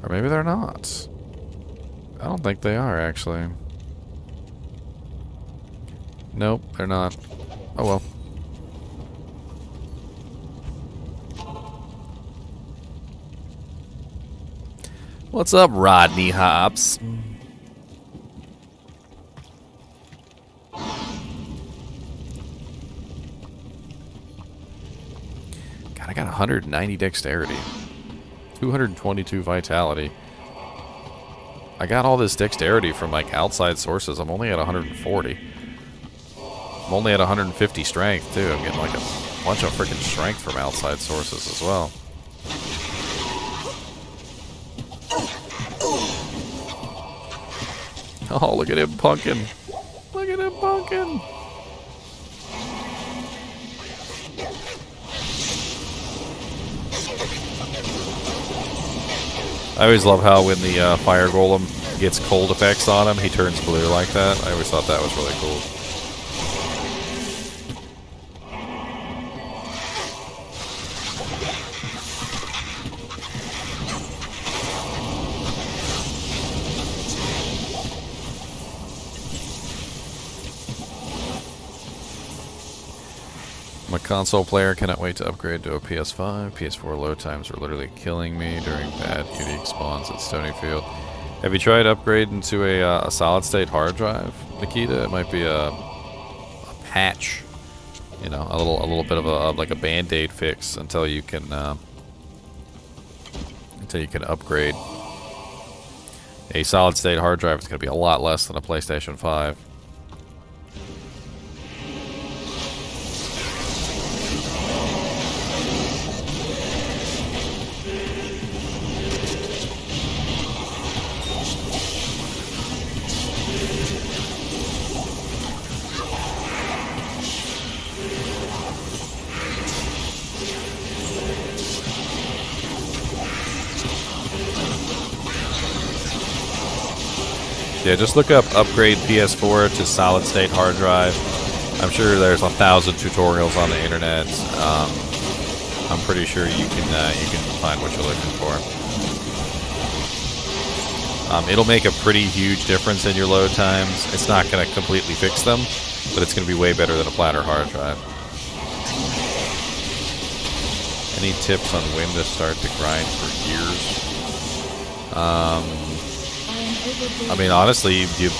Or maybe they're not. I don't think they are, actually. Nope, they're not. Oh well. What's up, Rodney Hobbs? God, I got 190 dexterity. 222 vitality. I got all this dexterity from like outside sources. I'm only at 140. I'm only at 150 strength too. I'm getting like a bunch of freaking strength from outside sources as well. Oh, look at him punkin'. Look at him punkin'. I always love how when the fire golem gets cold effects on him, he turns blue like that. I always thought that was really cool. I'm a console player, cannot wait to upgrade to a PS5. PS4 load times are literally killing me during bad unique spawns at Stonyfield. Have you tried upgrading to a solid state hard drive, Nikita? It might be a patch, you know, a little bit of a like a band-aid fix until you can upgrade. A solid state hard drive is going to be a lot less than a PlayStation 5. Yeah, just look up upgrade PS4 to solid state hard drive. I'm sure there's 1,000 tutorials on the internet. I'm pretty sure you can find what you're looking for. It'll make a pretty huge difference in your load times. It's not going to completely fix them, but it's going to be way better than a platter hard drive. Any tips on when to start to grind for gears? I mean, honestly, you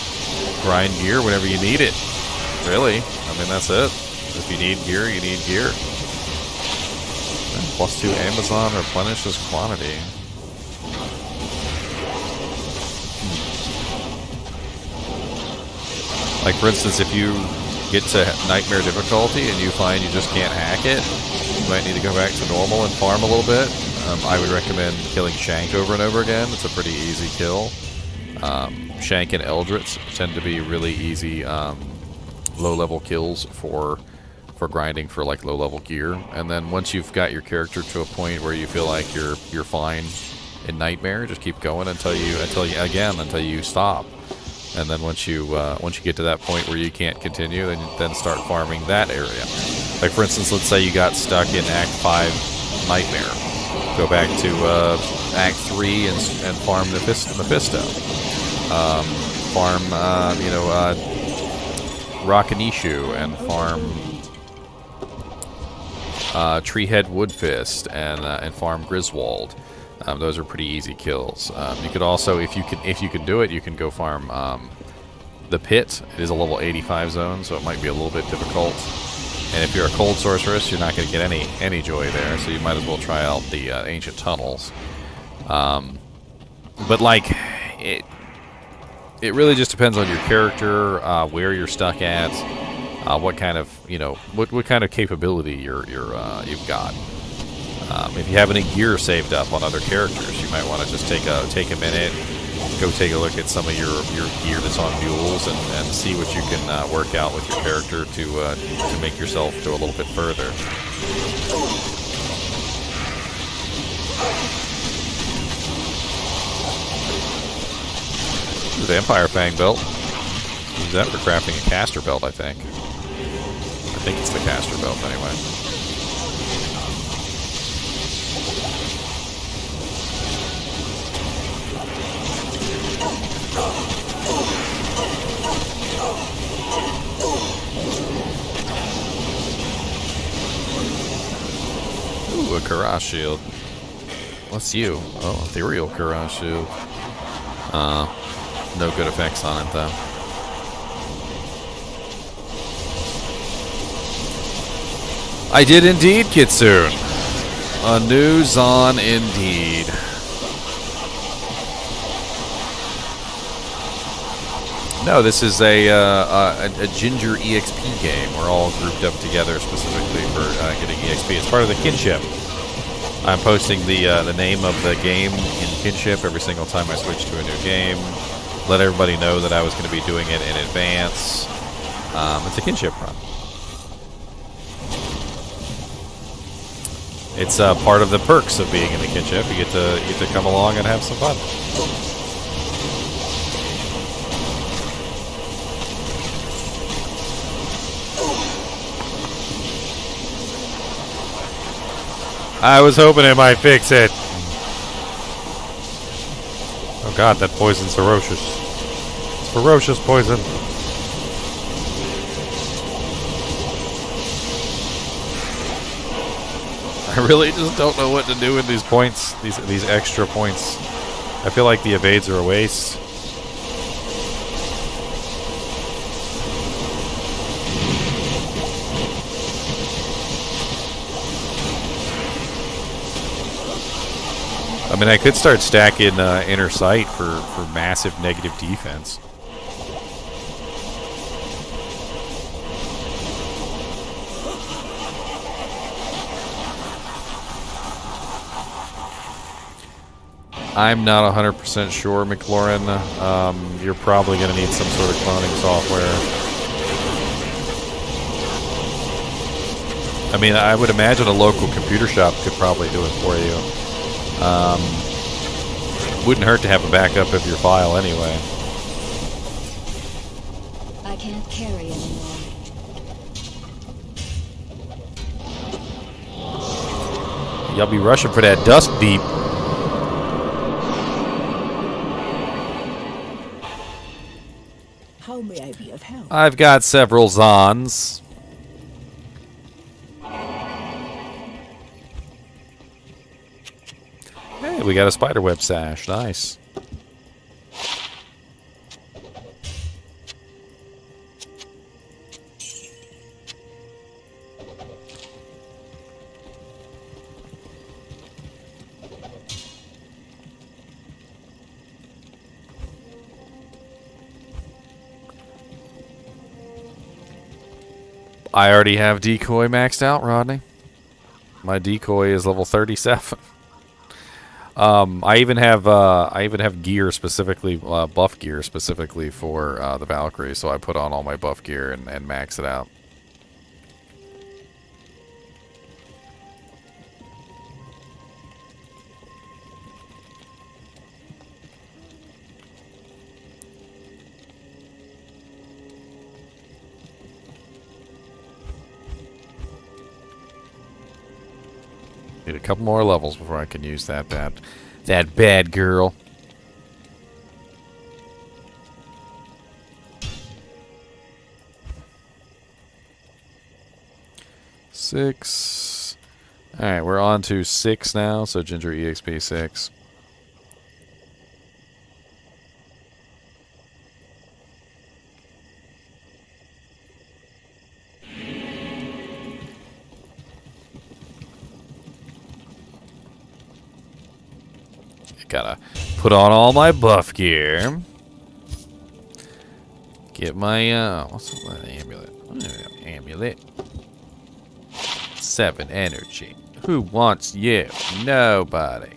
grind gear whenever you need it. Really. I mean, that's it. If you need gear, you need gear. And +2 Amazon replenishes quantity. Like, for instance, if you get to nightmare difficulty and you find you just can't hack it, you might need to go back to normal and farm a little bit. I would recommend killing Shank over and over again. It's a pretty easy kill. Shank and Eldritch tend to be really easy low-level kills for grinding for like low-level gear. And then once you've got your character to a point where you feel like you're fine in Nightmare, just keep going until you stop. And then once you get to that point where you can't continue, then start farming that area. Like for instance, let's say you got stuck in Act 5 Nightmare. Go back to Act 3 and farm Mephisto. Farm, Rakanishu and farm Treehead Woodfist and farm Griswold. Those are pretty easy kills. You could also, if you can do it, you can go farm the pit. It is a level 85 zone, so it might be a little bit difficult. And if you're a cold sorceress, you're not going to get any joy there, so you might as well try out the ancient tunnels. But like, it really just depends on your character, where you're stuck at, what kind of what kind of capability you've got. If you have any gear saved up on other characters, you might want to just take a minute, go take a look at some of your gear that's on mules, and see what you can work out with your character to make yourself go a little bit further. The Vampire Fang belt. Use that for crafting a caster belt, I think. I think it's the caster belt anyway. Ooh, a Karash shield. What's you? Oh, ethereal Karash shield. No good effects on it, though. I did indeed, Kitsune. A new Zon indeed. No, this is a Ginger EXP game. We're all grouped up together specifically for getting EXP. It's part of the kinship. I'm posting the name of the game in kinship every single time I switch to a new game. Let everybody know that I was going to be doing it in advance. It's a kinship run. It's part of the perks of being in the kinship. You get to come along and have some fun. I was hoping it might fix it. Oh god, that poison's ferocious. It's ferocious poison. I really just don't know what to do with these points, these extra points. I feel like the evades are a waste. I mean, I could start stacking inner sight for massive negative defense. I'm not 100% sure, McLaurin. You're probably going to need some sort of cloning software. I mean, I would imagine a local computer shop could probably do it for you. Wouldn't hurt to have a backup of your file anyway. I can't carry anymore. Y'all be rushing for that dusk deep. How may I be of help? I've got several Zons. Hey, we got a spiderweb sash. Nice. I already have decoy maxed out, Rodney. My decoy is level 37. I even have gear specifically, buff gear specifically for the Valkyrie, so I put on all my buff gear and max it out. Need a couple more levels before I can use that bad girl. Six. Alright, we're on to 6 now, so Ginger EXP 6. Gotta put on all my buff gear. Get my, what's the amulet? Amulet. 7 energy. Who wants you? Nobody.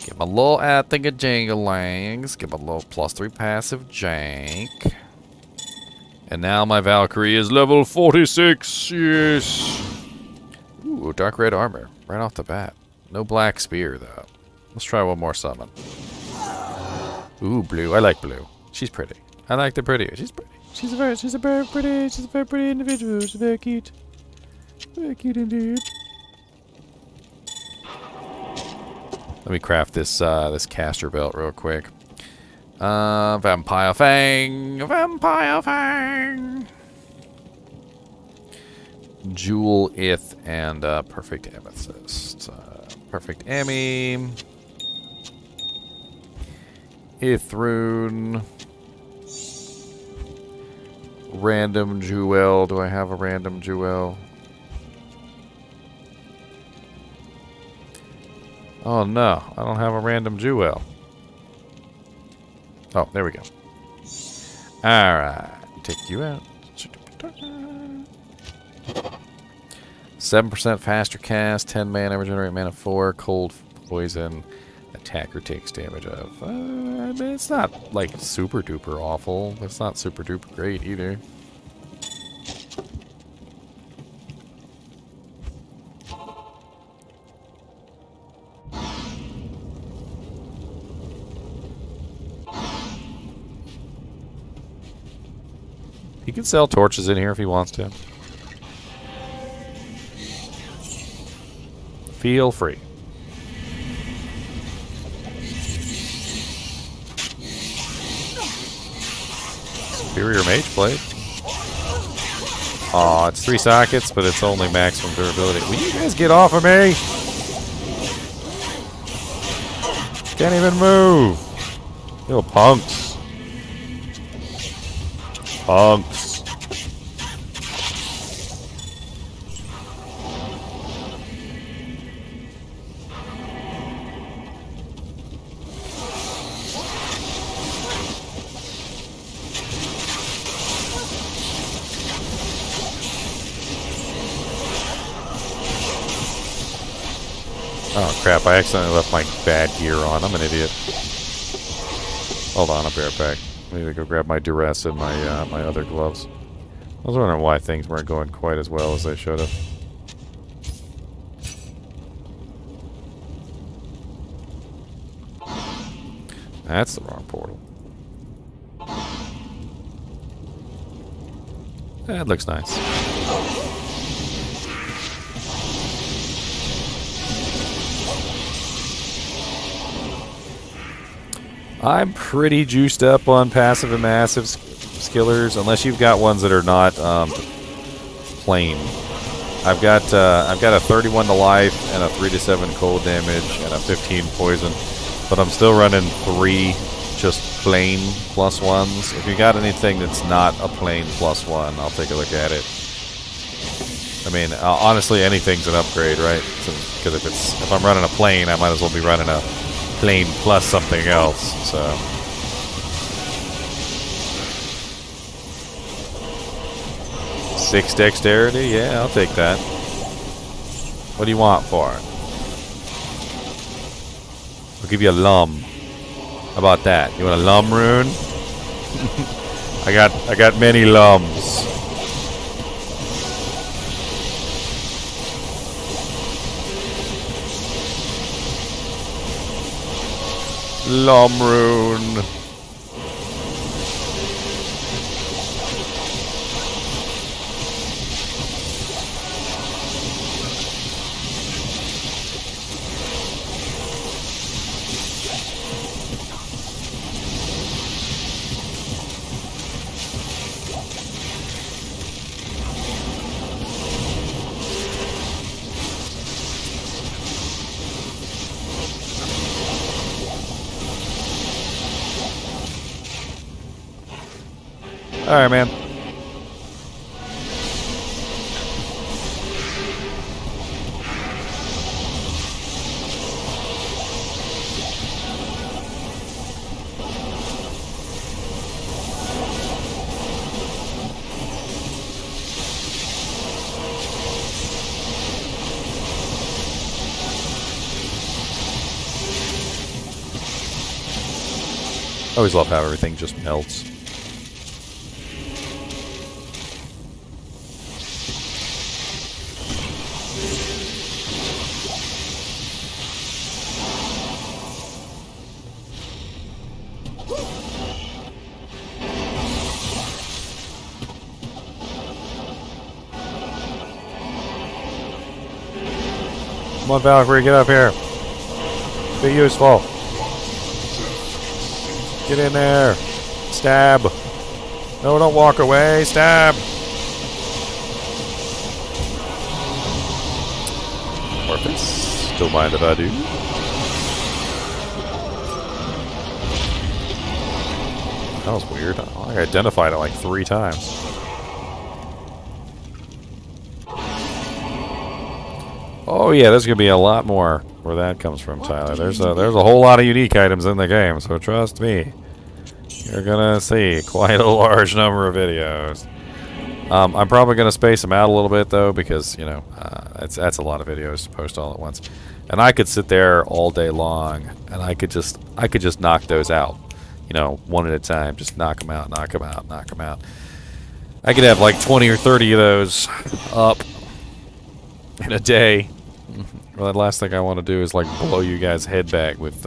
Get my little thinga-jingalings. Get my little +3 passive jank. And now my Valkyrie is level 46. Yes. Ooh, dark red armor. Right off the bat. No black spear, though. Let's try one more summon. Ooh, blue. I like blue. She's pretty. I like the pretty. She's pretty. She's a very pretty individual. She's very cute. Very cute indeed. Let me craft this this caster belt real quick. Vampire Fang. Vampire Fang. Jewel, Ith, and Perfect Amethyst. Perfect Emmy. Ithrune. Random Jewel. Do I have a random Jewel? Oh no, I don't have a random Jewel. Oh, there we go. Alright, take you out. 7% faster cast, 10 mana, regenerate mana 4, cold, poison, attacker takes damage of. I mean, it's not like super duper awful. It's not super duper great either. He can sell torches in here if he wants to. Feel free. Superior Mage Blade. Aw, it's 3 sockets, but it's only maximum durability. Will you guys get off of me? Can't even move. Little punks. Punks. Oh crap, I accidentally left my bad gear on. I'm an idiot. Hold on, I'll be right back. I need to go grab my duress and my my other gloves. I was wondering why things weren't going quite as well as they should have. That's the wrong portal. That looks nice. I'm pretty juiced up on passive and massive skillers, unless you've got ones that are not plain. I've got a 31 to life and a 3 to 7 cold damage and a 15 poison, but I'm still running 3 just plain +1s. If you got anything that's not a plain +1, I'll take a look at it. I mean, honestly, anything's an upgrade, right? Because if I'm running a plain, I might as well be running a plain plus something else, so. Six dexterity? Yeah, I'll take that. What do you want for it? I'll give you a lum. How about that? You want a lum rune? I got many lums. Lum rune. Alright, man. I always love how everything just melts. Come on, Valkyrie, get up here. Be useful. Get in there. Stab. No, don't walk away. Stab. Orphans. Don't mind if I do. That was weird. I identified it like 3 times. Oh yeah, there's gonna be a lot more where that comes from, Tyler. There's a whole lot of unique items in the game, so trust me. You're gonna see quite a large number of videos. I'm probably gonna space them out a little bit though, because you know that's a lot of videos to post all at once, and I could sit there all day long, and I could just knock those out, you know, one at a time, just knock them out, knock them out, knock them out. I could have like 20 or 30 of those up in a day. Well, the last thing I want to do is like blow you guys' head back with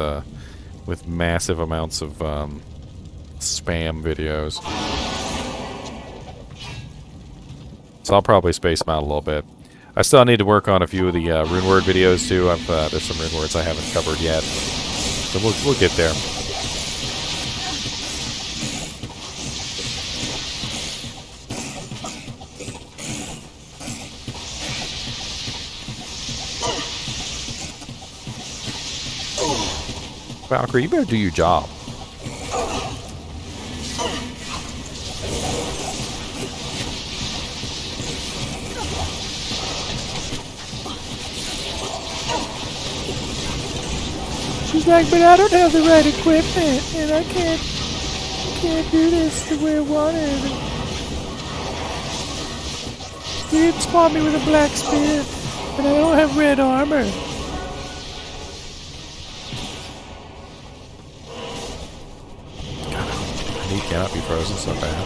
massive amounts of spam videos. So I'll probably space them out a little bit. I still need to work on a few of the rune word videos too. There's some rune words I haven't covered yet, so we'll get there. Valkyrie, you better do your job. She's like, but I don't have the right equipment, and I can't do this the way I wanted. You didn't spawn me with a black spear, and I don't have red armor. He cannot be frozen so bad.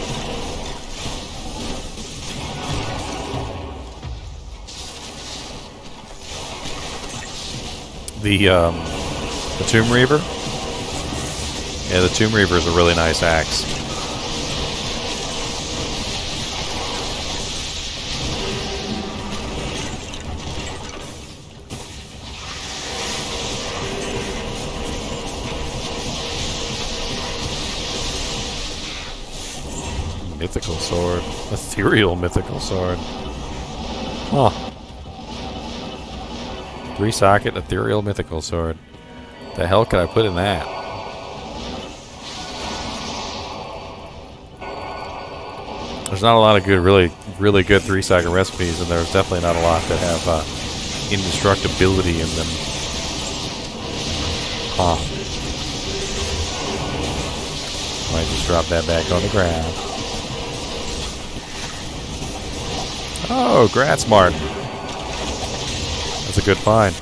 The Tomb Reaver? Yeah, the Tomb Reaver is a really nice axe. Mythical sword. Ethereal mythical sword. Huh. 3-socket ethereal mythical sword. The hell can I put in that? There's not a lot of good, really good 3-socket recipes, and there's definitely not a lot that have indestructibility in them. Huh. Might just drop that back on the ground. Oh, Grats Martin. That's a good find.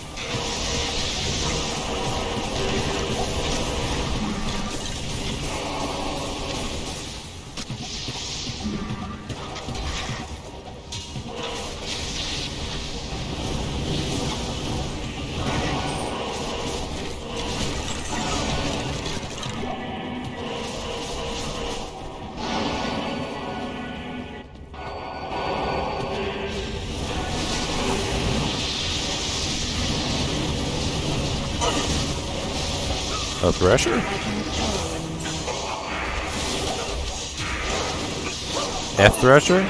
A Thresher? F Thresher?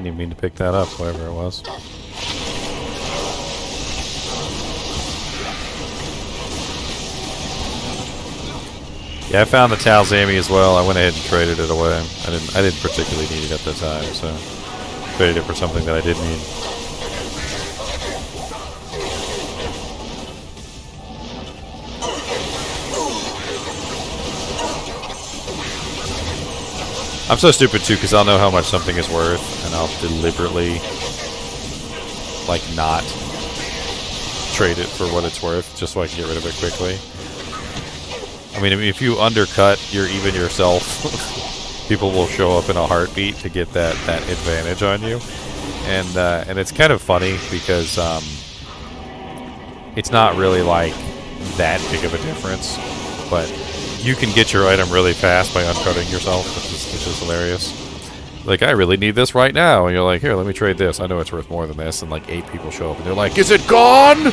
didn't even mean to pick that up, whatever it was. Yeah, I found the Talzami as well. I went ahead and traded it away. I didn't particularly need it at the time, so traded it for something that I did need. I'm so stupid too, because I'll know how much something is worth, and I'll deliberately, like, not trade it for what it's worth, just so I can get rid of it quickly. I mean, if you undercut even yourself, people will show up in a heartbeat to get that advantage on you, and it's kind of funny because it's not really like that big of a difference, but you can get your item really fast by uncutting yourself, which is hilarious. Like, I really need this right now, and you're like, here, let me trade this. I know it's worth more than this, and like 8 people show up, and they're like, is it gone?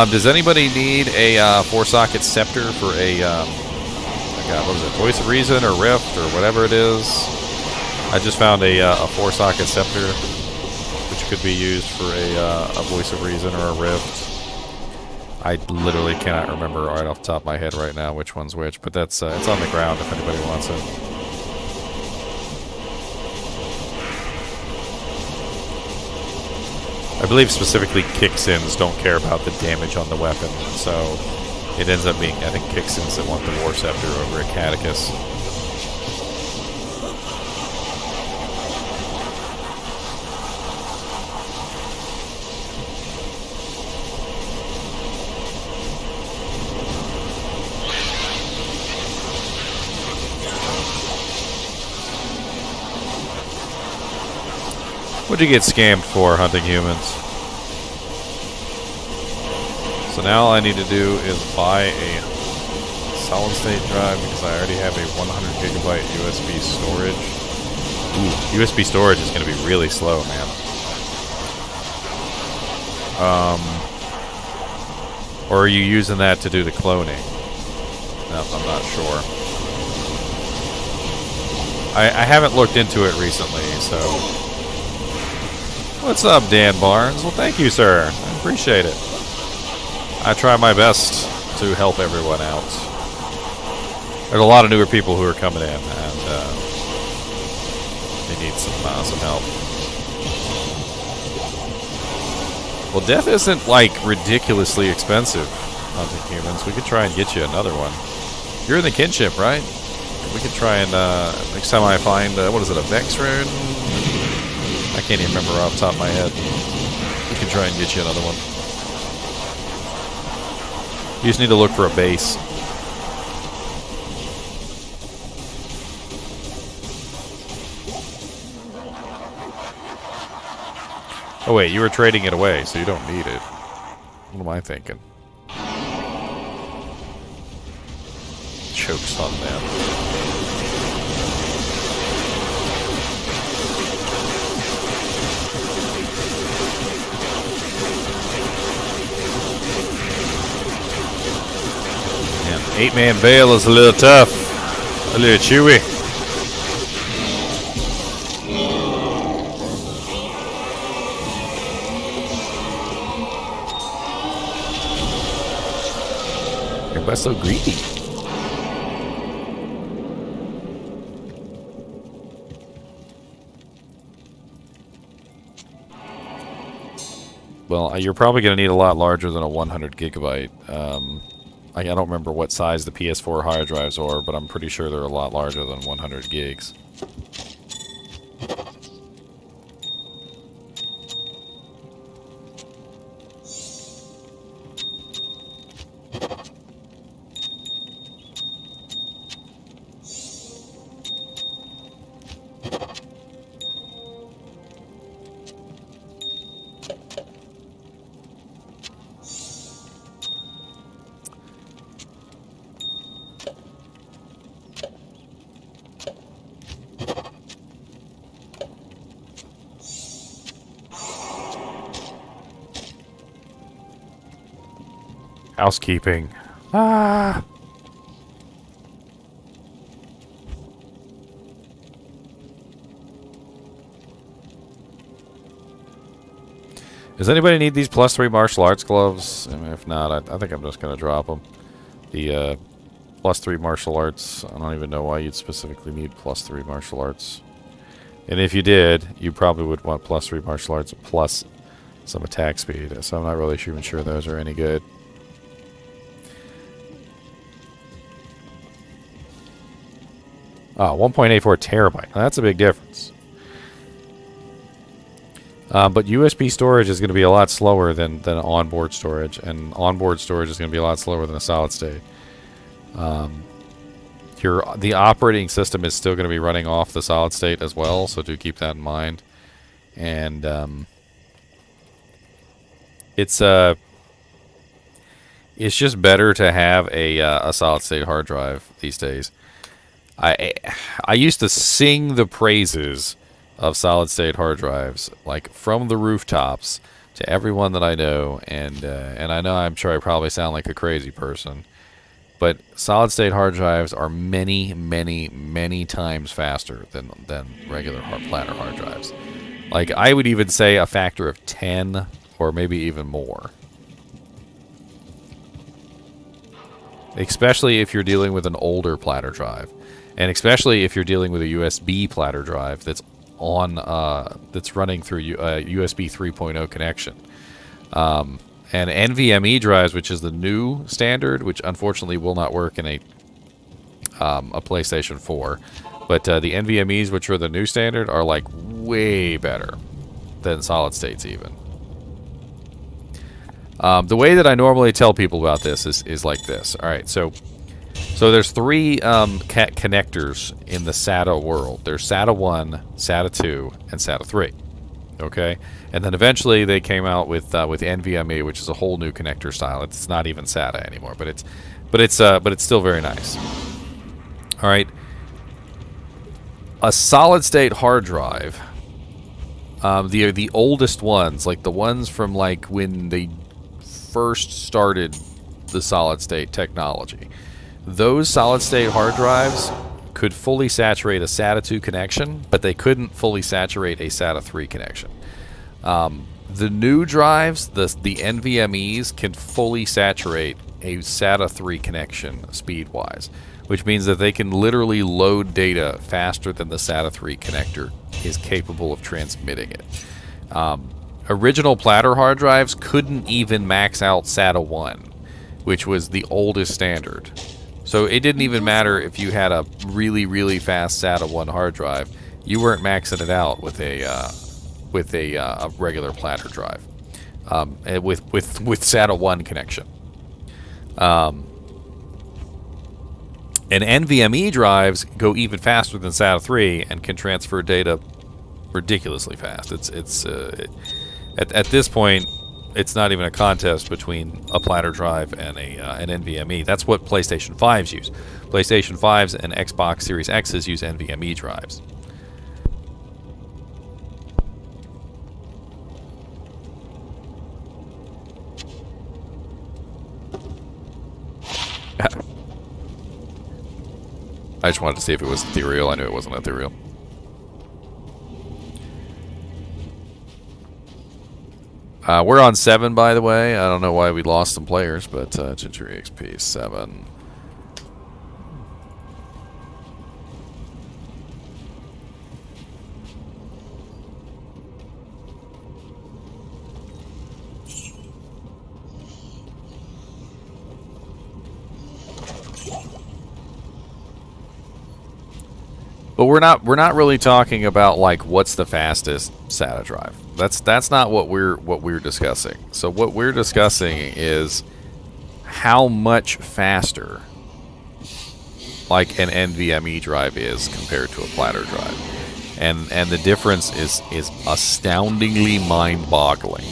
Does anybody need a 4-socket scepter for a, God, what is it, Voice of Reason or Rift or whatever it is? I just found a 4-socket scepter, which could be used for a Voice of Reason or a Rift. I literally cannot remember right off the top of my head right now which one's which, but that's it's on the ground if anybody wants it. I believe specifically kicksins don't care about the damage on the weapon, so it ends up being, I think, kicksins that want the War Scepter over a Catechus. What'd you get scammed for, hunting humans? So now all I need to do is buy a solid state drive because I already have a 100 gigabyte USB storage. Ooh, USB storage is going to be really slow, man. Or are you using that to do the cloning? No, I'm not sure. I haven't looked into it recently, so... What's up, Dan Barnes? Well, thank you, sir. I appreciate it. I try my best to help everyone out. There's a lot of newer people who are coming in, and they need some help. Well, death isn't, like, ridiculously expensive, hunting humans. We could try and get you another one. You're in the kinship, right? We could try and, next time I find, what is it, a Vex rune? I can't even remember off the top of my head. We can try and get you another one. You just need to look for a base. Oh wait, you were trading it away, so you don't need it. What am I thinking? Chokes on them. Man, 8-man Veil is a little tough. A little chewy. Everybody's so greedy. Well, you're probably going to need a lot larger than a 100 gigabyte. I don't remember what size the PS4 hard drives are, but I'm pretty sure they're a lot larger than 100 gigs. Housekeeping. Ah. Does anybody need these +3 martial arts gloves? I mean, if not, I think I'm just going to drop them. The +3 martial arts, I don't even know why you'd specifically need +3 martial arts. And if you did, you probably would want +3 martial arts plus some attack speed. So I'm not really even sure those are any good. Oh, 1.84 terabyte. Now, that's a big difference. But USB storage is going to be a lot slower than onboard storage, and onboard storage is going to be a lot slower than a solid state. The operating system is still going to be running off the solid state as well, so do keep that in mind. And it's just better to have a solid state hard drive these days. I used to sing the praises of solid state hard drives, like from the rooftops to everyone that I know, and I know I'm sure I probably sound like a crazy person, but solid state hard drives are many, many, many times faster than regular platter hard drives. Like, I would even say a factor of 10 or maybe even more. Especially if you're dealing with an older platter drive. And especially if you're dealing with a USB platter drive that's that's running through a USB 3.0 connection. And NVMe drives, which is the new standard, which unfortunately will not work in a PlayStation 4. But the NVMEs, which are the new standard, are like way better than solid states even. The way that I normally tell people about this is like this. All right, so there's 3 connectors in the SATA world. There's SATA 1, SATA 2, and SATA 3. Okay, and then eventually they came out with NVMe, which is a whole new connector style. It's not even SATA anymore, but it's still very nice. All right, a solid state hard drive. The oldest ones, like the ones from like when they first started the solid state technology. Those solid state hard drives could fully saturate a SATA 2 connection, but they couldn't fully saturate a SATA 3 connection. The new drives, the NVMEs, can fully saturate a SATA 3 connection speed-wise, which means that they can literally load data faster than the SATA 3 connector is capable of transmitting it. Original platter hard drives couldn't even max out SATA 1, which was the oldest standard. So it didn't even matter if you had a really, really fast SATA 1 hard drive. You weren't maxing it out with a regular platter drive, with SATA 1 connection. And NVMe drives go even faster than SATA 3 and can transfer data ridiculously fast. At this point, it's not even a contest between a platter drive and an NVMe. That's what PlayStation 5s use. PlayStation 5s and Xbox Series X's use NVMe drives. I just wanted to see if it was ethereal. I knew it wasn't ethereal. We're on 7, by the way. I don't know why we lost some players, but Chinchilla XP 7. But we're not really talking about like what's the fastest SATA drive. That's not what we're discussing. So what we're discussing is how much faster like an NVMe drive is compared to a platter drive. And the difference is astoundingly mind-boggling.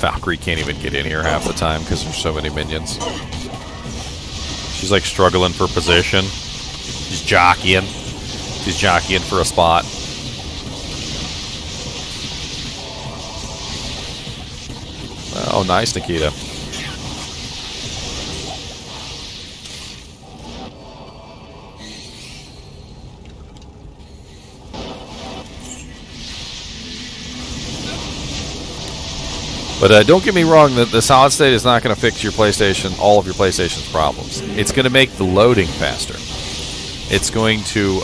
Valkyrie can't even get in here half the time because there's so many minions. She's like struggling for position. She's jockeying. She's jockeying for a spot. Oh, nice, Nikita. But don't get me wrong, the solid state is not going to fix your PlayStation, all of your PlayStation's problems. It's going to make the loading faster. It's going to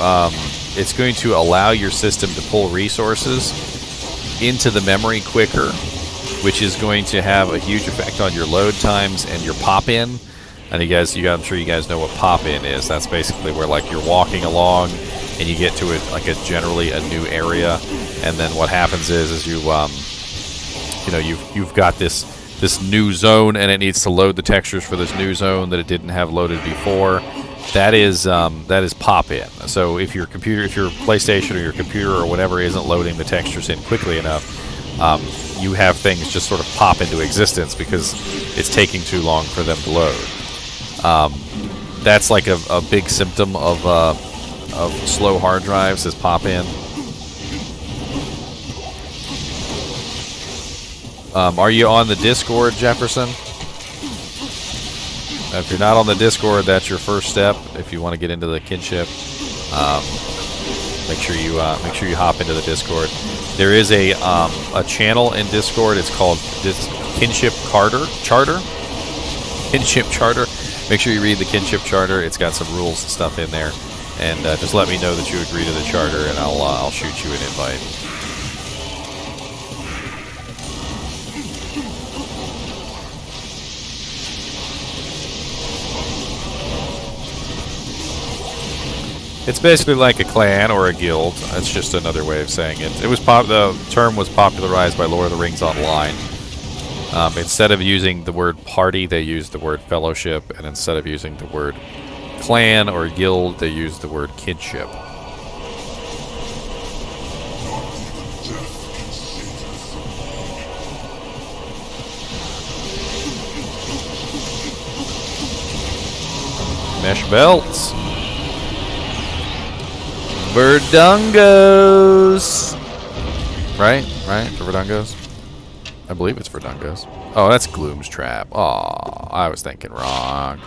allow your system to pull resources into the memory quicker, which is going to have a huge effect on your load times and your pop-in. And I'm sure you guys know what pop-in is. That's basically where like you're walking along and you get to generally a new area, and then what happens is you've got this new zone, and it needs to load the textures for this new zone that it didn't have loaded before. That is pop-in. So if your PlayStation or your computer or whatever isn't loading the textures in quickly enough, you have things just sort of pop into existence because it's taking too long for them to load. That's like a big symptom of slow hard drives is pop-in. Are you on the Discord, Jefferson? If you're not on the Discord, that's your first step. If you want to get into the kinship, make sure you hop into the Discord. There is a channel in Discord. It's called Kinship Charter. Kinship Charter. Make sure you read the Kinship Charter. It's got some rules and stuff in there, and just let me know that you agree to the charter, and I'll shoot you an invite. It's basically like a clan or a guild. That's just another way of saying it. The term was popularized by Lord of the Rings Online. Instead of using the word party, they used the word fellowship, and instead of using the word clan or guild, they used the word kinship. Mesh belts. Verdungos! Right? The Verdungos? I believe it's Verdungos. Oh, that's Gloom's Trap. Aw, I was thinking wrong.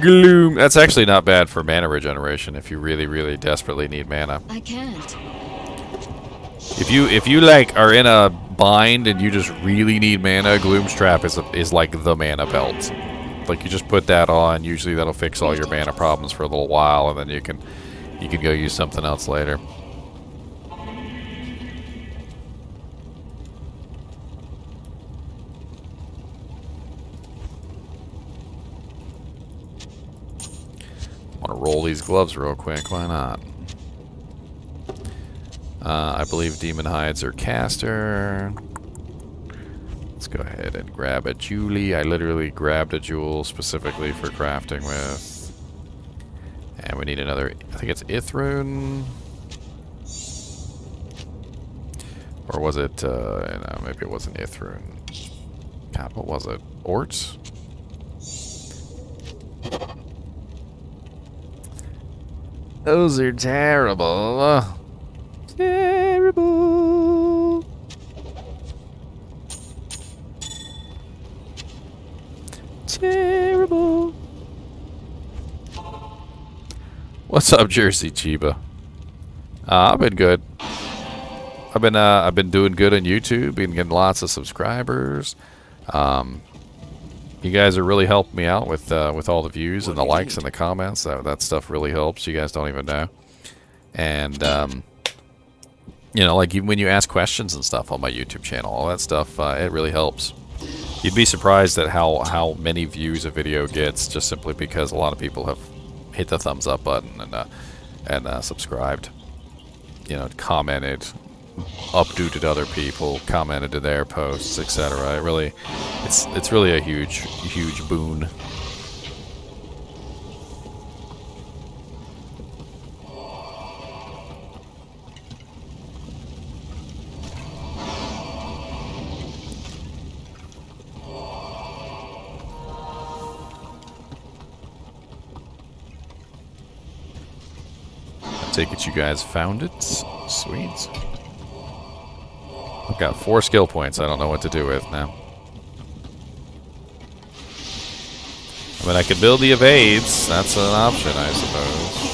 Gloom. That's actually not bad for mana regeneration if you really, really desperately need mana. I can't. If you like are in a bind and you just really need mana, Gloom's Trap is like the mana belt. Like you just put that on, usually that'll fix all your mana problems for a little while, and then you can go use something else later. I want to roll these gloves real quick. Why not? I believe Demon Hides are caster. Let's go ahead and grab a Julie. I literally grabbed a jewel specifically for crafting with. And we need another, I think it's Ithrun. Or was it, no, maybe it wasn't Ithrun. God, what was it? Orts? Those are terrible. Terrible. Terrible. What's up, Jersey Chiba? I've been good. I've been doing good on YouTube. Been getting lots of subscribers. You guys are really helping me out with all the views and the likes and the comments. That stuff really helps. You guys don't even know. And like even when you ask questions and stuff on my YouTube channel, all that stuff, it really helps. You'd be surprised at how many views a video gets just simply because a lot of people have hit the thumbs up button and subscribed, commented, updated other people, commented to their posts, etc. It's really a huge boon. Take it you guys found it. Sweet. I've got 4 skill points I don't know what to do with now. mean, I could build the evades. That's an option, I suppose.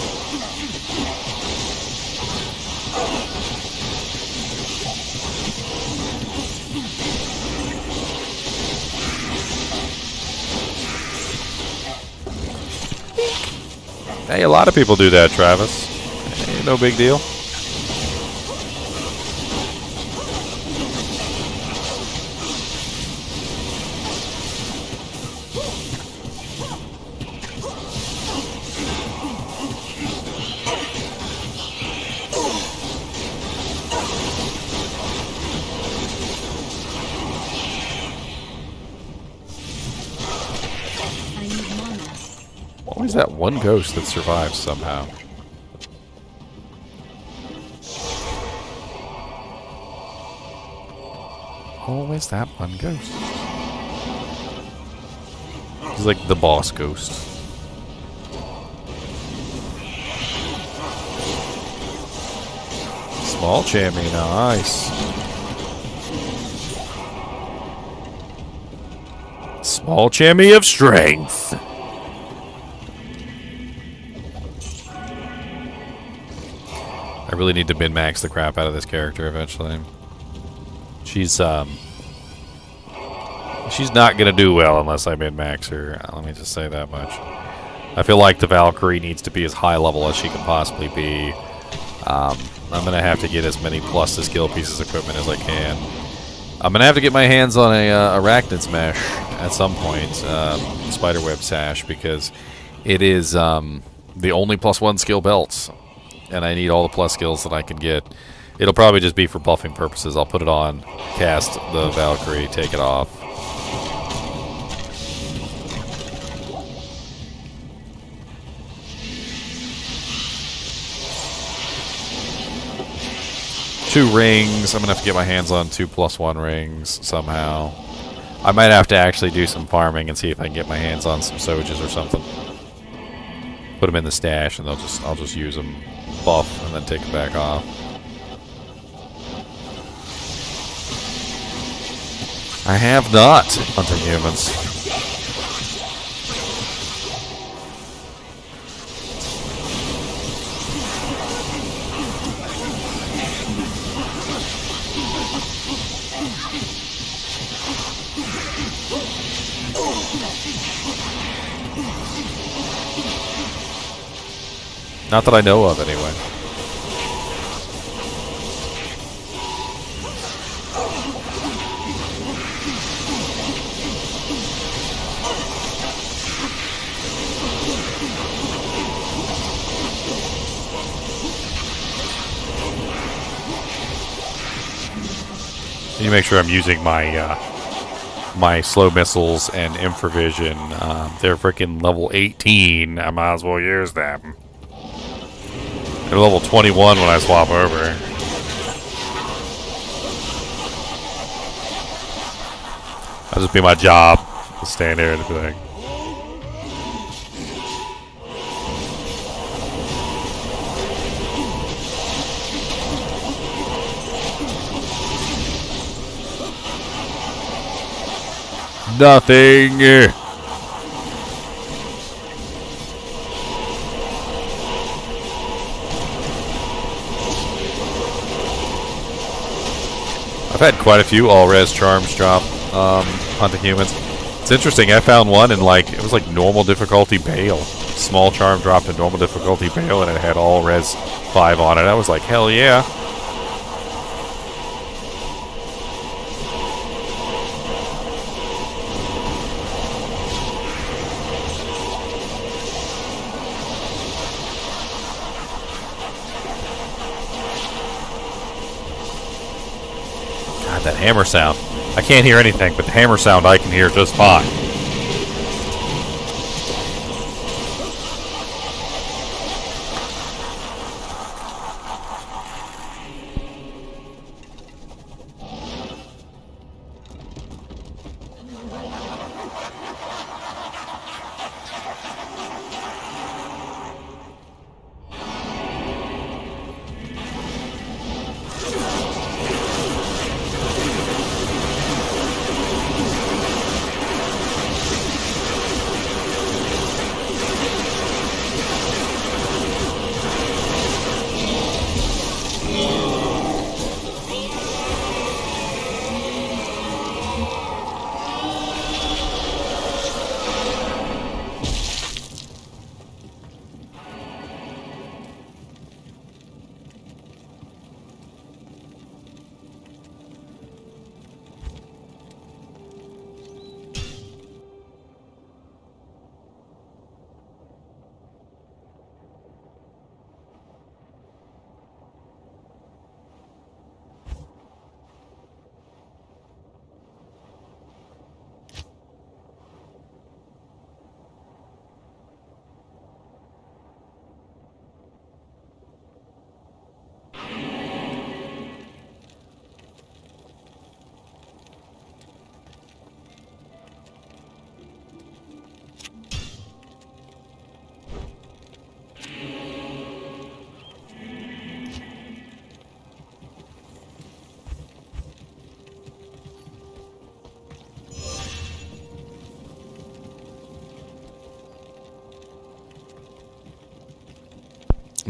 Hey, a lot of people do that, Travis. Hey, no big deal. Always that one ghost that survives somehow. Always that one ghost. He's like the boss ghost. Small champion, nice. Small champion of strength. I really need to min-max the crap out of this character eventually. She's not gonna do well unless I min-max her. Let me just say that much. I feel like the Valkyrie needs to be as high level as she can possibly be. I'm gonna have to get as many plus to skill pieces of equipment as I can. I'm gonna have to get my hands on a Arachnid's Mesh at some point, Spiderweb Sash, because it is the only +1 skill belts. And I need all the plus skills that I can get. It'll probably just be for buffing purposes. I'll put it on, cast the Valkyrie, take it off. Two rings. I'm going to have to get my hands on 2 +1 rings somehow. I might have to actually do some farming and see if I can get my hands on some Sojas or something. Put them in the stash and I'll just use them. Buff and then take it back off. I have not hunting humans. Not that I know of, anyway. You make sure I'm using my my slow missiles and infravision. They're freaking level 18. I might as well use them. They're level 21 when I swap over. That'll just be my job. To stand there and be like, nothing. I've had quite a few all-res charms drop onto humans. It's interesting, I found one in it was like normal difficulty Bale. Small charm dropped in normal difficulty Bale and it had all-res 5 on it. I was like, hell yeah. That hammer sound. I can't hear anything, but the hammer sound I can hear just fine.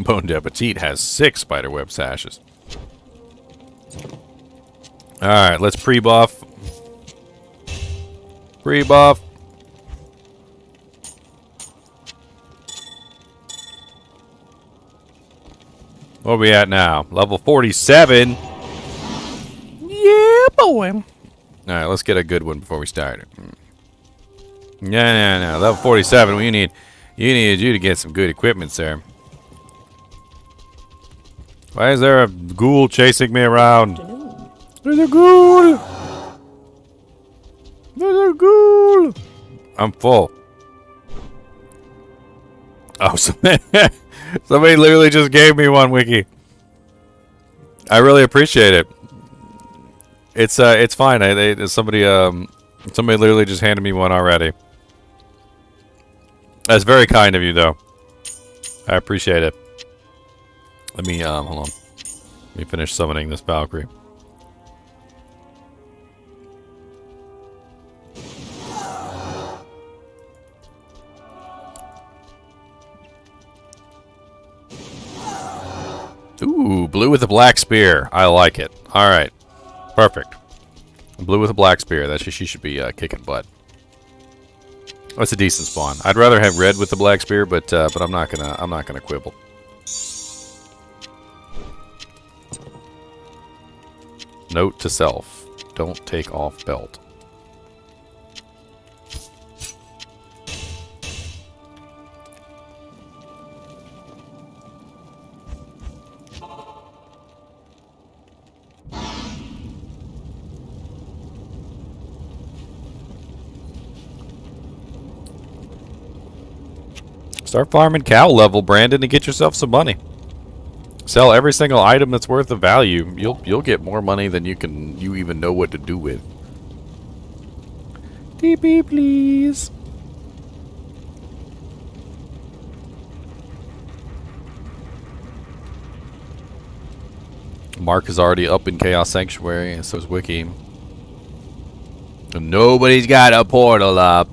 Bon Appetit has 6 spiderweb sashes. Alright, let's pre-buff. Pre-buff. What are we at now? Level 47. Yeah, boy. Alright, let's get a good one before we start it. No. Level 47. You need you to get some good equipment, sir. Why is there a ghoul chasing me around? There's a ghoul. There's a ghoul. I'm full. Oh, somebody literally just gave me one, Wiki. I really appreciate it. It's fine. Somebody literally just handed me one already. That's very kind of you, though. I appreciate it. Let me hold on. Let me finish summoning this Valkyrie. Ooh, blue with a black spear. I like it. All right, perfect. Blue with a black spear. That she should be kicking butt. That's a decent spawn. I'd rather have red with the black spear, but I'm not gonna quibble. Note to self: don't take off belt. Start farming cow level, Brandon, to get yourself some money. Sell every single item that's worth of value. You'll get more money than you even know what to do with. TP, please. Mark is already up in Chaos Sanctuary, and so is Wiki. And nobody's got a portal up.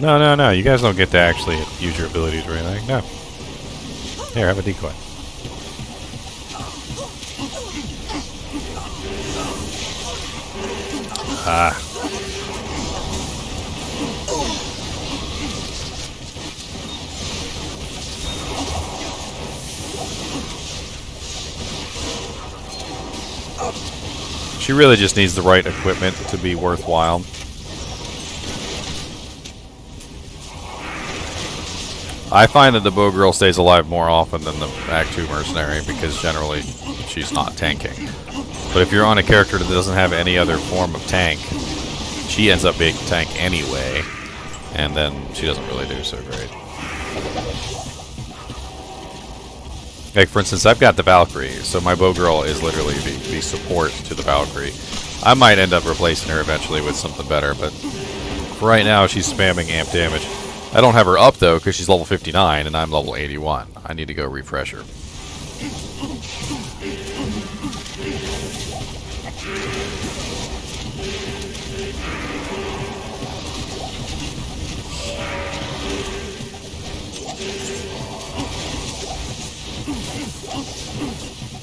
No. You guys don't get to actually use your abilities or anything. No. Here, have a decoy. Ah. She really just needs the right equipment to be worthwhile. I find that the bow girl stays alive more often than the Act 2 mercenary because generally she's not tanking. But if you're on a character that doesn't have any other form of tank, she ends up being tank anyway, and then she doesn't really do so great. Like, for instance, I've got the Valkyrie, so my bow girl is literally the support to the Valkyrie. I might end up replacing her eventually with something better, but for right now she's spamming amp damage. I don't have her up, though, because she's level 59, and I'm level 81. I need to go refresh her.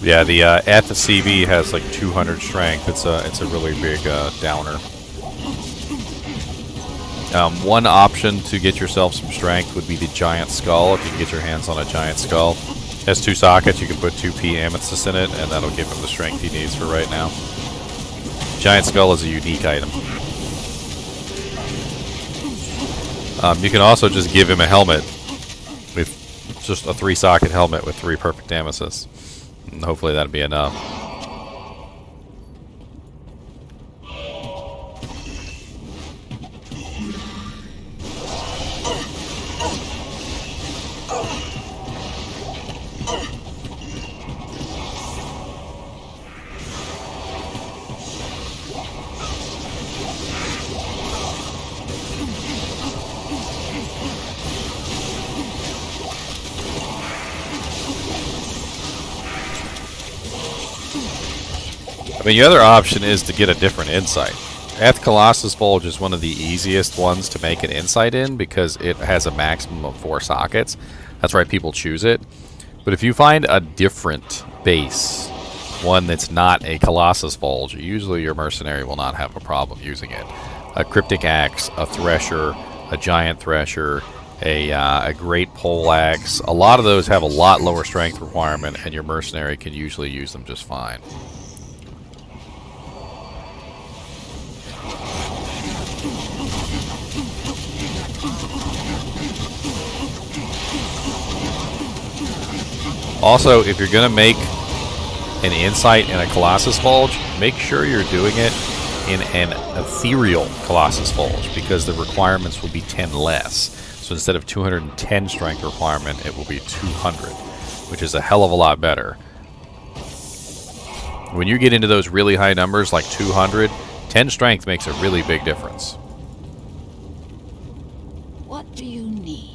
Yeah, the CV has like 200 strength. It's a really big downer. One option to get yourself some strength would be the giant skull. If you can get your hands on a giant skull, it has 2 sockets. You can put 2p amethyst in it, and that'll give him the strength he needs for right now. Giant skull is a unique item. You can also just give him a helmet with just a 3-socket helmet with 3 perfect amethysts. And hopefully that'll be enough. mean, the other option is to get a different insight. Eth Colossus Bulge is one of the easiest ones to make an insight in because it has a maximum of 4 sockets. That's why people choose it. But if you find a different base, one that's not a Colossus Bulge, usually your Mercenary will not have a problem using it. A Cryptic Axe, a Thresher, a Giant Thresher, a Great Pole Axe. A lot of those have a lot lower strength requirement, and your Mercenary can usually use them just fine. Also, if you're going to make an insight in a Colossus Bulge, make sure you're doing it in an ethereal Colossus Bulge, because the requirements will be 10 less. So instead of 210 strength requirement, it will be 200, which is a hell of a lot better. When you get into those really high numbers, like 200, 10 strength makes a really big difference. What do you need?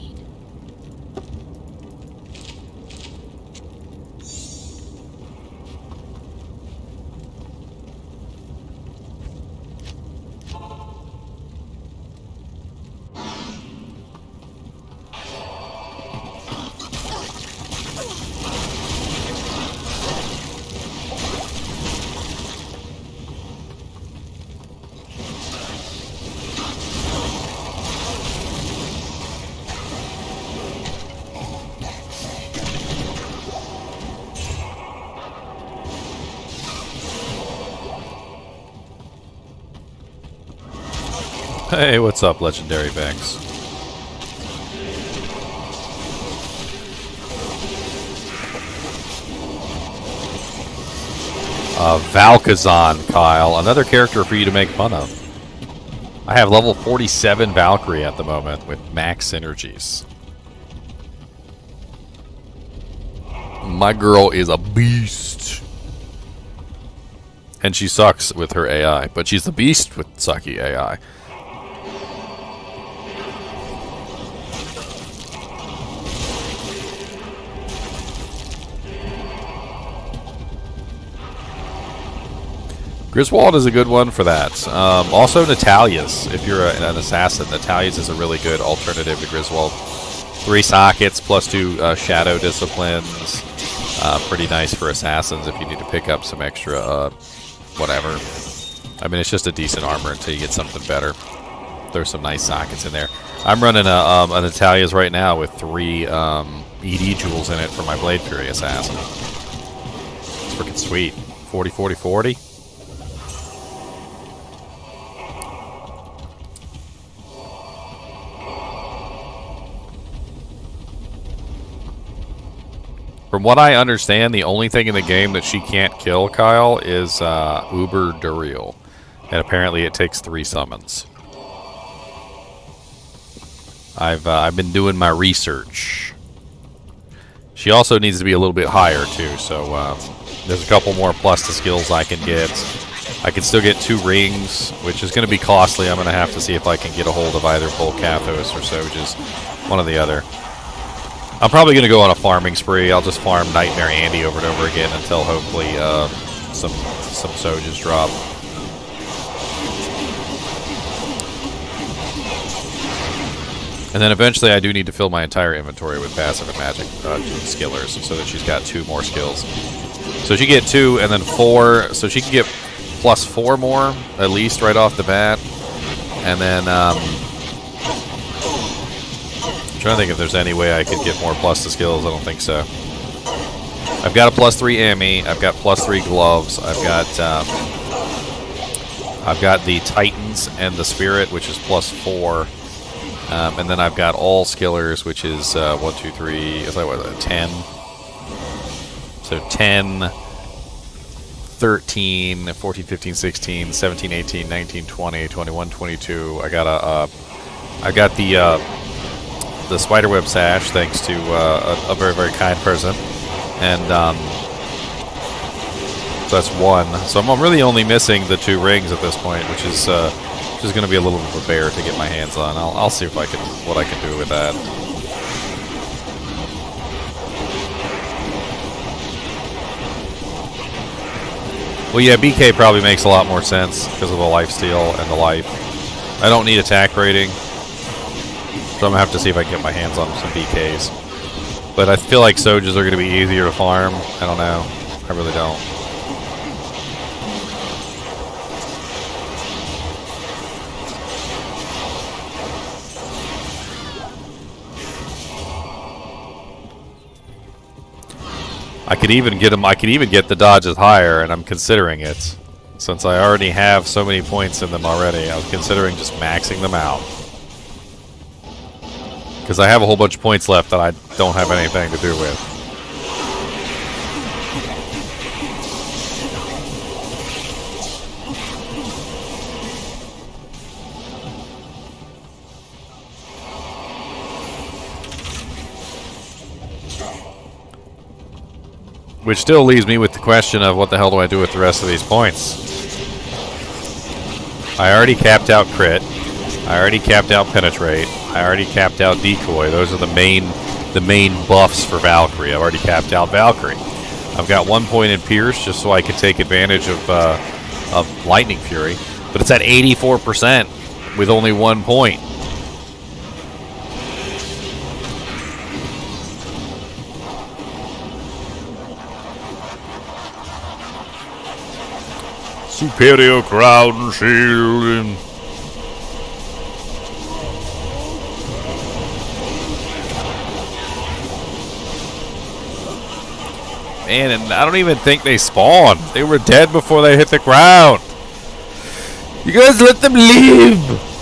Hey, what's up, Legendary Vex? Valkazon, Kyle. Another character for you to make fun of. I have level 47 Valkyrie at the moment with max synergies. My girl is a beast. And she sucks with her AI, but she's the beast with sucky AI. Griswold is a good one for that. Also, Natalia's. If you're an assassin, Natalia's is a really good alternative to Griswold. 3 sockets plus 2 shadow disciplines. Pretty nice for assassins if you need to pick up some extra whatever. I mean, it's just a decent armor until you get something better. There's some nice sockets in there. I'm running a Natalia's right now with 3 ED jewels in it for my Blade Fury assassin. It's freaking sweet. 40, 40, 40. From what I understand, the only thing in the game that she can't kill, Kyle, is Uber Duriel. And apparently it takes 3 summons. I've been doing my research. She also needs to be a little bit higher, too. So there's a couple more plus to skills I can get. I can still get 2 rings, which is going to be costly. I'm going to have to see if I can get a hold of either Volcathos or Sojas. One or the other. I'm probably going to go on a farming spree. I'll just farm Nightmare Andy over and over again until hopefully some Sojas drop. And then eventually I do need to fill my entire inventory with passive and magic skillers so that she's got 2 more skills. So she get 2 and then 4, so she can get plus 4 more at least right off the bat. And then I'm trying to think if there's any way I could get more plus to skills. I don't think so. I've got a plus 3 Emmy. I've got plus 3 gloves. I've got the Titans and the Spirit, which is plus 4. And then I've got all skillers, which is 1, 2, 3. Is that what? 10. So 10, 13, 14, 15, 16, 17, 18, 19, 20, 21, 22. I got the spiderweb sash, thanks to a very, very kind person. And so that's 1. So I'm really only missing the 2 rings at this point, which is going to be a little bit of a bear to get my hands on. I'll see if what I can do with that. Well, yeah, BK probably makes a lot more sense because of the lifesteal and the life. I don't need attack rating, so I'm gonna have to see if I can get my hands on some BKs. But I feel like Sojas are gonna be easier to farm. I don't know. I really don't. I could even get them. I could even get the dodges higher, and I'm considering it. Since I already have so many points in them already, I was considering just maxing them out. Because I have a whole bunch of points left that I don't have anything to do with. Which still leaves me with the question of what the hell do I do with the rest of these points? I already capped out crit. I already capped out penetrate. I already capped out decoy. Those are the main buffs for Valkyrie. I've already capped out Valkyrie. I've got 1 point in Pierce just so I can take advantage of Lightning Fury, but it's at 84% with only 1 point. Superior crown shielding. Man, and I don't even think they spawned. They were dead before they hit the ground. You guys let them live.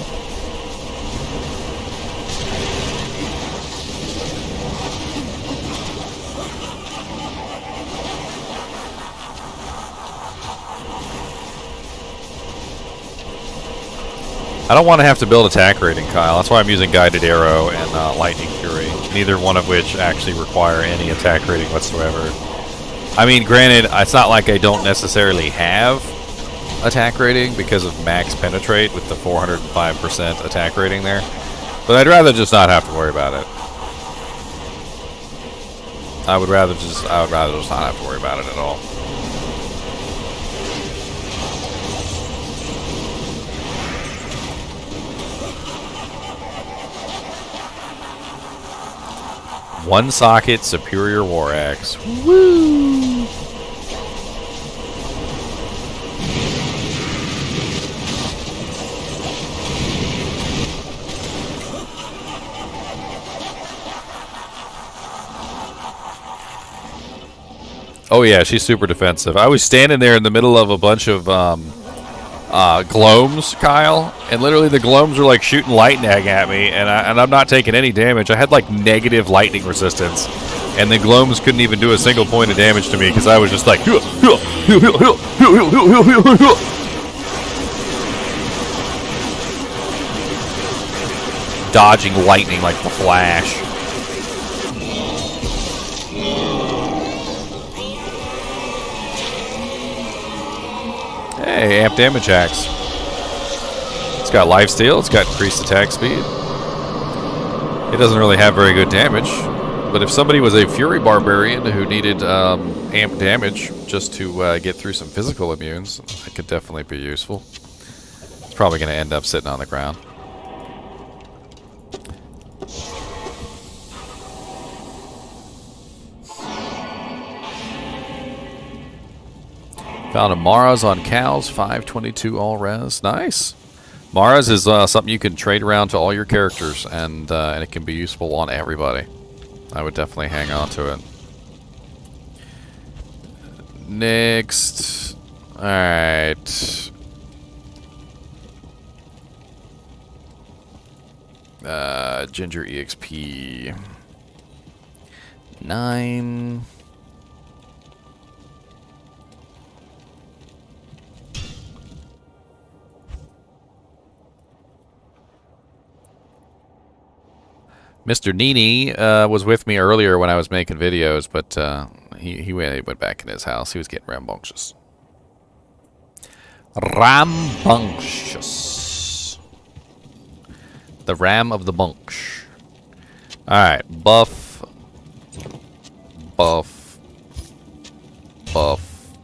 I don't want to have to build attack rating, Kyle. That's why I'm using Guided Arrow and Lightning Fury, neither one of which actually require any attack rating whatsoever. I mean, granted, it's not like I don't necessarily have attack rating because of max penetrate with the 405% attack rating there, but I'd rather just not have to worry about it. I would rather just not have to worry about it at all. One socket superior war axe. Woo! Oh yeah, she's super defensive. I was standing there in the middle of a bunch of gloams, Kyle, and literally the gloams were like shooting lightning at me, and I'm not taking any damage. I had like negative lightning resistance, and the gloams couldn't even do a single point of damage to me because I was just like dodging lightning like the Flash. Hey, amp damage axe. It's got lifesteal, it's got increased attack speed. It doesn't really have very good damage, but if somebody was a Fury Barbarian who needed amp damage just to get through some physical immunes, it could definitely be useful. It's probably going to end up sitting on the ground. Found a Mara's on cows, 522 all res. Nice. Mara's is something you can trade around to all your characters, and it can be useful on everybody. I would definitely hang on to it. Next. Alright. Ginger EXP. 9. Mr. NiNi was with me earlier when I was making videos, but he went back in his house. He was getting rambunctious. Rambunctious. The ram of the bunch. Alright, buff. Buff. Buff.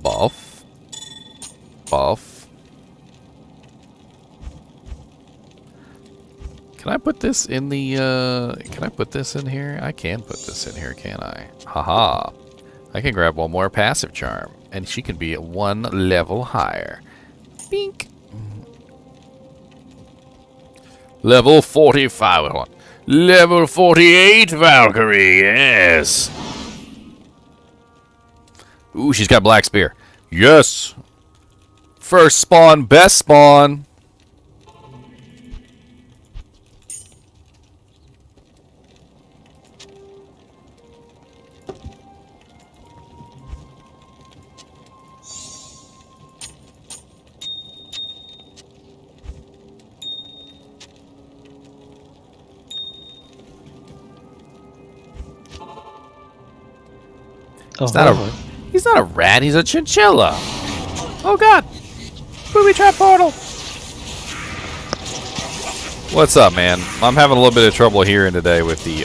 Buff. Buff. Can I put this in the, can I put this in here? I can put this in here, can't I? Haha. I can grab one more passive charm, and she can be 1 level higher. Bink. Level 45. Hold on. Level 48 Valkyrie, yes. Ooh, she's got Black Spear. Yes. First spawn, best spawn. He's not a rat, he's a chinchilla. Oh god. Booby trap portal. What's up, man? I'm having a little bit of trouble hearing today with the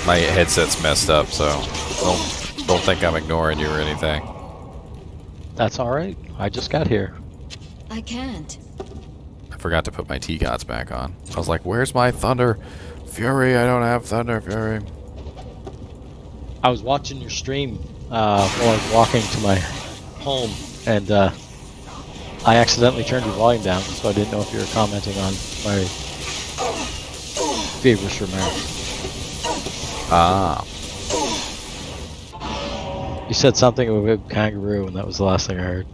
my headset's messed up, so don't think I'm ignoring you or anything. That's alright. I just got here. I can't. I forgot to put my T-Gods back on. I was like, where's my Thunder Fury? I don't have Thunder Fury. I was watching your stream while I was walking to my home, and I accidentally turned your volume down, so I didn't know if you were commenting on my favorites from there. Ah. You said something about a kangaroo, and that was the last thing I heard.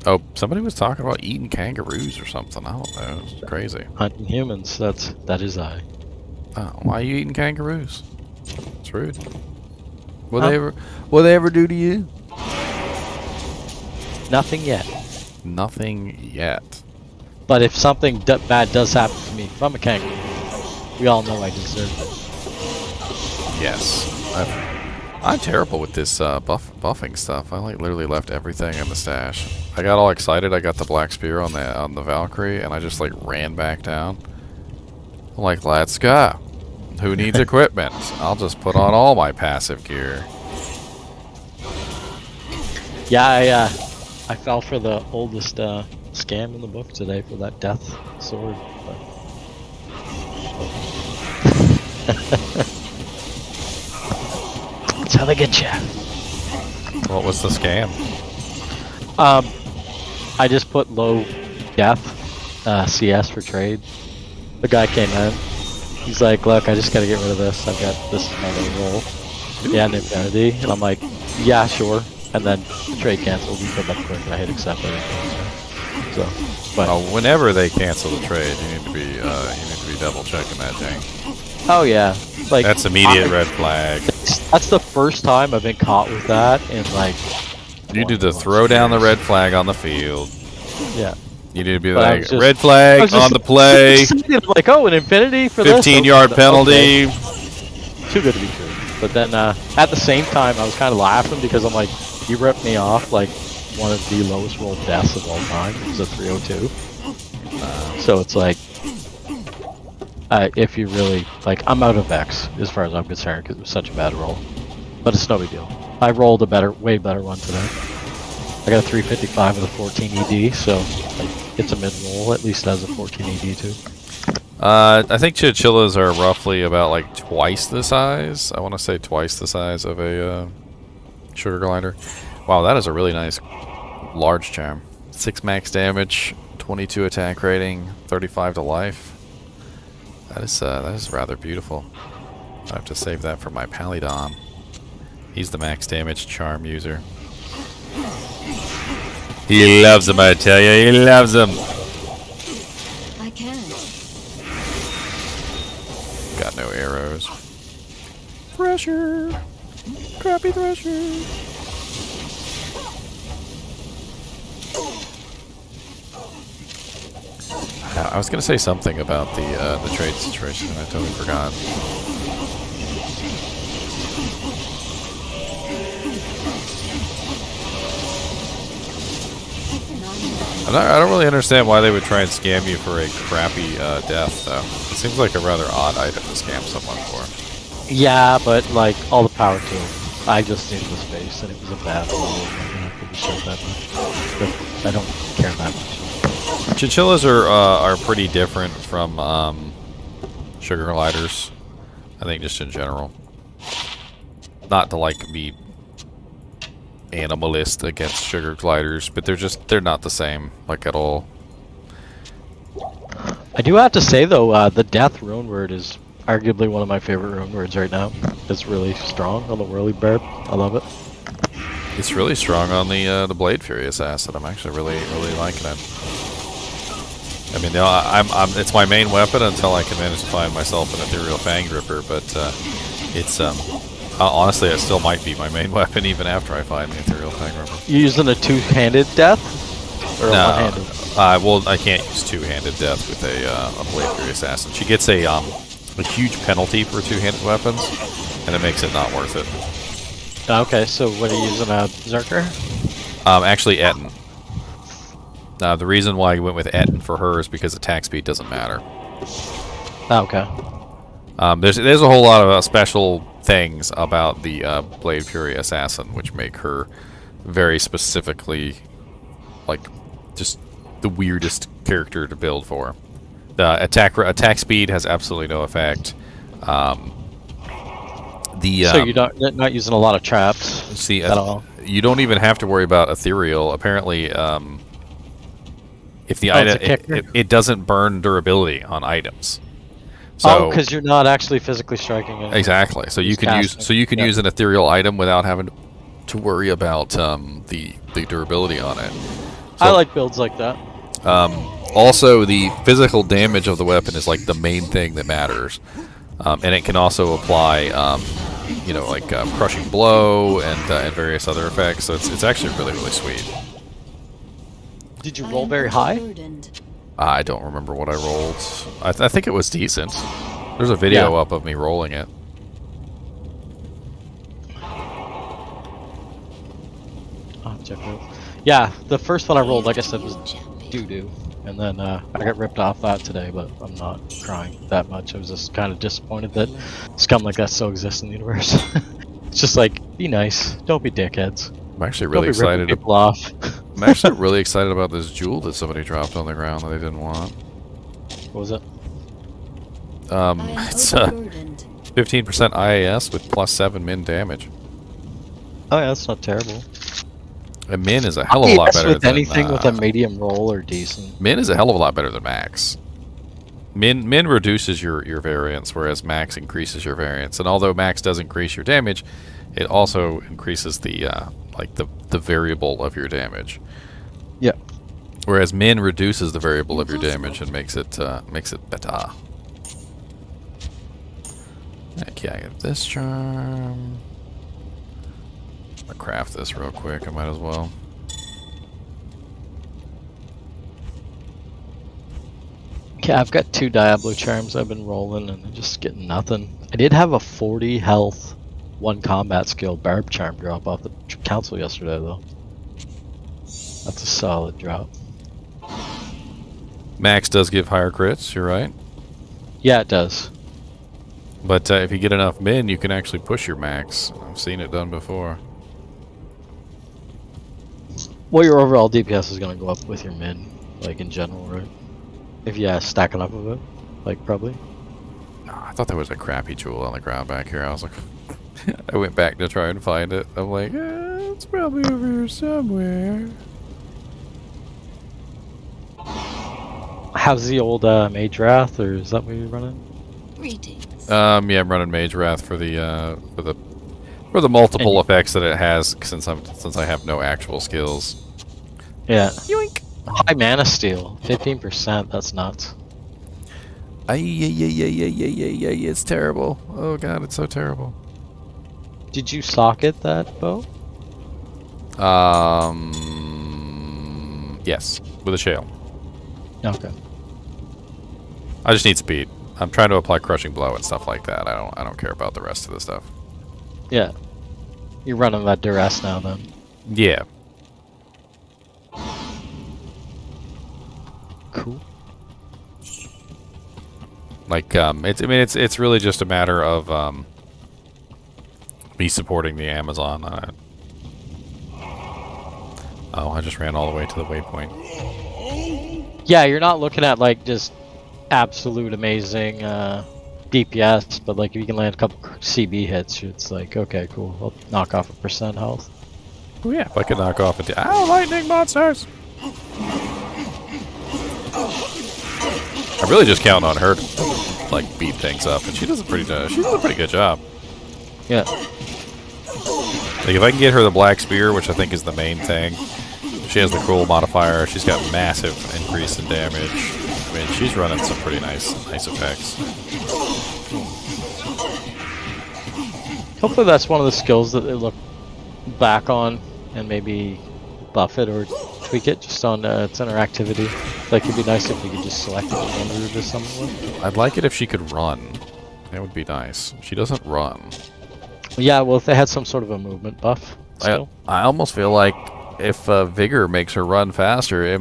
Oh, somebody was talking about eating kangaroos or something. I don't know. It's crazy. Hunting humans, that is I. Oh, why are you eating kangaroos? It's rude. What they ever do to you? Nothing yet. Nothing yet. But if something bad does happen to me, if I'm a kangaroo, we all know I deserve it. Yes. I'm terrible with this buffing stuff. I like literally left everything in the stash. I got all excited. I got the Black Spear on the Valkyrie, and I just like ran back down. I'm like, let's go. Who needs equipment? I'll just put on all my passive gear. Yeah, I fell for the oldest scam in the book today for that death sword. That's how they get you. What was the scam? I just put low death CS for trade. The guy came in. He's like, look, I just gotta get rid of this. I've got this is my little roll. Yeah, an infinity. And I'm like, yeah, sure. And then the trade canceled. He put that quick and I hit accept everything. So, but whenever they cancel the trade, you need to be double checking that thing. Oh yeah, like that's immediate red flag. That's the first time I've been caught with that in like. You need to throw down the red flag on the field. Yeah. You need to be But like, red flag on the play. Like, oh, an infinity for 15-yard penalty. Okay. Too good to be true. But then at the same time, I was kind of laughing because I'm like, you ripped me off like one of the lowest rolled deaths of all time. It was a 302. So it's like, if you really, like, I'm out of X as far as I'm concerned because it was such a bad roll. But it's no big deal. I rolled a way better one today. I got a 355 with a 14 ED, so like, it's a mid-roll, at least has a 14 ED too. I think chinchillas are roughly about like twice the size. I want to say twice the size of a sugar glider. Wow, that is a really nice large charm. 6 max damage, 22 attack rating, 35 to life. That is rather beautiful. I have to save that for my Palidon. He's the max damage charm user. He loves them, I tell you. He loves them. I can. Got no arrows. Thresher. Crappy Thresher. I was gonna say something about the trade situation, and I totally forgot. I don't really understand why they would try and scam you for a crappy death, though. It seems like a rather odd item to scam someone for. Yeah, but like all the power to them. I just needed the space, and it was a bad roll. I'm gonna have to be sure that much. But I don't care that much. Chinchillas are pretty different from sugar gliders. I think just in general. Not to like be animalist against sugar gliders, but they're not the same like at all. I do have to say though, the death rune word is arguably one of my favorite rune words right now. It's really strong on the whirly barb. I love it. It's really strong on the Blade Fury Assassin. I'm actually really liking it. I mean, you know, it's my main weapon until I can manage to find myself an Ethereal Fang Gripper, but it's honestly, it still might be my main weapon even after I find the Ethereal Fang Gripper. You using a two-handed death? Or a one-handed? Well, I can't use two-handed death with a Blade Fury Assassin. She gets a huge penalty for two-handed weapons, and it makes it not worth it. Okay, so what are you using, a Berserker? Actually, Etten. The reason why I went with Etten for her is because attack speed doesn't matter. Okay. There's a whole lot of special things about the Blade Fury Assassin which make her very specifically, like, just the weirdest character to build for. The attack speed has absolutely no effect. So you're not using a lot of traps. See, at all. You don't even have to worry about ethereal. Apparently, if the item it doesn't burn durability on items. So, because you're not actually physically striking it. Exactly. So you can use an ethereal item without having to worry about the durability on it. So, I like builds like that. Also, the physical damage of the weapon is like the main thing that matters, and it can also apply, you know, like crushing blow and various other effects. So it's actually really sweet. Did you roll very high? I don't remember what I rolled. I think it was decent. There's a video up of me rolling it. I'll check it out. Yeah, the first one I rolled, like I said, was doo-doo. And then I got ripped off that today, but I'm not crying that much. I was just kind of disappointed that scum like that still exists in the universe. It's just like, be nice. Don't be dickheads. I'm actually really excited. People off. I'm actually really excited about this jewel that somebody dropped on the ground that they didn't want. What was it? It's 15% IAS with +7 min damage. Oh yeah, that's not terrible. A min is a hell of a lot better with than anything with a medium roll or decent. Min is a hell of a lot better than max. Min reduces your variance, whereas max increases your variance. And although max does increase your damage, it also increases the the variable of your damage. Yeah. Whereas min reduces the variable of your damage and makes it better. Okay, I get this charm. I'm gonna craft this real quick. I might as well. Okay, I've got 2 Diablo charms I've been rolling and I'm just getting nothing. I did have a 40 health 1 combat skill barb charm drop off the council yesterday though. That's a solid drop. Max does give higher crits, you're right. Yeah, it does. But if you get enough min, you can actually push your max. I've seen it done before. Well, your overall DPS is going to go up with your min, like in general, right? If you stack enough of it, like probably. Oh, I thought there was a crappy jewel on the ground back here. I was like, I went back to try and find it. I'm like, it's probably over here somewhere. How's the old Mage Wrath, or is that what you're running? Greetings. Yeah, I'm running Mage Wrath for the multiple effects that it has since I have no actual skills. Yeah. Yoink. High mana steal, 15%. That's nuts. It's terrible. Oh god, it's so terrible. Did you socket that bow? Yes, with a shale. Okay. I just need speed. I'm trying to apply crushing blow and stuff like that. I don't care about the rest of the stuff. Yeah. You're running that duress now then. Yeah. Cool. Like it's really just a matter of me supporting the Amazon. Oh, I just ran all the way to the waypoint. Yeah, you're not looking at like just absolute amazing DPS, but like if you can land a couple CB hits, it's like, okay, cool. I'll knock off a % health. Oh yeah, if I could knock off a ow, lightning monsters! I really just count on her to like beat things up, and she does a pretty good job. Yeah. Like if I can get her the black spear, which I think is the main thing, she has the cruel modifier. She's got massive increase in damage. I mean, she's running some pretty nice effects. Hopefully that's one of the skills that they look back on and maybe buff it or tweak it just on its interactivity. Like it'd be nice if we could just select it in one route or something. I'd like it if she could run. That would be nice. She doesn't run. Yeah, well if they had some sort of a movement buff still. I almost feel like if Vigor makes her run faster, it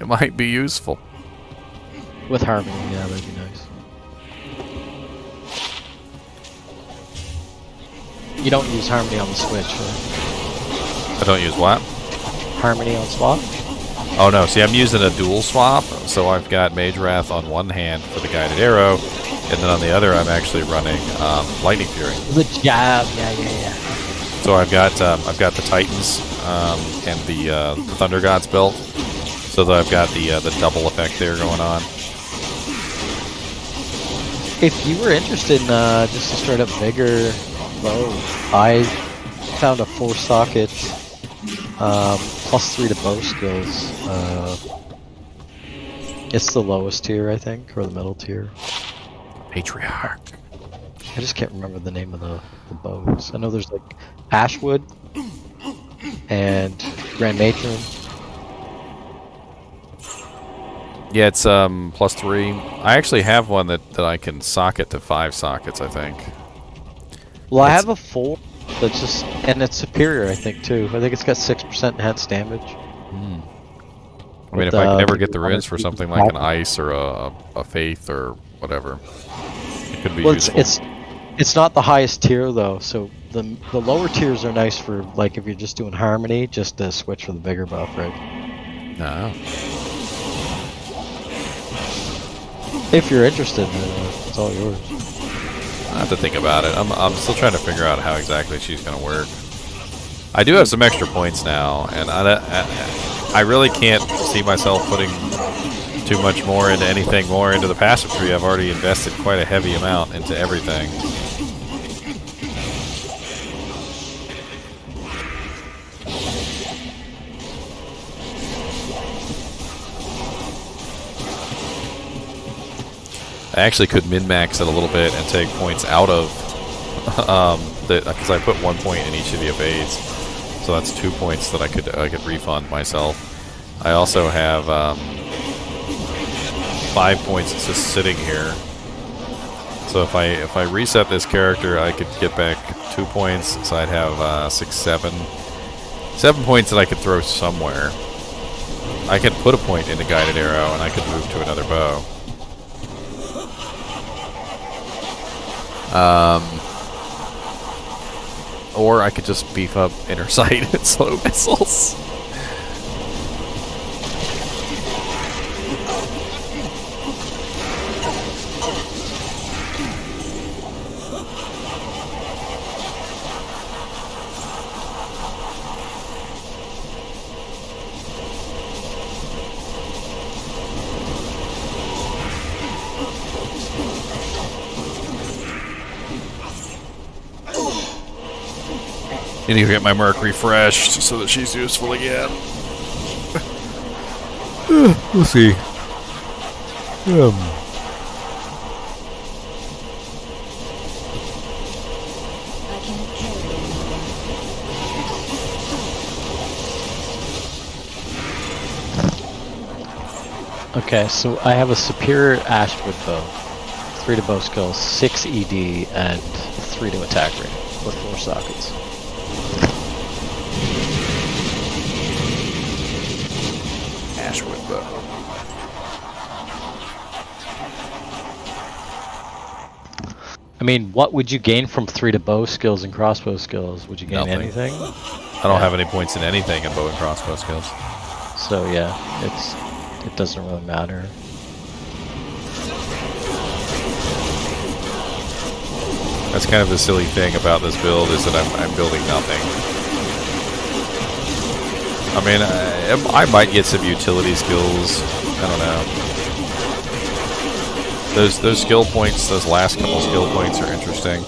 might be useful. With Harmony, yeah, that'd be nice. You don't use Harmony on the Switch, right? I don't use what? Harmony on swap? Oh no, see I'm using a dual swap, so I've got Mage Wrath on one hand for the guided arrow, and then on the other I'm actually running Lightning Fury. The jab, yeah. So I've got the Titans and the Thunder Gods built, so that I've got the double effect there going on. If you were interested in just a straight up bigger bow, I found a 4-socket +3 to bow skills. It's the lowest tier, I think, or the middle tier. Patriarch. I just can't remember the name of the bows. I know there's like Ashwood and Grand Matron. Yeah, it's +3. I actually have one that I can socket to 5 sockets, I think. Well, I have a 4 that's just, and it's superior, I think, too. I think it's got 6% enhanced damage. I mean, if I can ever get the runes for something like an ice or a faith or whatever, it could be useful. It's not the highest tier though, so the lower tiers are nice for like if you're just doing Harmony, just to switch for the bigger buff, right? No. If you're interested, it's all yours. I have to think about it. I'm still trying to figure out how exactly she's going to work. I do have some extra points now, and I really can't see myself putting too much more into anything more into the passive tree. I've already invested quite a heavy amount into everything. I actually could min-max it a little bit and take points out of because I put 1 point in each of the evades, so that's 2 points that I could refund myself. I also have 5 points just sitting here. So if I reset this character, I could get back 2 points. So I'd have 7 points that I could throw somewhere. I could put a point into guided arrow, and I could move to another bow. Or I could just beef up inner sight and slow missiles. I need to get my Merc refreshed so that she's useful again. We'll see. Okay, so I have a superior Ashwood bow. 3 to bow skills, 6 ED, and 3 to attack rate, with 4 sockets. Ashwood bow. I mean, what would you gain from 3 to bow skills and crossbow skills? Would you gain Nothing. anything? I don't have any points in anything in bow and crossbow skills. So yeah, it doesn't really matter. That's kind of the silly thing about this build is that I'm building nothing. I mean, I might get some utility skills. I don't know. Those skill points, those last couple skill points are interesting.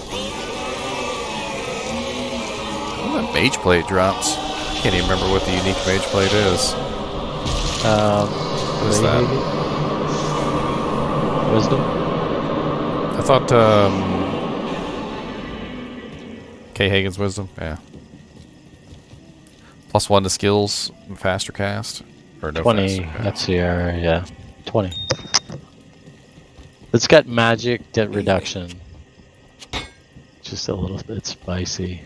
Oh, that mage plate drops. I can't even remember what the unique mage plate is. What is that? Wisdom? I thought, K. Hagen's wisdom? Yeah. +1 to skills, faster cast? Or no 20, faster cast? that's the error, yeah. 20. It's got magic debt reduction. Just a little bit spicy.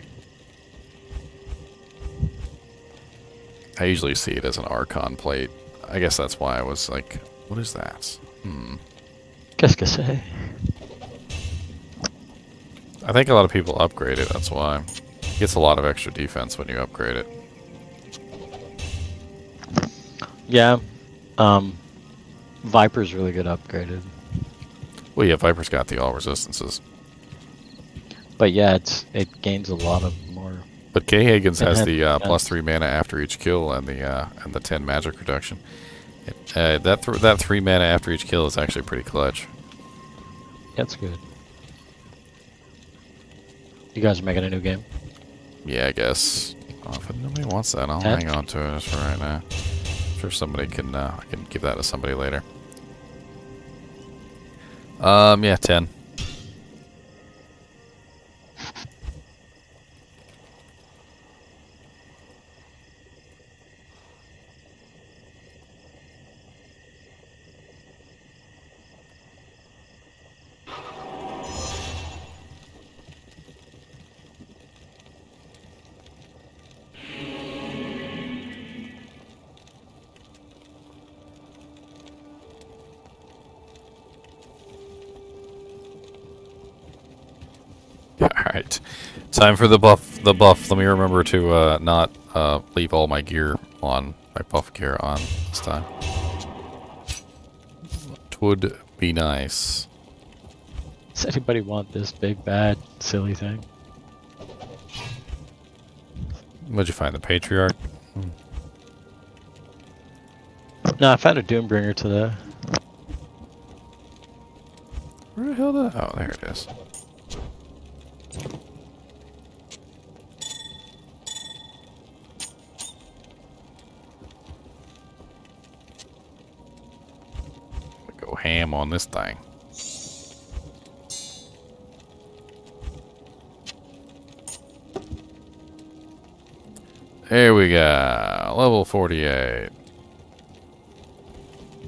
I usually see it as an Archon plate. I guess that's why I was like, what is that? Qu'est-ce que c'est? I think a lot of people upgrade it, that's why. It gets a lot of extra defense when you upgrade it. Yeah. Viper's really good upgraded. Well, yeah, Viper's got the all resistances. But yeah, it gains a lot of more. But K. Hagen's has the defense. +3 mana after each kill and the 10 magic reduction. That 3 mana after each kill is actually pretty clutch. That's good. You guys are making a new game? Yeah, I guess. If nobody wants that, I'll 10? hang on to it for right now. I'm sure somebody can. I can give that to somebody later. Yeah, 10. Alright. Time for the buff. Let me remember to not leave all my gear on, my buff gear on this time. It would be nice. Does anybody want this big, bad, silly thing? What'd you find? The Patriarch? No, I found a Doombringer today. Where the hell did... Oh, there it is. Go ham on this thing. There we go. Level 48.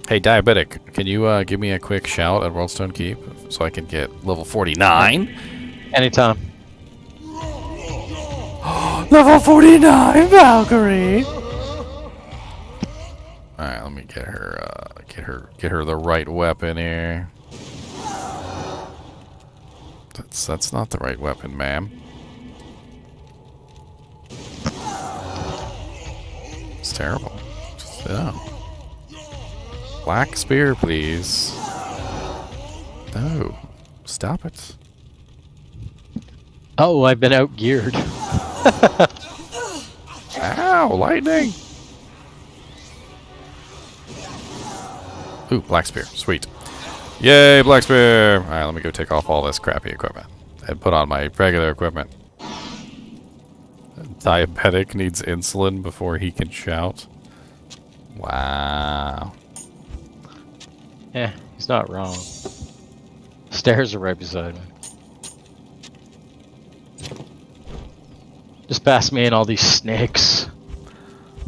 Hey, Diabetic, can you give me a quick shout at Worldstone Keep so I can get level 49? Anytime. Level 49, Valkyrie! Alright, let me get her the right weapon here. That's not the right weapon, ma'am. It's terrible. Oh. Black spear, please. No. Stop it. Oh, I've been outgeared. Ow, lightning! Ooh, black spear. Sweet. Yay, black spear! Alright, let me go take off all this crappy equipment and put on my regular equipment. Diabetic needs insulin before he can shout. Wow. Yeah, he's not wrong. Stairs are right beside me. Just pass me in all these snakes.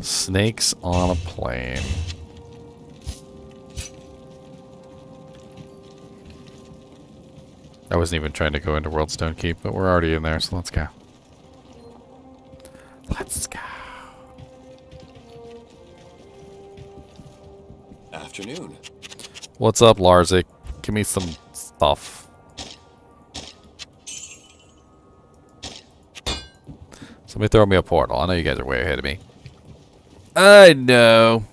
Snakes on a plane. I wasn't even trying to go into Worldstone Keep, but we're already in there, so let's go. Let's go. Afternoon. What's up, Larzik? Give me some stuff. Somebody throw me a portal. I know you guys are way ahead of me. I know.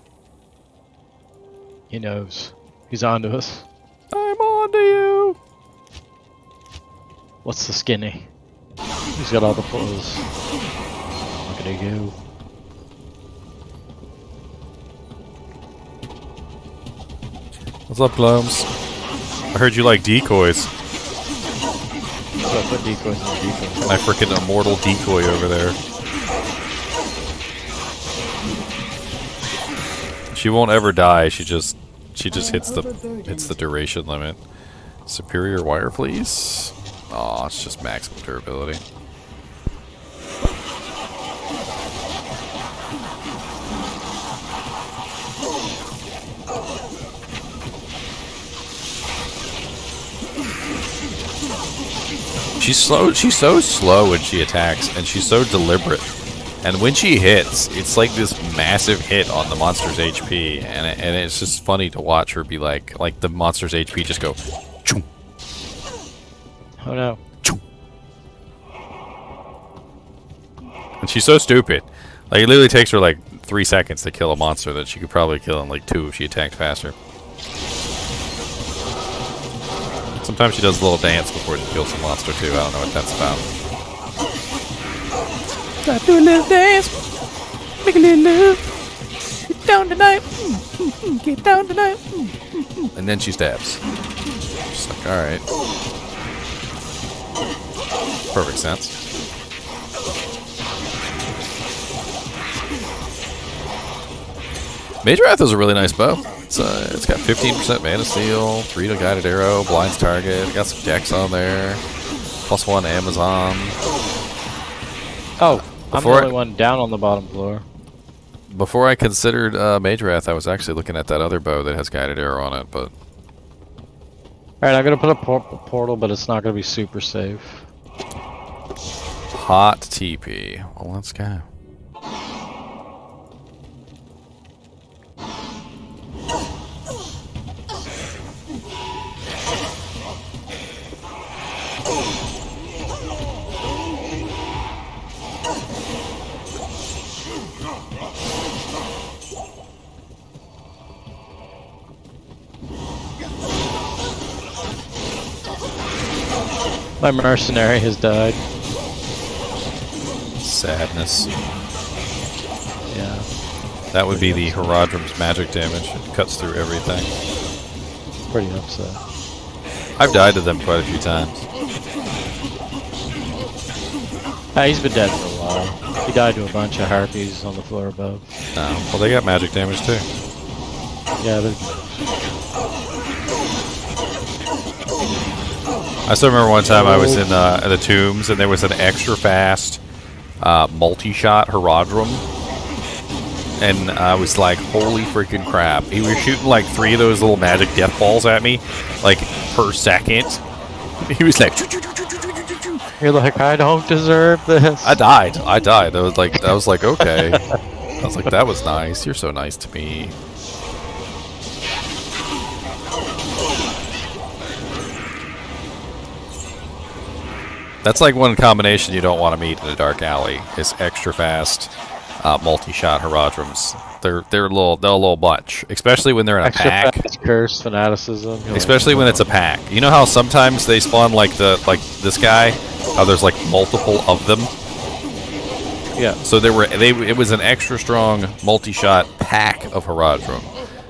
He knows. He's onto us. I'm on to you. What's the skinny? He's got all the portals. Look at he go. What's up, Glomes? I heard you like decoys. So I put decoys in the decoys. My freaking immortal decoy over there. She won't ever die. She just hits the duration limit. Superior wire fleece. Aw, it's just maximum durability. She's slow. She's so slow when she attacks, and she's so deliberate. And when she hits, it's like this massive hit on the monster's HP, and it's just funny to watch her be like the monster's HP just go. Choom, Oh no. choom. And she's so stupid. Like, it literally takes her like 3 seconds to kill a monster that she could probably kill in like 2 if she attacked faster. Sometimes she does a little dance before she kills the monster too. I don't know what that's about. Gotta do a little dance, make a little love. Get down tonight, get down tonight. And then she stabs. She's like, alright. Perfect sense. Major Wrath is a really nice bow. It's got 15% mana steal, 3 to guided arrow, blinds target. Got some dex on there. +1 Amazon. Oh, I'm the Before only one down on the bottom floor. Before I considered Major Wrath, I was actually looking at that other bow that has guided arrow on it, but Alright, I'm gonna put a portal, but it's not gonna be super safe. hot TP. Well, let's go. My mercenary has died. Sadness. Yeah. That would be the Herodrum's magic damage. It cuts through everything. Pretty upset. I've died to them quite a few times. He's been dead for a while. He died to a bunch of harpies on the floor above. Oh, well, they got magic damage too. Yeah, they're... I still remember one time I was in the tombs and there was an extra fast multi-shot Herodrum, and I was like, holy freaking crap. He was shooting like 3 of those little magic death balls at me, like, per second. He was like, You're like, I don't deserve this. I died. I was like, okay. I was like, that was nice. You're so nice to me. That's like one combination you don't want to meet in a dark alley. Is extra fast, multi-shot Herodrums. They're a little bunch, especially when they're in a Extra pack. fast curse, fanaticism. Especially when it's a pack. You know how sometimes they spawn like this guy? How there's like multiple of them. Yeah. So it was an extra strong multi-shot pack of Herodrum.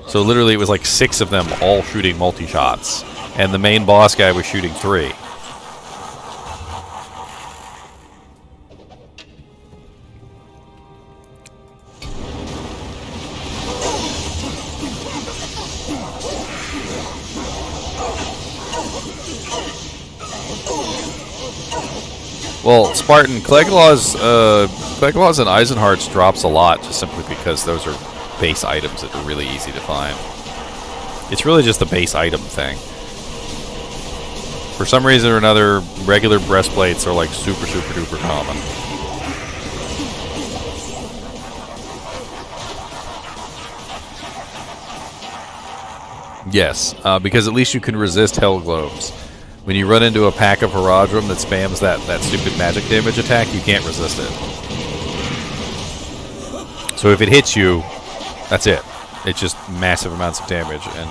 So literally it was like 6 of them all shooting multi-shots, and the main boss guy was shooting 3. Well, Spartan, Cleglaws and Eisenharts drops a lot just simply because those are base items that are really easy to find. It's really just the base item thing. For some reason or another, regular breastplates are like super duper common. Yes, because at least you can resist Hell Globes. When you run into a pack of Herodrum that spams that stupid magic damage attack, you can't resist it. So if it hits you, that's it. It's just massive amounts of damage and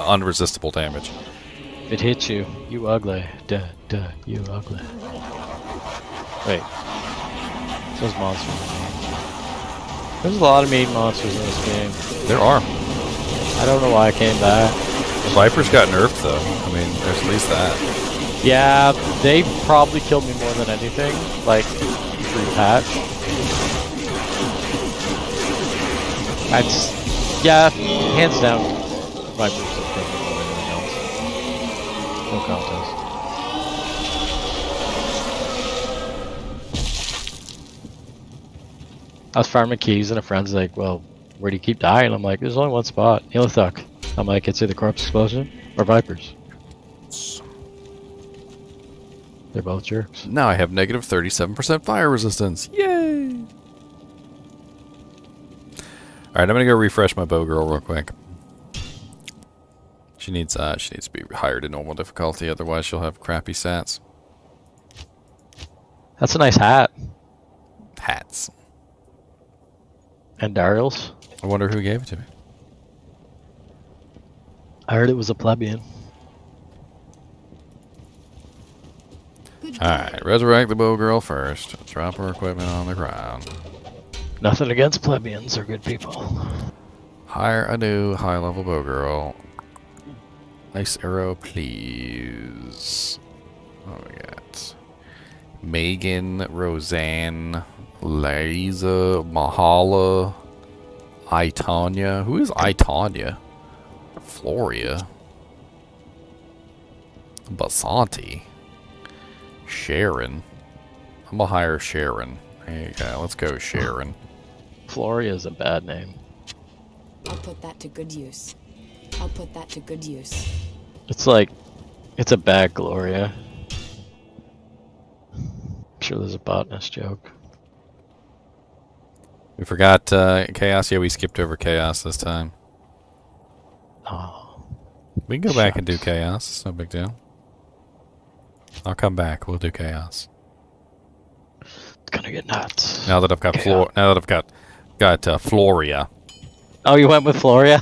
unresistible damage. If it hits you, you ugly. Duh, you ugly. Wait. Those monsters are mean. There's a lot of mean monsters in this game. There are. I don't know why I came back. The Vipers got nerfed though. I mean, there's at least that. Yeah, they probably killed me more than anything. Like, pre-patch. Yeah, hands down, Vipers have killed me more than anything else. No contest. I was farming keys and a friend's like, well, where do you keep dying? I'm like, there's only one spot. Neolithuck. I'm like, it's either corpse explosion or Vipers. They're both jerks. Now I have negative 37% fire resistance. Yay! Alright, I'm gonna go refresh my bow girl real quick. She needs to be higher to normal difficulty, otherwise she'll have crappy stats. That's a nice hat. Hats. And Dariel's. I wonder who gave it to me. I heard it was a plebeian. Alright, resurrect the bow girl first. Drop her equipment on the ground. Nothing against plebeians, they're good people. Hire a new high-level bow girl. Nice arrow, please. What do we got? Megan, Roseanne, Liza, Mahala, Itanya. Who is Itanya? Floria. Basanti. Sharon. I'm gonna hire Sharon. There you go. Let's go, Sharon. Floria is a bad name. I'll put that to good use. I'll put that to good use. It's like, it's a bad Gloria. I'm sure there's a botanist joke. We forgot Chaos. Yeah, we skipped over Chaos this time. Oh. We can go back and do Chaos. It's no big deal. I'll come back. We'll do Chaos. It's gonna get nuts. Now that I've got now that I've got Floria. Oh, you went with Floria?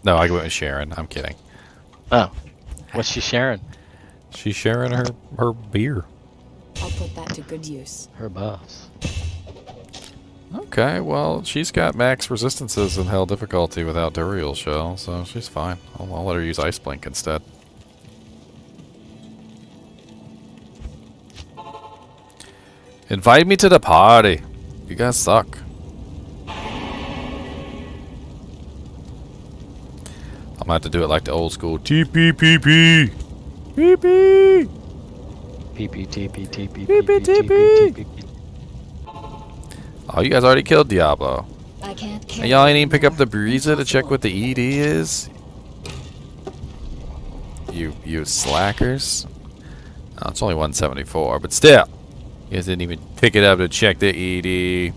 No, I went with Sharon. I'm kidding. Oh, what's she sharing? She's sharing her beer. I'll put that to good use. Her boss. Okay, well, she's got max resistances and hell difficulty without Duriel Shell, so she's fine. I'll let her use Ice Blink instead. Invite me to the party. You guys suck. I'm gonna have to do it like the old school TPPP. PP. PP. Oh, you guys already killed Diablo. I can't And y'all ain't even pick up the Breeza to check what the ED is? You slackers. Oh, it's only 174, but still. You guys didn't even pick it up to check the ED.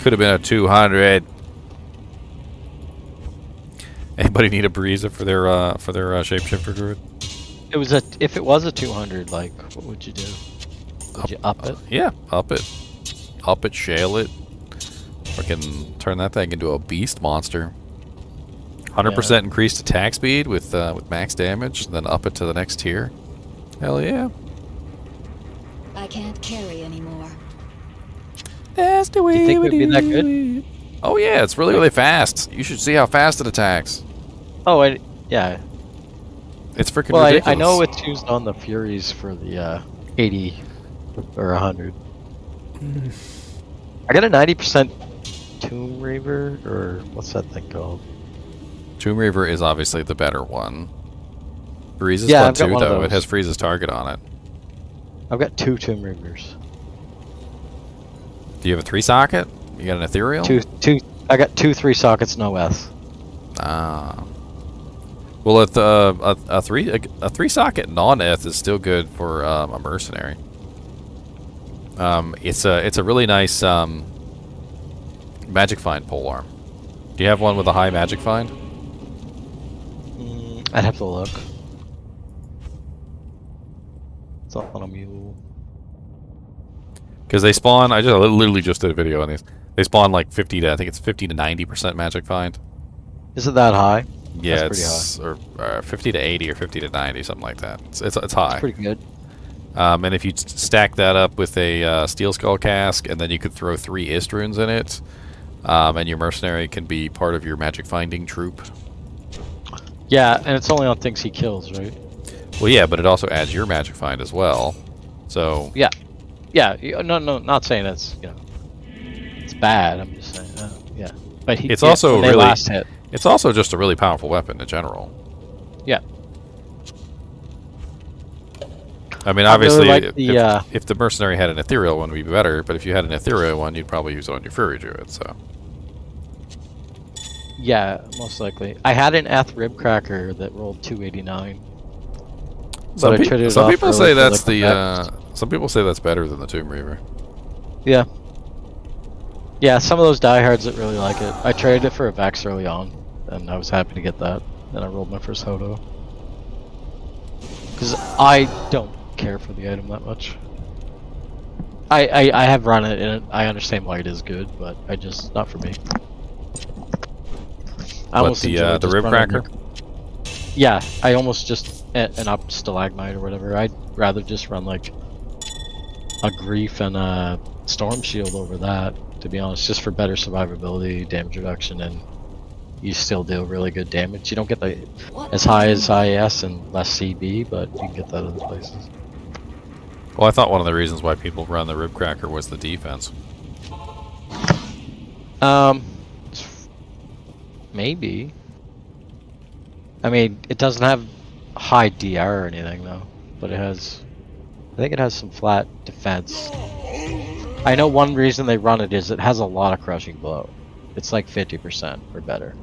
Could have been a 200. Anybody need a Breeza for their shapeshifter druid? It was if it was a 200, like, what would you do? Would you up it? Yeah, up it. Up it, shale it. Freaking turn that thing into a beast monster. 100% increased attack speed with max damage, then up it to the next tier. Hell yeah. I can't carry anymore. That's the way Do you think we it would be that do good? it. Oh yeah, it's really, really fast. You should see how fast it attacks. Oh, yeah. It's freaking Well, ridiculous. I know it's used on the Furies for the 80 or 100. I got a 90% Tomb Reaver, or what's that thing called? Tomb Reaver is obviously the better one. Breeze is Yeah, fun I've got too, one of though. It those. has Freeze's target on it. I've got 2 Tomb Reavers. Do you have a 3-socket? You got an ethereal? Two. I got 2 3-sockets, no S. Ah. Well, a 3-socket non-eth is still good for a mercenary. It's a really nice magic find polearm. Do you have one with a high magic find? I'd have to look. It's on a mule. Because they spawn. I literally just did a video on these. They spawn like 50 to, I think it's 50 to 90% magic find. Is it that high? Yeah, That's pretty or 50 to 80 or 50 to 90, something like that. It's high. That's pretty good. And if you stack that up with a Steel Skull cask, and then you could throw 3 Ist runes in it, and your mercenary can be part of your magic finding troop. Yeah, and it's only on things he kills, right? Well, yeah, but it also adds your magic find as well. So yeah, no, not saying it's it's bad. I'm just saying, yeah. But it's also really last hit. It's also just a really powerful weapon in general. Yeah. I mean, obviously, really like if the mercenary had an ethereal one, it would be better. But if you had an ethereal one, you'd probably use it on your Fury Druid. So. Yeah, most likely. I had an Eth Ribcracker that rolled 289. Some people say that's some people say that's better than the Tomb Reaver. Yeah. Yeah, some of those diehards that really like it. I traded it for a Vex early on, and I was happy to get that. Then I rolled my first Hodo. Because I don't care for the item that much. I have run it, and I understand why it is good, but not for me. What, the Ribcracker? Yeah, I almost just an up Stalagmite or whatever. I'd rather just run like a Grief and a Storm Shield over that, to be honest, just for better survivability, damage reduction, and you still deal really good damage. You don't get as high as IS and less CB, but you can get that other places. Well, I thought one of the reasons why people run the Ribcracker was the defense. Maybe. I mean, it doesn't have high DR or anything though, but I think it has some flat defense. I know one reason they run it is it has a lot of crushing blow. It's like 50% or better.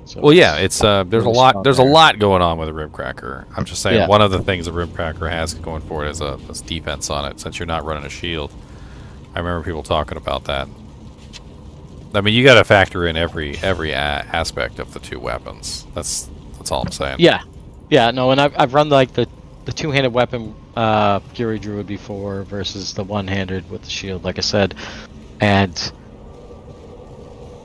So well, yeah, it's there's really a lot going on with a Ribcracker. I'm just saying, yeah. One of the things a Ribcracker has going for it is defense on it, since you're not running a shield. I remember people talking about that. I mean, you got to factor in every aspect of the two weapons. That's all I'm saying. Yeah, no, and I've run like the two-handed weapon Fury Druid before versus the one-handed with the shield, like I said, and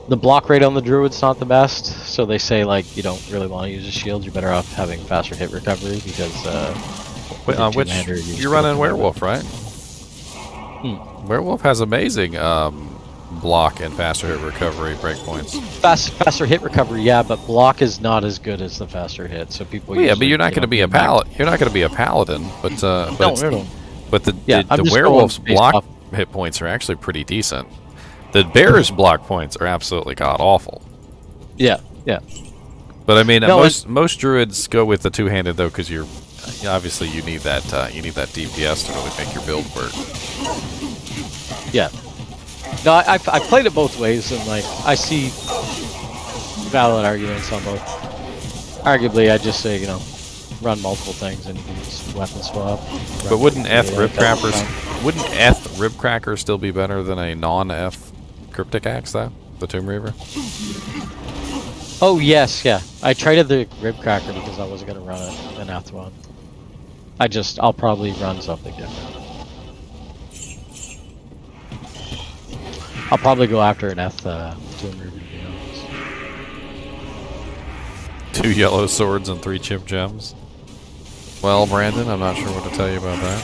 the block rate on the Druid's not the best. So they say like you don't really want to use a shield. You're better off having faster hit recovery because. Which you're running Werewolf, right? Werewolf has amazing. Block and faster hit recovery breakpoints. Faster hit recovery, yeah, but block is not as good as the faster hit. So people. Well, yeah, but you're not going to be a paladin. You're not going to be a paladin, but but the werewolf's block hit points are actually pretty decent. The bear's block points are absolutely god awful. Yeah. But I mean, most druids go with the two-handed though, because obviously you need that DPS to really make your build work. Yeah. No, I played it both ways, and like I see valid arguments on both. Arguably, I just say run multiple things and you can just weapon swap. But wouldn't Eth Ribcracker still be better than a non-Eth Cryptic Axe though? The Tomb Reaver? Oh yes, yeah. I traded the Ribcracker because I wasn't gonna run an Eth one. I'll probably run something different. I'll probably go after an Eth Tomb Reaver, to be honest. 2 yellow swords and 3 chip gems. Well, Brandon, I'm not sure what to tell you about that.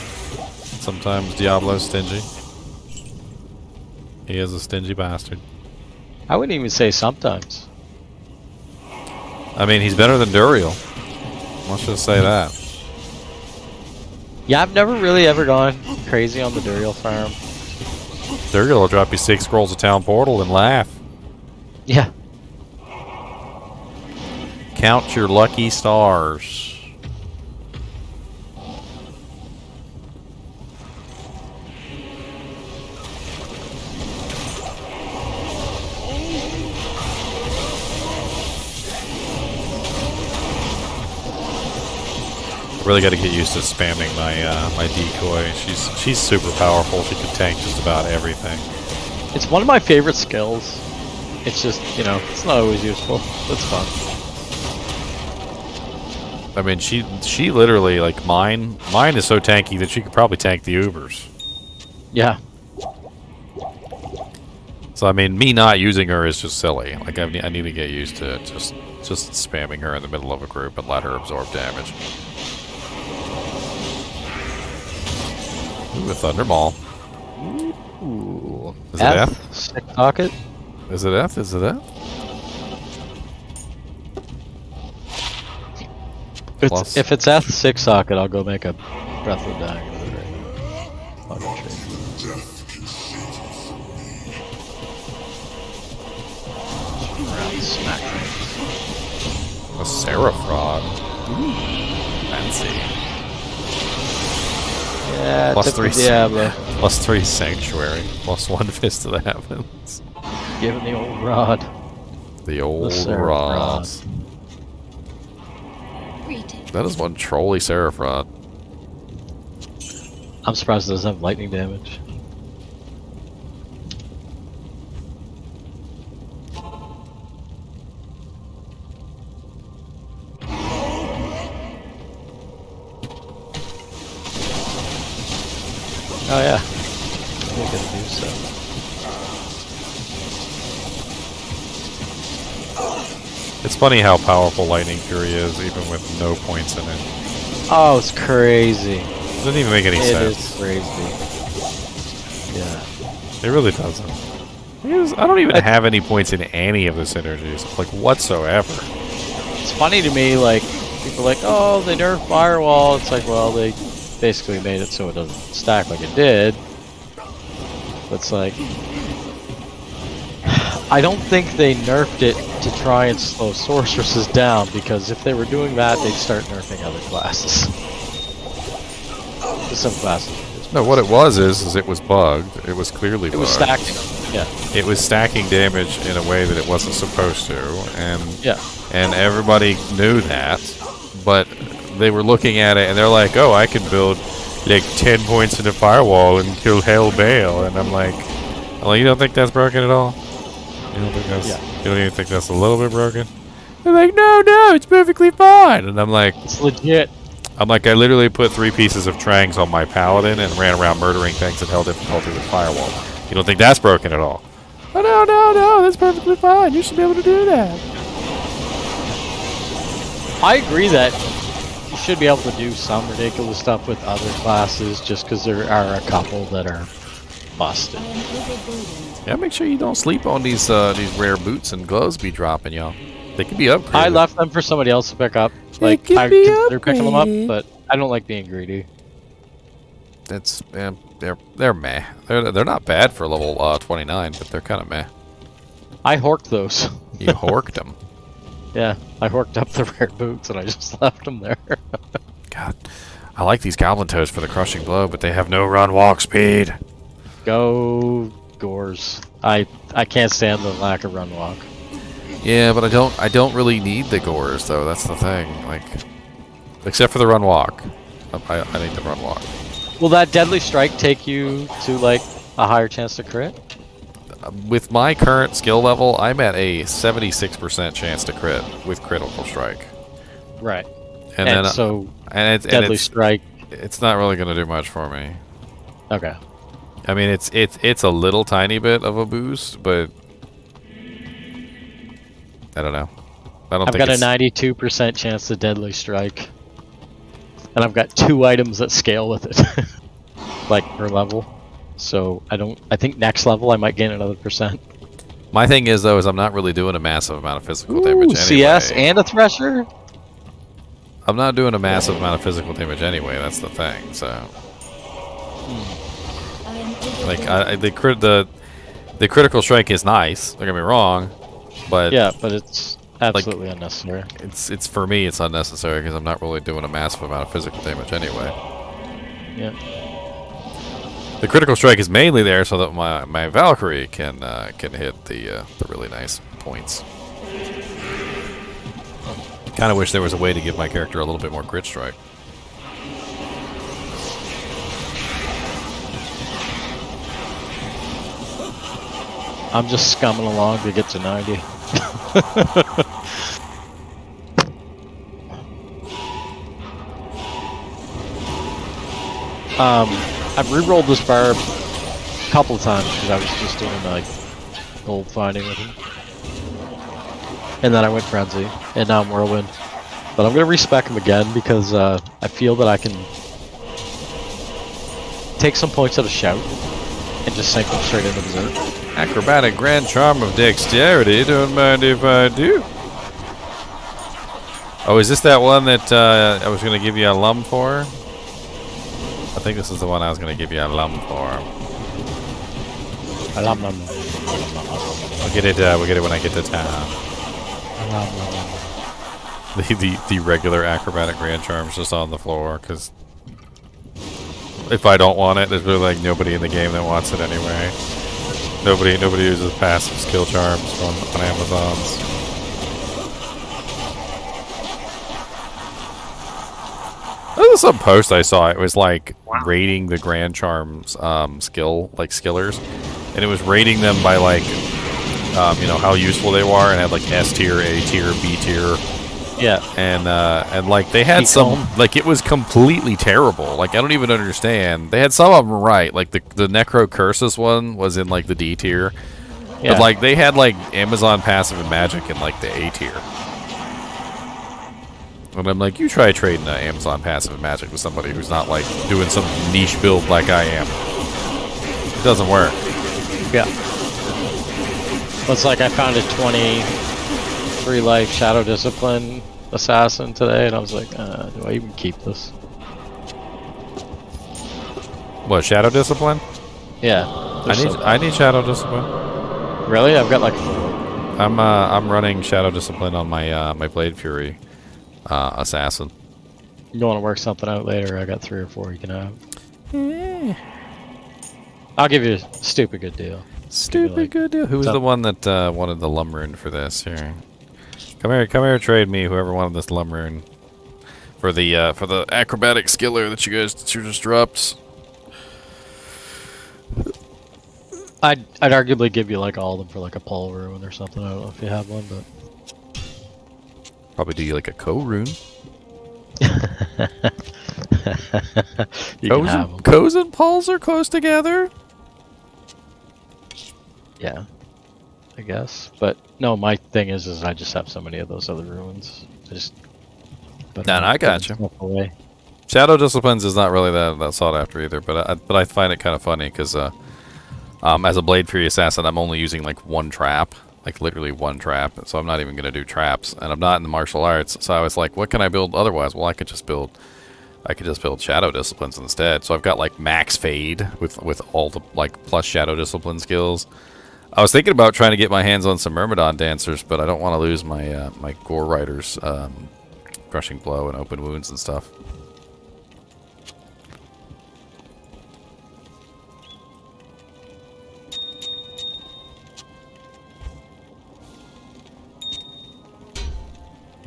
Sometimes Diablo's stingy. He is a stingy bastard. I wouldn't even say sometimes. I mean, he's better than Duriel. Let's just say that. Yeah, I've never really ever gone crazy on the Duriel farm. Duriel will drop you 6 scrolls of Town Portal and laugh. Yeah. Count your lucky stars. Really got to get used to spamming my decoy. She's super powerful. She can tank just about everything. It's one of my favorite skills. It's just it's not always useful. It's fun. I mean, she literally like mine is so tanky that she could probably tank the Ubers. Yeah. So I mean, me not using her is just silly. Like I need to get used to just spamming her in the middle of a group and let her absorb damage. Ooh, a Thunderball. Ooh. Is it F? Sick pocket? Is it F? Is it F? If it's F 6 socket, I'll go make a Breath of the Dying. I'll go trade. A Seraphron. Fancy. Yeah, +3 Diablo. +3 Sanctuary. +1 Fist of the Heavens. Give him the old rod. The old rod. That is one trolly Seraphron. I'm surprised it doesn't have lightning damage. Oh yeah, we're gonna do so. It's funny how powerful Lightning Fury is, even with no points in it. Oh, it's crazy. It doesn't even make any sense. It is crazy. Yeah. It really doesn't. I don't even have any points in any of the synergies, like whatsoever. It's funny to me, like, people are like, oh, they nerfed Firewall. It's like, well, they basically made it so it doesn't stack like it did. But it's like, I don't think they nerfed it to try and slow sorceresses down, because if they were doing that, they'd start nerfing other classes. Some classes. No, what it was is it was bugged. It was clearly bugged. It was stacking. Yeah. It was stacking damage in a way that it wasn't supposed to, and yeah. And everybody knew that, but they were looking at it and they're like, "Oh, I can build like 10 points into Firewall and kill Hell Bale," and I'm like, "Well, you don't think that's broken at all? You don't think that's? You don't even think that's a little bit broken?" They're like, "No, it's perfectly fine," and I'm like, "It's legit." I'm like, I literally put 3 pieces of Trangs on my Paladin and ran around murdering things at hell difficulty with Firewall. You don't think that's broken at all? Oh, no, that's perfectly fine. You should be able to do that. I agree that you should be able to do some ridiculous stuff with other classes, just because there are a couple that are busted. Yeah, make sure you don't sleep on these rare boots and gloves be dropping, y'all. They can be upgraded. I left them for somebody else to pick up. Like, I consider picking them up, but I don't like being greedy. It's they're meh. They're not bad for level 29, but they're kind of meh. I horked those. You horked them. Yeah, I horked up the rare boots and I just left them there. God, I like these goblin toes for the crushing blow, but they have no run walk speed. Go Gores. I can't stand the lack of run walk. Yeah, but I don't really need the Gores though. That's the thing. Like, except for the run walk, I need the run walk. Will that deadly strike take you to like a higher chance to crit? With my current skill level, I'm at a 76% chance to crit with critical strike. Right. And then so deadly strike. It's not really going to do much for me. Okay. I mean, it's a little tiny bit of a boost, but I don't know. I've got a 92% chance to deadly strike, and I've got 2 items that scale with it, like per level. So I think next level I might gain another %. My thing is though, I'm not really doing a massive amount of physical damage anyway. CS and a Thresher? I'm not doing a massive amount of physical damage anyway. That's the thing. So, like, the critical strike is nice. Don't get me wrong, but yeah, but it's absolutely unnecessary. It's for me, it's unnecessary because I'm not really doing a massive amount of physical damage anyway. Yeah. The critical strike is mainly there so that my Valkyrie can hit the really nice points. Kind of wish there was a way to give my character a little bit more crit strike. I'm just scumming along to get to 90. I've re-rolled this barb a couple of times because I was just doing like gold finding with him. And then I went Frenzy, and now I'm Whirlwind. But I'm gonna respec him again because I feel that I can take some points out of Shout and just sink them straight into Berserk. Acrobatic Grand Charm of Dexterity, don't mind if I do. Oh, is this that one that I was going to give you a lum for? I think this is the one I was going to give you a lum for. A lum. We'll get it when I get to town. The regular Acrobatic Grand Charm's just on the floor, because if I don't want it, there's really like nobody in the game that wants it anyway. Nobody uses passive skill charms on Amazons. There was some post I saw. It was like rating the Grand Charms skillers, and it was rating them by like how useful they were, and had like S tier, A tier, B tier. Yeah, and like they had some, like it was completely terrible. Like I don't even understand. They had some of them right. Like the Necro Cursus one was in like the D tier, but like they had like Amazon passive and magic in like the A tier. And I'm like, you try trading Amazon passive and magic with somebody who's not like doing some niche build like I am. It doesn't work. Yeah. Well, it's like I found a 23 life Shadow Discipline assassin today, and I was like, do I even keep this? What, Shadow Discipline? Yeah. I need Shadow Discipline. Really? I've got like. I'm running Shadow Discipline on my my Blade Fury assassin. You want to work something out later? I got 3 or 4 you can have. I'll give you a stupid good deal. Stupid good deal. Who's the one that wanted the Lumrune for this? Here, come here, trade me. Whoever wanted this Lumrune for the acrobatic skiller that you just dropped. I'd arguably give you like all of them for like a pole rune or something. I don't know if you have one, but probably do you like a co-rune. Co's and poles are close together. Yeah, I guess. But no, my thing is I just have so many of those other ruins. I got you. Away. Shadow Disciplines is not really that sought after either, but I find it kind of funny because as a Blade Fury assassin, I'm only using like one trap, like literally one trap. So I'm not even gonna do traps, and I'm not in the martial arts. So I was like, what can I build otherwise? Well, I could just build Shadow Disciplines instead. So I've got like max fade with all the like plus Shadow Discipline skills. I was thinking about trying to get my hands on some Myrmidon Dancers, but I don't want to lose my my Gore Riders, Crushing Blow and Open Wounds and stuff.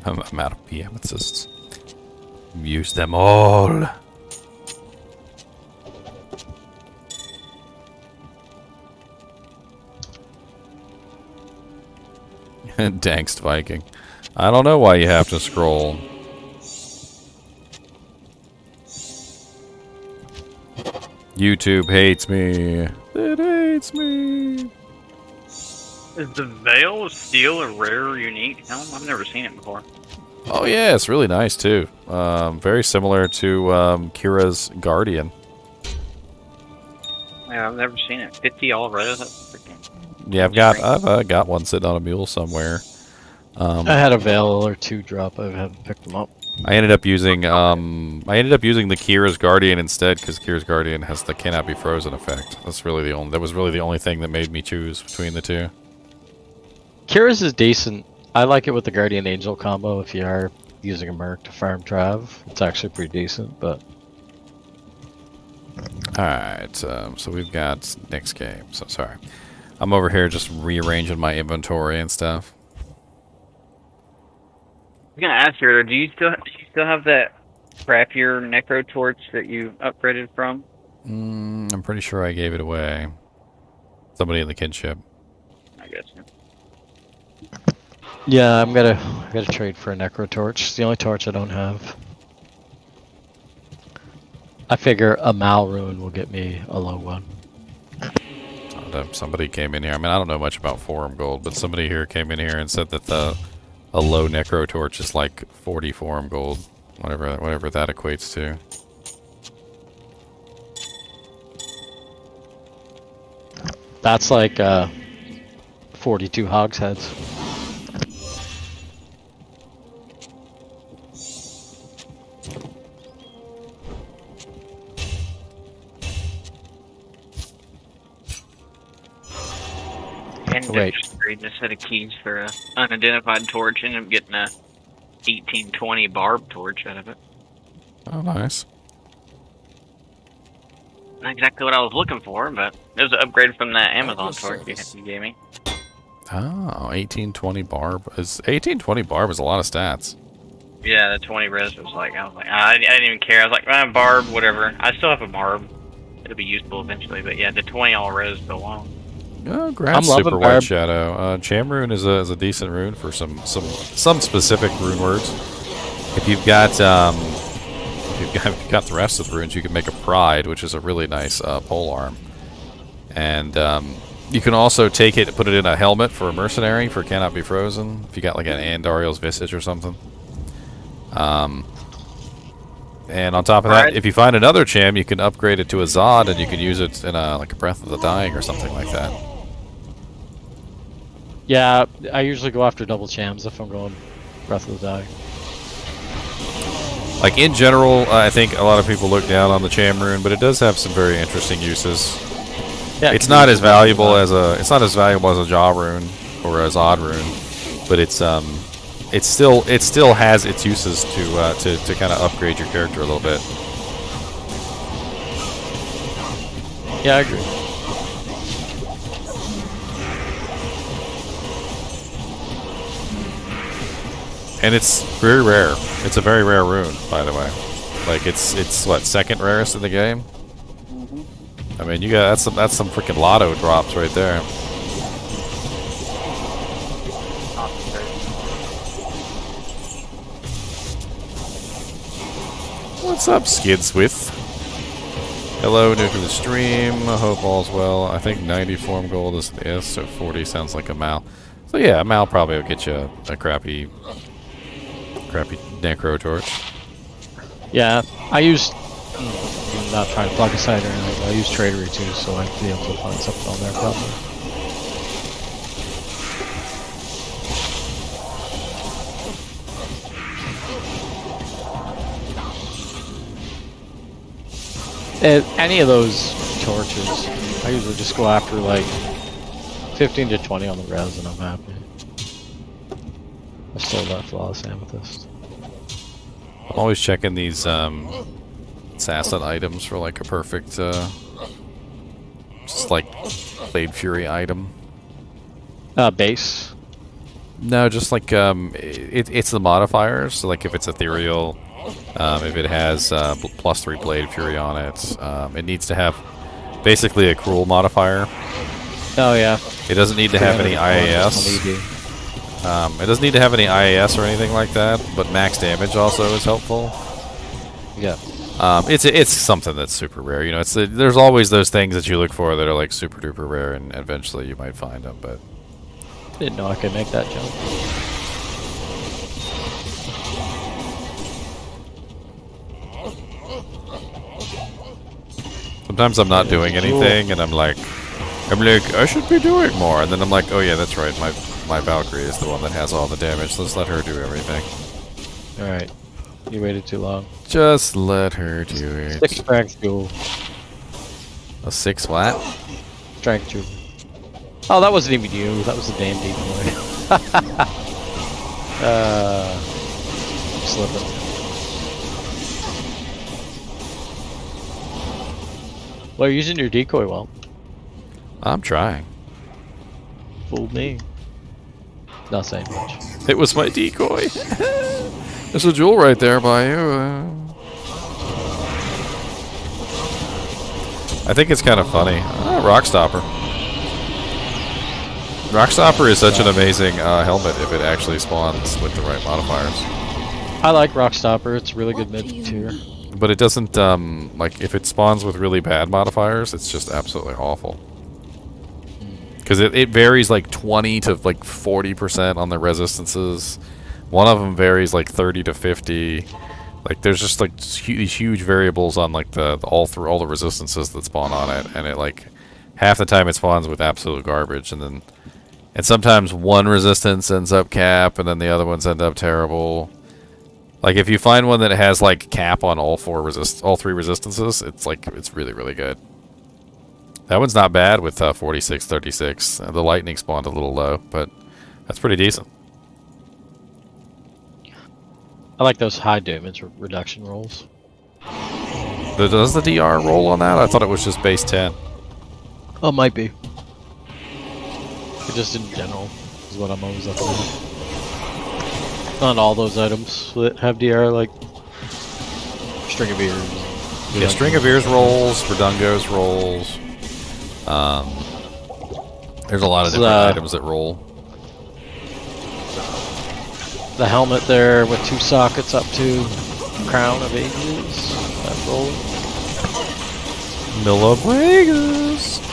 I'm out of amethysts. Use them all. Dankst Viking. I don't know why you have to scroll. YouTube hates me. It hates me. Is the Veil of Steel a rare or unique helm? I've never seen it before. Oh yeah, it's really nice too. Very similar to Kira's Guardian. Yeah, I've never seen it. 50 already? That's freaking... Yeah, I've got one sitting on a mule somewhere. I had a Veil or 2 drop. I haven't picked them up. I ended up using the Kira's Guardian instead because Kira's Guardian has the cannot be frozen effect. That was really the only thing that made me choose between the two. Kira's is decent. I like it with the Guardian Angel combo if you are using a Merc to farm Trav. It's actually pretty decent, but... Alright, so we've got next game. So, sorry. I'm over here just rearranging my inventory and stuff. I was gonna ask you, do you still have that crappier Necro Torch that you upgraded from? I'm pretty sure I gave it away. Somebody in the kinship. I guess. Yeah, I gotta trade for a Necro Torch. It's the only torch I don't have. I figure a Mal Rune will get me a low one. Somebody came in here. I mean, I don't know much about forum gold, but somebody here came in here and said that a low necro torch is like 40 forum gold, whatever that equates to. That's like 42 hogsheads. And just reading a set of keys for a unidentified torch, ended up getting a 1820 barb torch out of it. Oh, nice. Not exactly what I was looking for, but it was an upgrade from that Amazon torch you gave me. Oh, 1820 barb. 1820 barb is a lot of stats. Yeah, the 20 res was like, I didn't even care. I was like, barb, whatever. I still have a barb. It'll be useful eventually, but yeah, the 20 all res go long. Oh, grab Super White Shadow. Chamrune is a decent rune for some specific rune words. If you've got the rest of the runes, you can make a Pride, which is a really nice pole arm. And you can also take it and put it in a helmet for a Mercenary for Cannot Be Frozen. If you got like an Andariel's Visage or something. And on top of that, if you find another Cham, you can upgrade it to a Zod, and you can use it in like a Breath of the Dying or something like that. Yeah, I usually go after double Chams if I'm going Breath of the Dying. Like in general, I think a lot of people look down on the Chamrune, but it does have some very interesting uses. Yeah, it's not as valuable as a Jaw rune or a Zod rune, but it still has its uses to kind of upgrade your character a little bit. Yeah, I agree. And it's very rare. It's a very rare rune, by the way. Like it's what, second rarest in the game? I mean, you got that's some freaking lotto drops right there. What's up, Skidswith? Hello, new to the stream. I hope all's well. I think 90 form gold is an S, so 40 sounds like a Mal. So yeah, a Mal probably will get you a crappy necro torch. Yeah, I use, not trying to plug a site or anything, but I use Tradery too, so I'd be able to find something on there probably. Any of those torches, I usually just go after like 15 to 20 on the res and I'm happy. I stole that flawless amethyst. I'm always checking these assassin items for like a perfect, just like Blade Fury item. Base? No, just like it's the modifiers. So like if it's ethereal, if it has +3 Blade Fury on it, it needs to have basically a cruel modifier. Oh yeah. It doesn't need to have any IAS. It doesn't need to have any IAS or anything like that, but max damage also is helpful. Yeah. It's something that's super rare. You know, there's always those things that you look for that are like super duper rare, and eventually you might find them. But didn't know I could make that jump. Sometimes I'm not doing anything, and I'm like, I should be doing more, and then I'm like, oh yeah, that's right, my Valkyrie is the one that has all the damage. Let's let her do everything. All right, you waited too long. Just let her do it. 6 strength jewel. A 6 what? Strength jewel. Oh, that wasn't even you. That was a damn decoy. Slipping. Well, you're using your decoy well. I'm trying. Fooled me. Not saying much. It was my decoy. There's a jewel right there by you. I think it's kind of funny. Rockstopper. Rockstopper is such an amazing helmet if it actually spawns with the right modifiers. I like Rockstopper. It's really good mid-tier. But it doesn't, like, if it spawns with really bad modifiers, it's just absolutely awful. Because it varies like 20 to like 40% on the resistances. One of them varies like 30 to 50. Like there's just like these huge variables on like all the resistances that spawn on it, and it like half the time it spawns with absolute garbage, and sometimes one resistance ends up cap, and then the other ones end up terrible. Like if you find one that has like cap on all three resistances, it's really really good. That one's not bad with 46, 36. The lightning spawned a little low, but that's pretty decent. I like those high damage reduction rolls. Does the DR roll on that? I thought it was just base 10. Oh, might be. But just in general is what I'm always looking at. On all those items that have DR, like String of Ears. Yeah, String of Ears rolls, Redungos rolls. There's a lot of different items that roll. The helmet there with 2 sockets up to Crown of Ages. That roll. Milavegas.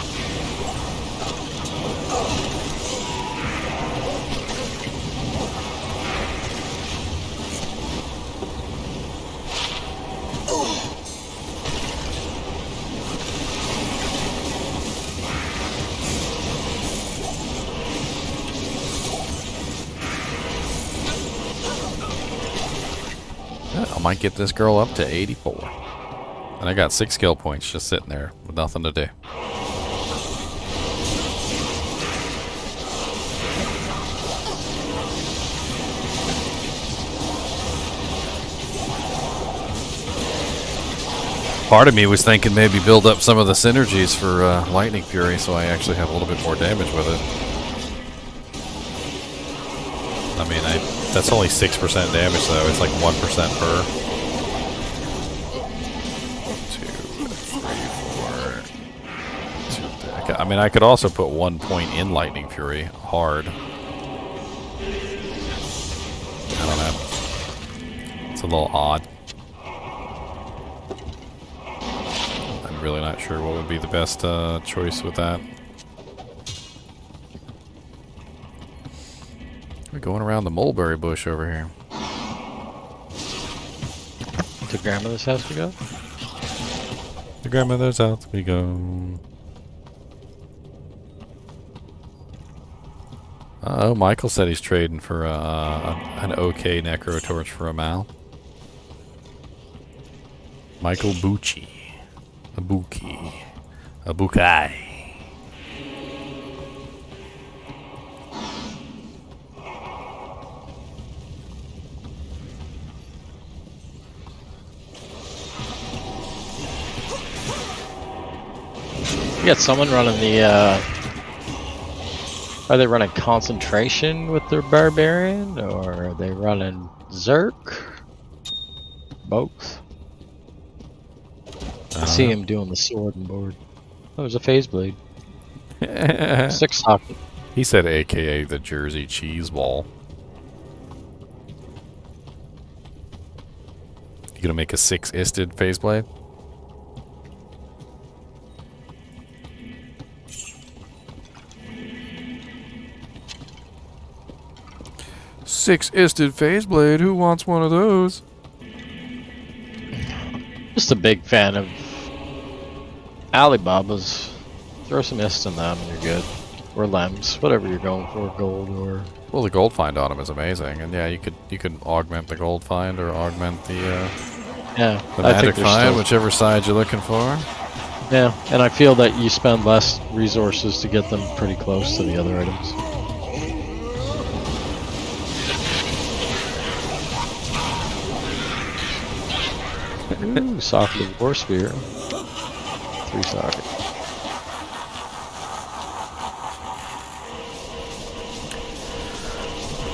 I might get this girl up to 84. And I got 6 skill points just sitting there with nothing to do. Part of me was thinking maybe build up some of the synergies for Lightning Fury so I actually have a little bit more damage with it. I mean, that's only 6% damage though, it's like 1% per. 2, 3, 4, 2. I mean, I could also put 1 point in Lightning Fury hard. I don't know. It's a little odd. I'm really not sure what would be the best choice with that. We're going around the mulberry bush over here. To grandmother's house we go? To grandmother's house we go. Oh, Michael said he's trading for an okay Necro Torch for a Mal. Michael Bucci. A Buki. A Bukai. You got someone running the, are they running concentration with their barbarian, or are they running Zerk? Both. I see him doing the sword and board. Oh, there's a phase blade. 6 socket. He said AKA the Jersey Cheese Ball. You gonna make a 6-isted phase blade? Six-isted phase blade. Who wants one of those? Just a big fan of Alibabas. Throw some ist in them and you're good. Or Lems, whatever you're going for, gold or. Well, the gold find on him is amazing, and yeah, you could augment the gold find or augment the the magic find, whichever side you're looking for. Yeah, and I feel that you spend less resources to get them pretty close to the other items. Ooh, socket of War Spear. 3 socket.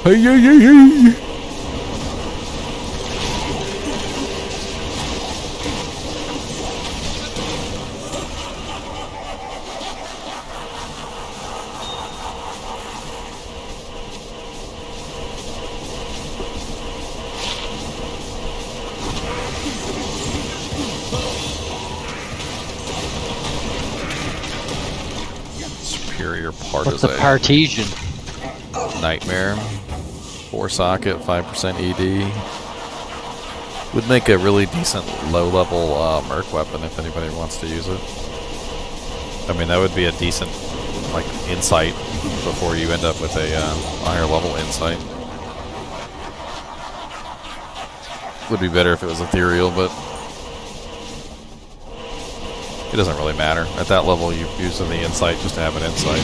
Hey, hey, hey, hey. your part What's is the a Partisan? nightmare. 4 socket, 5% ED. Would make a really decent low-level merc weapon if anybody wants to use it. I mean, that would be a decent, like, insight before you end up with a higher level insight. Would be better if it was ethereal, but it doesn't really matter. At that level, you're using the insight just to have an insight.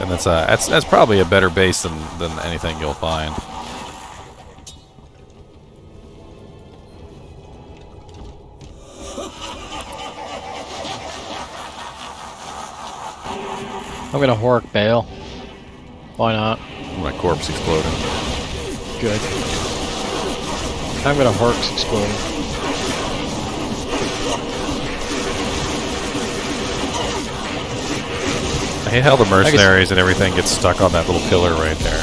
And that's probably a better base than anything you'll find. I'm gonna Hork Bale. Why not? My corpse exploding. Good. I'm gonna Horks exploding. I hate how the mercenaries and everything get stuck on that little pillar right there.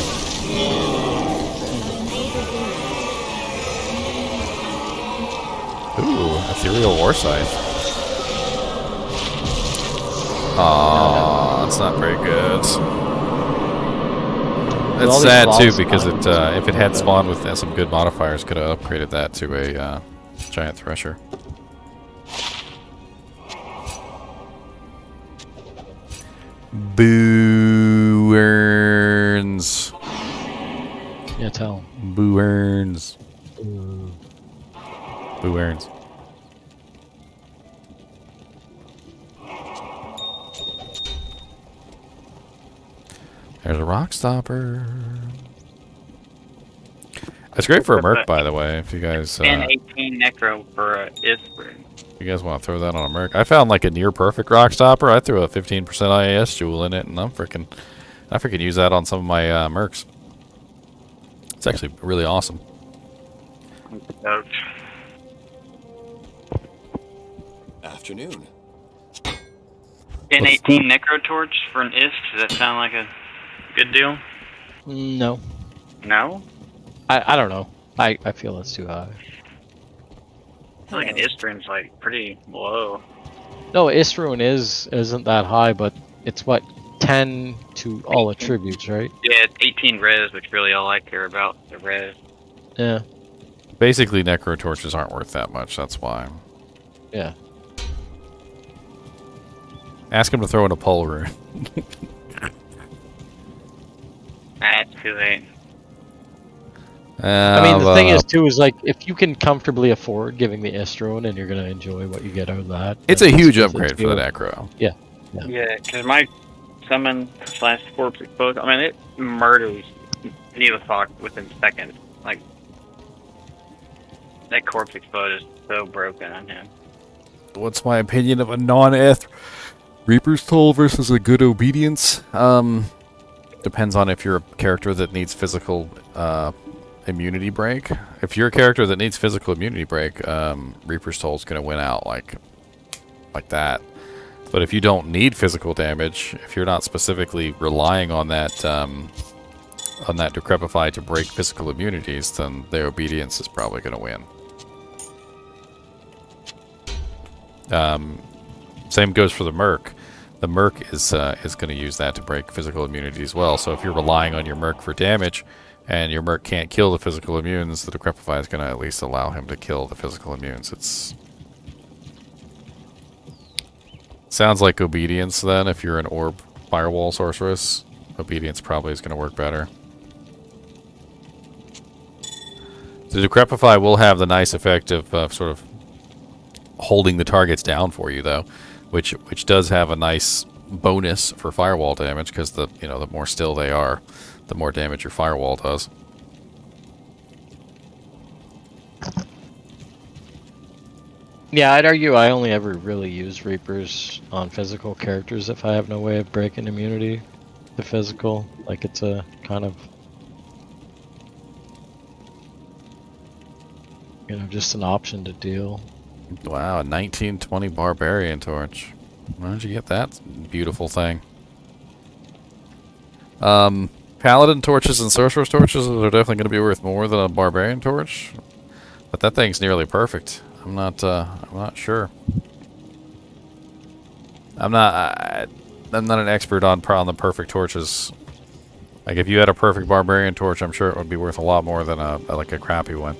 Ooh, ethereal war scythe. Aww, that's not very good. It's sad too because if it had spawned with some good modifiers, could have upgraded that to a giant thresher. Boo earns. Yeah, tell him. Boo earns. Boo earns. There's a rock stopper. It's great for a merc, by the way. If you guys, 18 necro for Isper. You guys want to throw that on a merc? I found like a near perfect rock stopper. I threw a 15% IAS jewel in it, and I freaking use that on some of my mercs. It's actually really awesome. Afternoon. 1018 necro torch for an Isp. Does that sound like a good deal? No. No? I don't know. I feel that's too high. I feel like an Istrin's like pretty low. No, Istruin isn't that high, but it's what, 10 to all attributes, right? Yeah, it's 18 res, which really all I care about, the res. Yeah. Basically, necro torches aren't worth that much. That's why. Yeah. Ask him to throw in a pole rune. It's too late. I mean, the thing is, too, is like, if you can comfortably afford giving the Istruin and you're going to enjoy what you get out of that. It's a huge upgrade for the necro. Yeah. Yeah, because my summon / corpse exposed, I mean, it murders Neothok within seconds. Like, that corpse exposed is so broken on him. What's my opinion of a non-eth Reaper's Toll versus a good obedience? Depends on if you're a character that needs physical immunity break. If you're a character that needs physical immunity break, Reaper's Toll is going to win out like that. But if you don't need physical damage, if you're not specifically relying on that Decrepify to break physical immunities, then the obedience is probably going to win. Same goes for the Merc. The Merc is going to use that to break physical immunity as well. So if you're relying on your Merc for damage, and your Merc can't kill the physical immunes, the Decrepify is going to at least allow him to kill the physical immunes. Sounds like Obedience then. If you're an Orb Firewall Sorceress, Obedience probably is going to work better. The Decrepify will have the nice effect of sort of holding the targets down for you, though, which does have a nice bonus for firewall damage, because the more still they are, the more damage your firewall does. Yeah, I'd argue I only ever really use Reapers on physical characters if I have no way of breaking immunity to physical. Like, it's a kind of, just an option to deal. Wow, a 1920 Barbarian Torch. Where did you get that beautiful thing? Paladin Torches and Sorcerer's Torches are definitely going to be worth more than a Barbarian Torch. But that thing's nearly perfect. I'm not sure. I'm not an expert on the perfect torches. Like if you had a perfect barbarian torch, I'm sure it would be worth a lot more than a crappy one.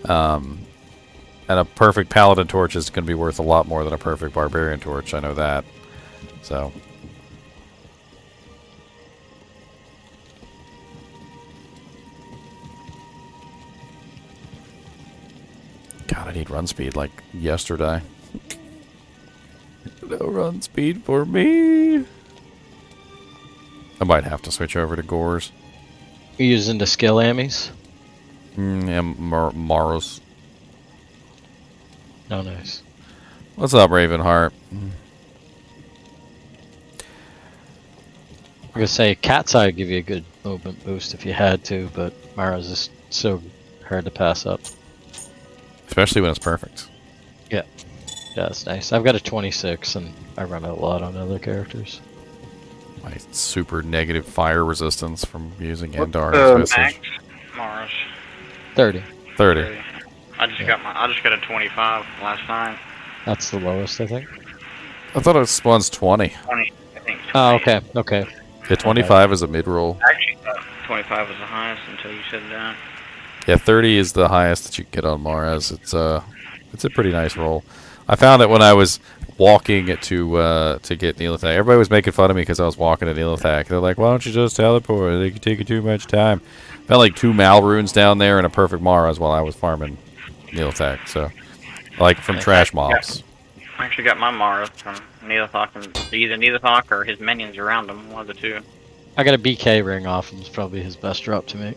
And a perfect paladin torch is going to be worth a lot more than a perfect barbarian torch. I know that. So. God, I need run speed like yesterday. No run speed for me. I might have to switch over to Gores. You using the skill ammies? Yeah, Maros. Oh, nice. What's up, Ravenheart? I'm gonna say Cat's Eye would give you a good movement boost if you had to, but Mara's is so hard to pass up. Especially when it's perfect. Yeah. Yeah, that's nice. I've got a 26 and I run a lot on other characters. My super negative fire resistance from using Endar. Max Mars. 30. 30. I just got a 25 last night. That's the lowest, I think. I thought it was 20. 20, I think. 20. Oh, okay, okay. Yeah, 25 is a mid-roll. I actually thought 25 was the highest until you said that. Yeah, 30 is the highest that you can get on Mars. It's a pretty nice roll. I found it when I was walking to get Neolithak. Everybody was making fun of me because I was walking to Neolithak. They're like, "Why don't you just teleport? They could take you too much time." Found like 2 Mal runes down there and a perfect Mars while I was farming Neolithak. So, like from trash mobs. I actually got my Mara from Neolithak, and either Neolithak or his minions around him, one of the two. I got a BK ring off him. It's probably his best drop to me.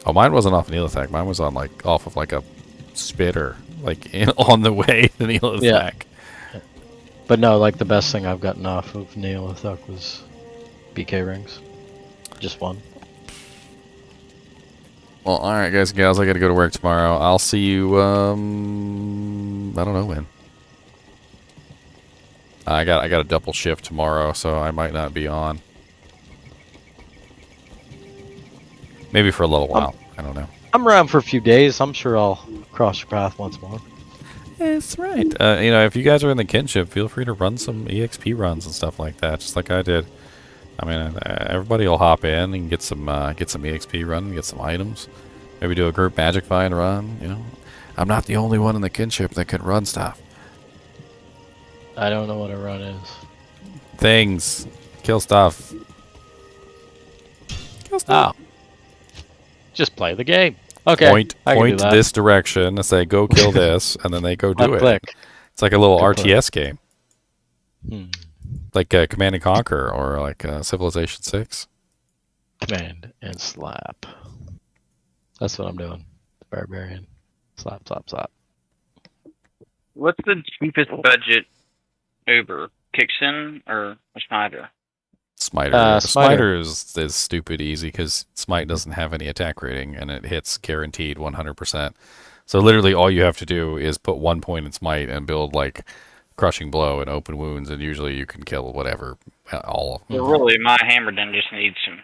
Oh, mine wasn't off Neolithak. Mine was on off of like a spitter, on the way to Neolithak. Yeah. But no, like the best thing I've gotten off of Neolithak was BK rings. Just one. Well, all right, guys and gals, I got to go to work tomorrow. I'll see you. I don't know when. I got a double shift tomorrow, so I might not be on. Maybe for a little while. I don't know. I'm around for a few days. I'm sure I'll cross your path once more. That's right. If you guys are in the kinship, feel free to run some EXP runs and stuff like that, just like I did. I mean, everybody will hop in and get some EXP run, get some items. Maybe do a group magic find run. I'm not the only one in the kinship that can run stuff. I don't know what a run is. Things, kill stuff. Kill stuff. Oh. Just play the game. Okay. Point this direction and say, go kill this, and then they go do it. Click. It's like a little Good RTS game. Like Command and Conquer or like Civilization 6. Command and slap. That's what I'm doing. Barbarian. Slap, slap, slap. What's the cheapest budget Uber? Kixin or Smiter? Smiter. Smiter is stupid easy because Smite doesn't have any attack rating and it hits guaranteed 100%. So literally all you have to do is put 1 point in Smite and build like Crushing Blow and Open Wounds, and usually you can kill whatever, all of them. Well, really, my Hammerden just needs some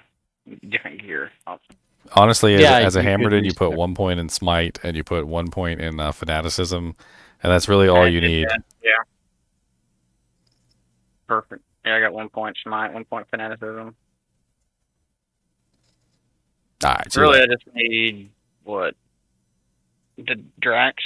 different gear. Honestly, as a Hammerden, you put 1 point in Smite and you put 1 point in Fanaticism, and that's really all you need. Yeah. Perfect. Yeah, I got 1 point Smite, 1 point Fanaticism. Alright, really, I just need, what? The Drax